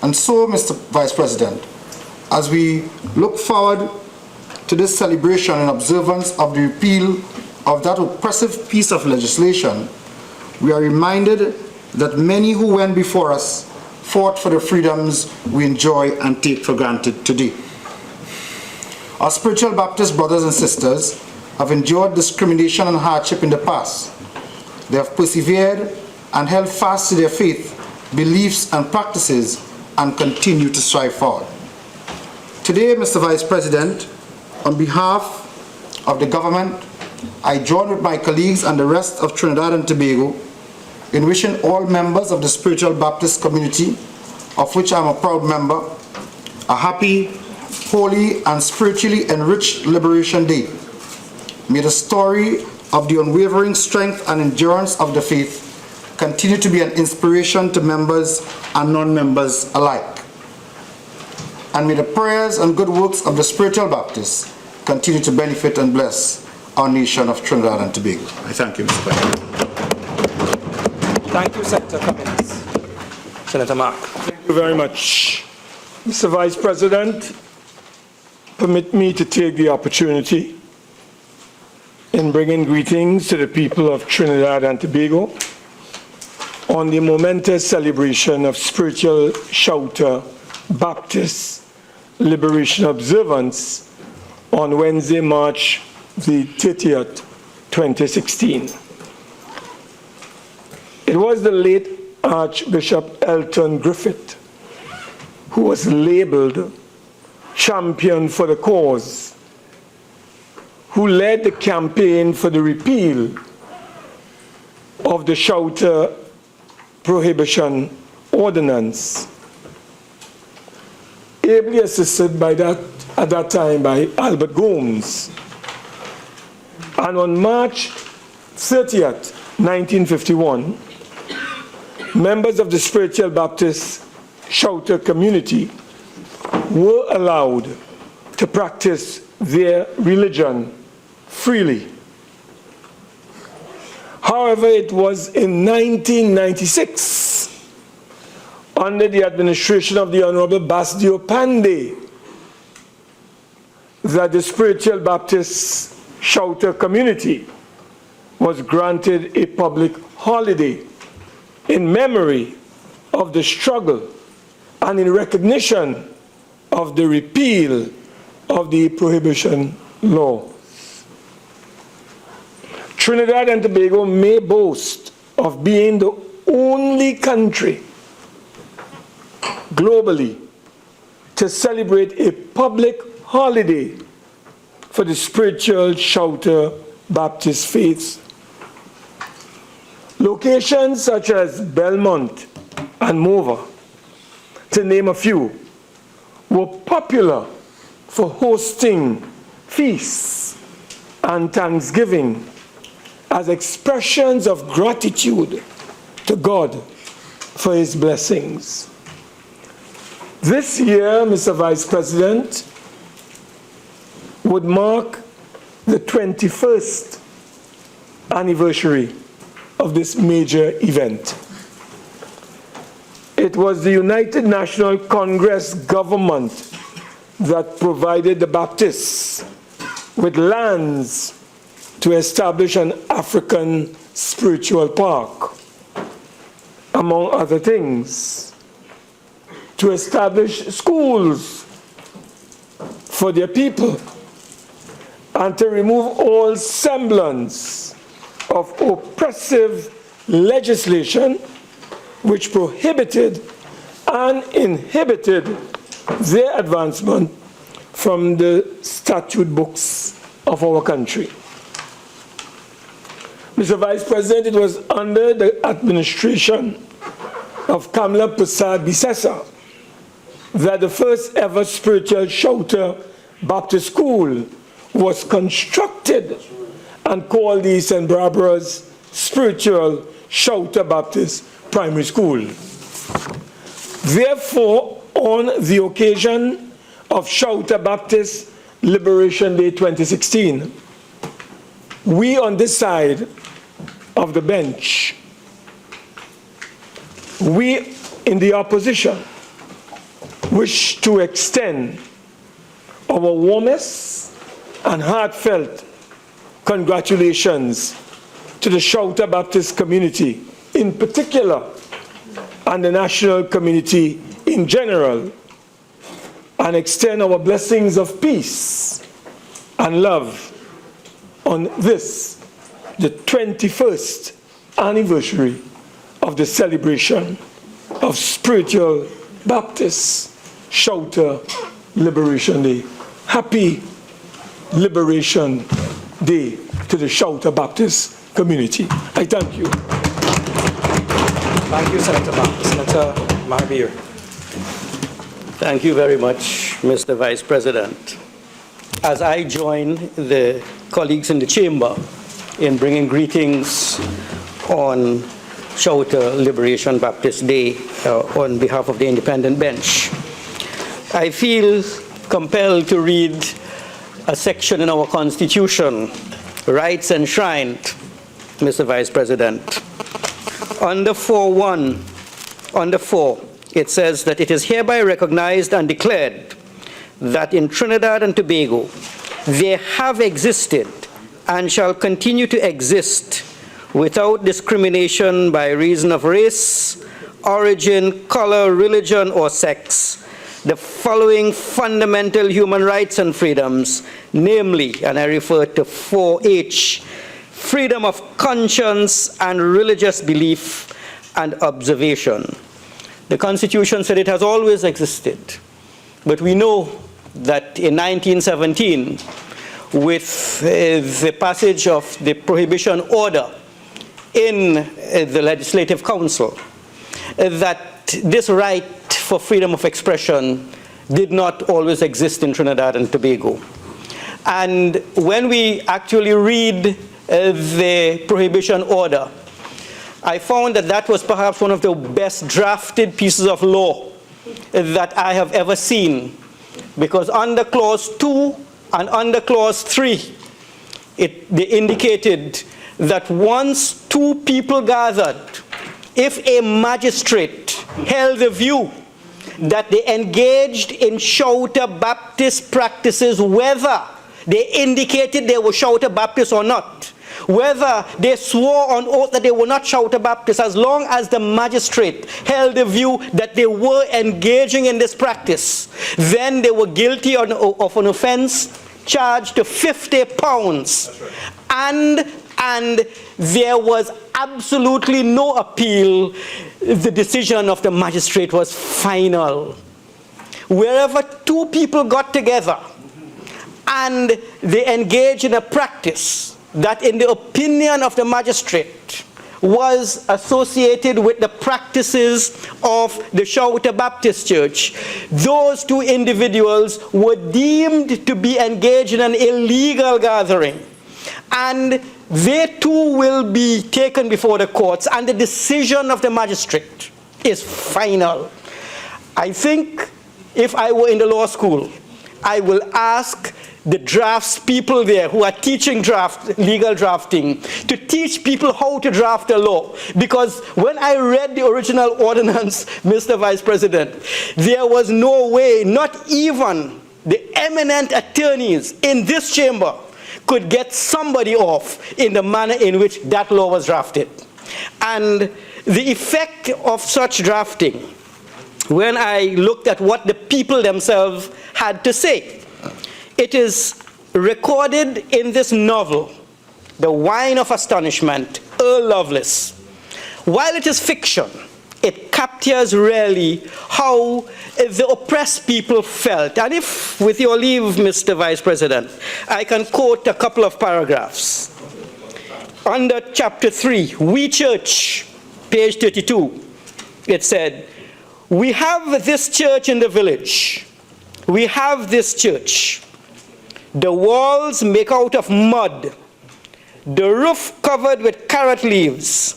And so, Mr. Vice President, as we look forward to this celebration and observance of the repeal of that oppressive piece of legislation, we are reminded that many who went before us fought for the freedoms we enjoy and take for granted today. Our spiritual Baptist brothers and sisters have endured discrimination and hardship in the past. They have persevered and held fast to their faith, beliefs, and practices, and continue to strive forward. Today, Mr. Vice President, on behalf of the government, I join with my colleagues and the rest of Trinidad and Tobago in wishing all members of the spiritual Baptist community, of which I am a proud member, a happy, holy, and spiritually enriched Liberation Day. May the story of the unwavering strength and endurance of the faith continue to be an inspiration to members and non-members alike. And may the prayers and good works of the spiritual Baptists continue to benefit and bless our nation of Trinidad and Tobago. I thank you, Mr. President. Thank you, Senator Cummings. Senator Mark. Thank you very much. Mr. Vice President, permit me to take the opportunity in bringing greetings to the people of Trinidad and Tobago on the momentous celebration of Spiritual Shouter Baptist Liberation Observance on Wednesday, March the 30th, 2016. It was the late Archbishop Elton Griffith who was labeled champion for the cause who led the campaign for the repeal of the shelter prohibition ordinance, ably assisted at that time by Albert Gomes. And on March 30th, 1951, members of the Spiritual Baptist shelter community were allowed to practice their religion freely. However, it was in 1996, under the administration of the Honorable Basdio Pandey, that the Spiritual Baptist shelter community was granted a public holiday in memory of the struggle and in recognition of the repeal of the prohibition law. Trinidad and Tobago may boast of being the only country globally to celebrate a public holiday for the spiritual shelter Baptist faiths. Locations such as Belmont and Mova, to name a few, were popular for hosting feasts and thanksgiving as expressions of gratitude to God for His blessings. This year, Mr. Vice President, would mark the 21st anniversary of this major event. It was the United National Congress government that provided the Baptists with lands to establish an African spiritual park, among other things, to establish schools for their people, and to remove all semblance of oppressive legislation which prohibited and inhibited their advancement from the statute books of our country. Mr. Vice President, it was under the administration of Kamla Prasad Bisesa that the first ever spiritual shelter Baptist school was constructed and called the St. Barbara's Spiritual Shelter Baptist Primary School. Therefore, on the occasion of Shelter Baptist Liberation Day 2016, we on this side of the bench, we in the opposition, wish to extend our warmest and heartfelt congratulations to the Shelter Baptist community in particular and the national community in general, and extend our blessings of peace and love on this, the 21st anniversary of the celebration of Spiritual Baptist Shelter Liberation Day. Happy Liberation Day to the Shelter Baptist community. I thank you. Thank you, Senator Mahabir. Thank you very much, Mr. Vice President. As I join the colleagues in the chamber in bringing greetings on Shelter Liberation Baptist Day on behalf of the independent bench, I feel compelled to read a section in our Constitution, rights enshrined, Mr. Vice President. Under 4, it says that it is hereby recognized and declared that in Trinidad and Tobago there have existed and shall continue to exist without discrimination by reason of race, origin, color, religion, or sex, the following fundamental human rights and freedoms, namely, and I refer to 4H, freedom of conscience and religious belief and observation. The Constitution said it has always existed, but we know that in 1917, with the passage of the prohibition order in the Legislative Council, that this right for freedom of expression did not always exist in Trinidad and Tobago. And when we actually read the prohibition order, I found that that was perhaps one of the best drafted pieces of law that I have ever seen, because under clause 2 and under clause 3, they indicated that once two people gathered, if a magistrate held the view that they engaged in Shouter Baptist practices, whether they indicated they were Shouter Baptists or not, whether they swore on oath that they were not Shouter Baptists, as long as the magistrate held the view that they were engaging in this practice, then they were guilty of an offense charged to £50. And there was absolutely no appeal. The decision of the magistrate was final. Wherever two people got together and they engaged in a practice that, in the opinion of the magistrate, was associated with the practices of the Shouter Baptist Church, those two individuals were deemed to be engaged in an illegal gathering. And they too will be taken before the courts, and the decision of the magistrate is final. I think if I were in the law school, I will ask the drafts people there who are teaching legal drafting to teach people how to draft a law. Because when I read the original ordinance, Mr. Vice President, there was no way, not even the eminent attorneys in this chamber could get somebody off in the manner in which that law was drafted. And the effect of such drafting, when I looked at what the people themselves had to say, it is recorded in this novel, The Wine of Astonishment, Earl Lovelace. While it is fiction, it captures really how the oppressed people felt. And if, with your leave, Mr. Vice President, I can quote a couple of paragraphs. Under chapter 3, We Church, page 32, it said, "We have this church in the village. We have this church. The walls make out of mud, the roof covered with carrot leaves,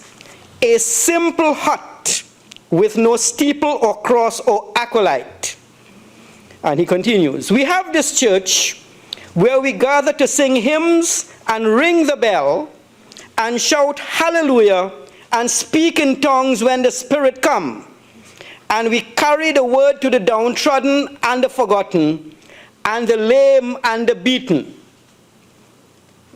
a simple hut with no steeple or cross or acolyte." And he continues, "We have this church where we gather to sing hymns and ring the bell and shout hallelujah and speak in tongues when the Spirit come. And we carry the word to the downtrodden and the forgotten, and the lame and the beaten."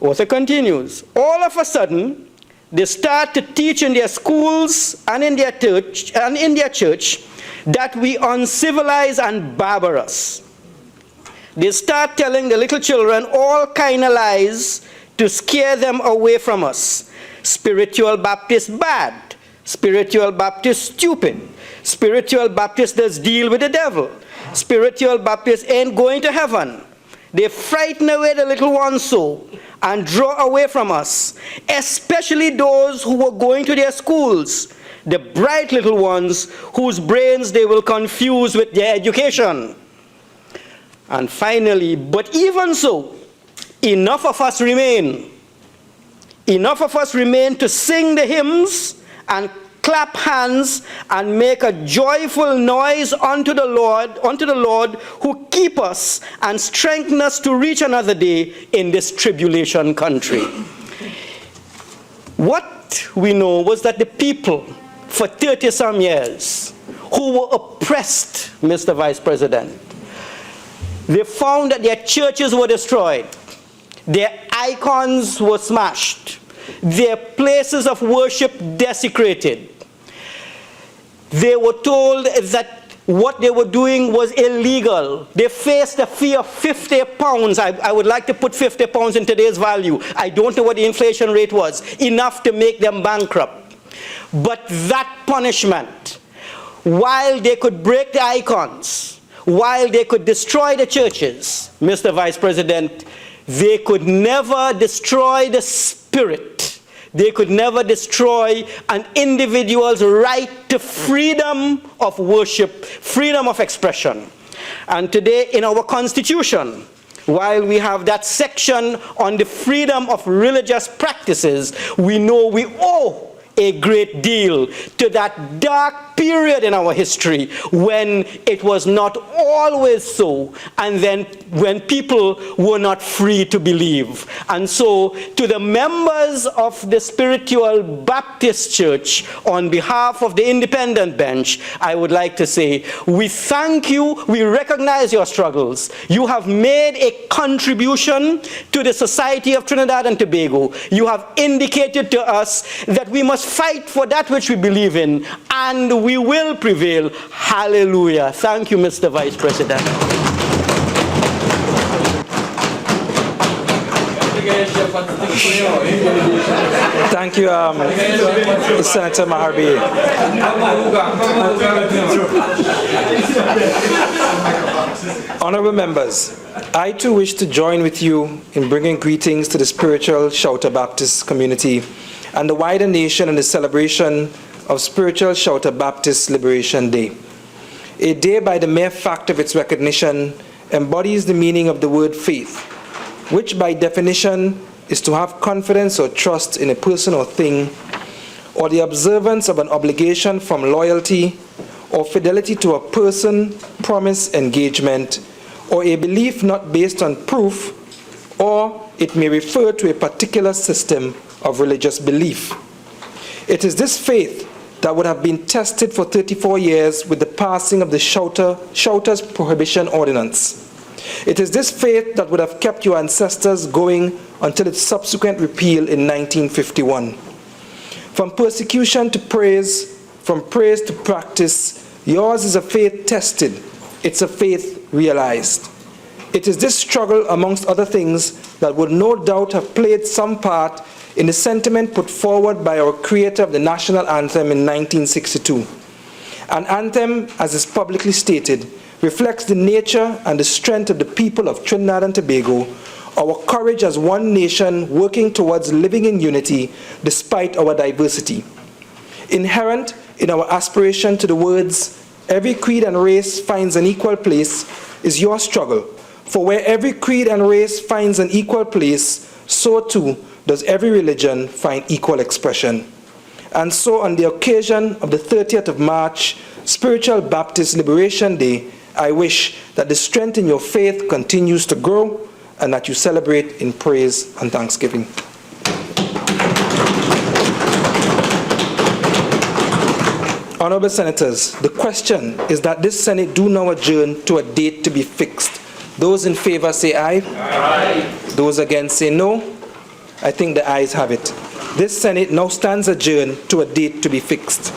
Author continues, "All of a sudden, they start to teach in their schools and in their church that we uncivilized and barbarous. They start telling the little children all kind of lies to scare them away from us. Spiritual Baptist bad, spiritual Baptist stupid, spiritual Baptist does deal with the devil, spiritual Baptist ain't going to heaven. They frighten away the little ones so and draw away from us, especially those who were going to their schools, the bright little ones whose brains they will confuse with their education. And finally, but even so, enough of us remain. Enough of us remain to sing the hymns and clap hands and make a joyful noise unto the Lord who keep us and strengthen us to reach another day in this tribulation country." What we know was that the people for 30-some years who were oppressed, Mr. Vice President, they found that their churches were destroyed, their icons were smashed, their places of worship desecrated. They were told that what they were doing was illegal. They faced a fee of £50. I would like to put £50 in today's value. I don't know what the inflation rate was. Enough to make them bankrupt. But that punishment, while they could break the icons, while they could destroy the churches, Mr. Vice President, they could never destroy the spirit. They could never destroy an individual's right to freedom of worship, freedom of expression. And today in our Constitution, while we have that section on the freedom of religious practices, we know we owe a great deal to that dark period in our history when it was not always so, and then when people were not free to believe. And so to the members of the Spiritual Baptist Church, on behalf of the independent bench, I would like to say, we thank you, we recognize your struggles. You have made a contribution to the society of Trinidad and Tobago. You have indicated to us that we must fight for that which we believe in, and we will prevail. Hallelujah. Thank you, Mr. Vice President. Thank you, Senator Mahabir. Honorable members, I too wish to join with you in bringing greetings to the Spiritual Shouter Baptist community and the wider nation in the celebration of Spiritual Shouter Baptist Liberation Day. A day by the mere fact of its recognition embodies the meaning of the word faith, which by definition is to have confidence or trust in a person or thing, or the observance of an obligation from loyalty or fidelity to a person, promise, engagement, or a belief not based on proof, or it may refer to a particular system of religious belief. It is this faith that would have been tested for 34 years with the passing of the Shouters Prohibition Ordinance. It is this faith that would have kept your ancestors going until its subsequent repeal in 1951. From persecution to praise, from praise to practice, yours is a faith tested. It's a faith realized. It is this struggle, amongst other things, that would no doubt have played some part in the sentiment put forward by our creator of the national anthem in 1962. An anthem, as is publicly stated, reflects the nature and the strength of the people of Trinidad and Tobago, our courage as one nation working towards living in unity despite our diversity. Inherent in our aspiration to the words, "Every creed and race finds an equal place," is your struggle. For where every creed and race finds an equal place, so too does every religion find equal expression. And so on the occasion of the 30th of March, Spiritual Baptist Liberation Day, I wish that the strength in your faith continues to grow and that you celebrate in praise and thanksgiving. Honorable Senators, the question is that this Senate do now adjourn to a date to be fixed. Those in favor say aye. Aye. Those against say no. I think the ayes have it. This Senate now stands adjourned to a date to be fixed.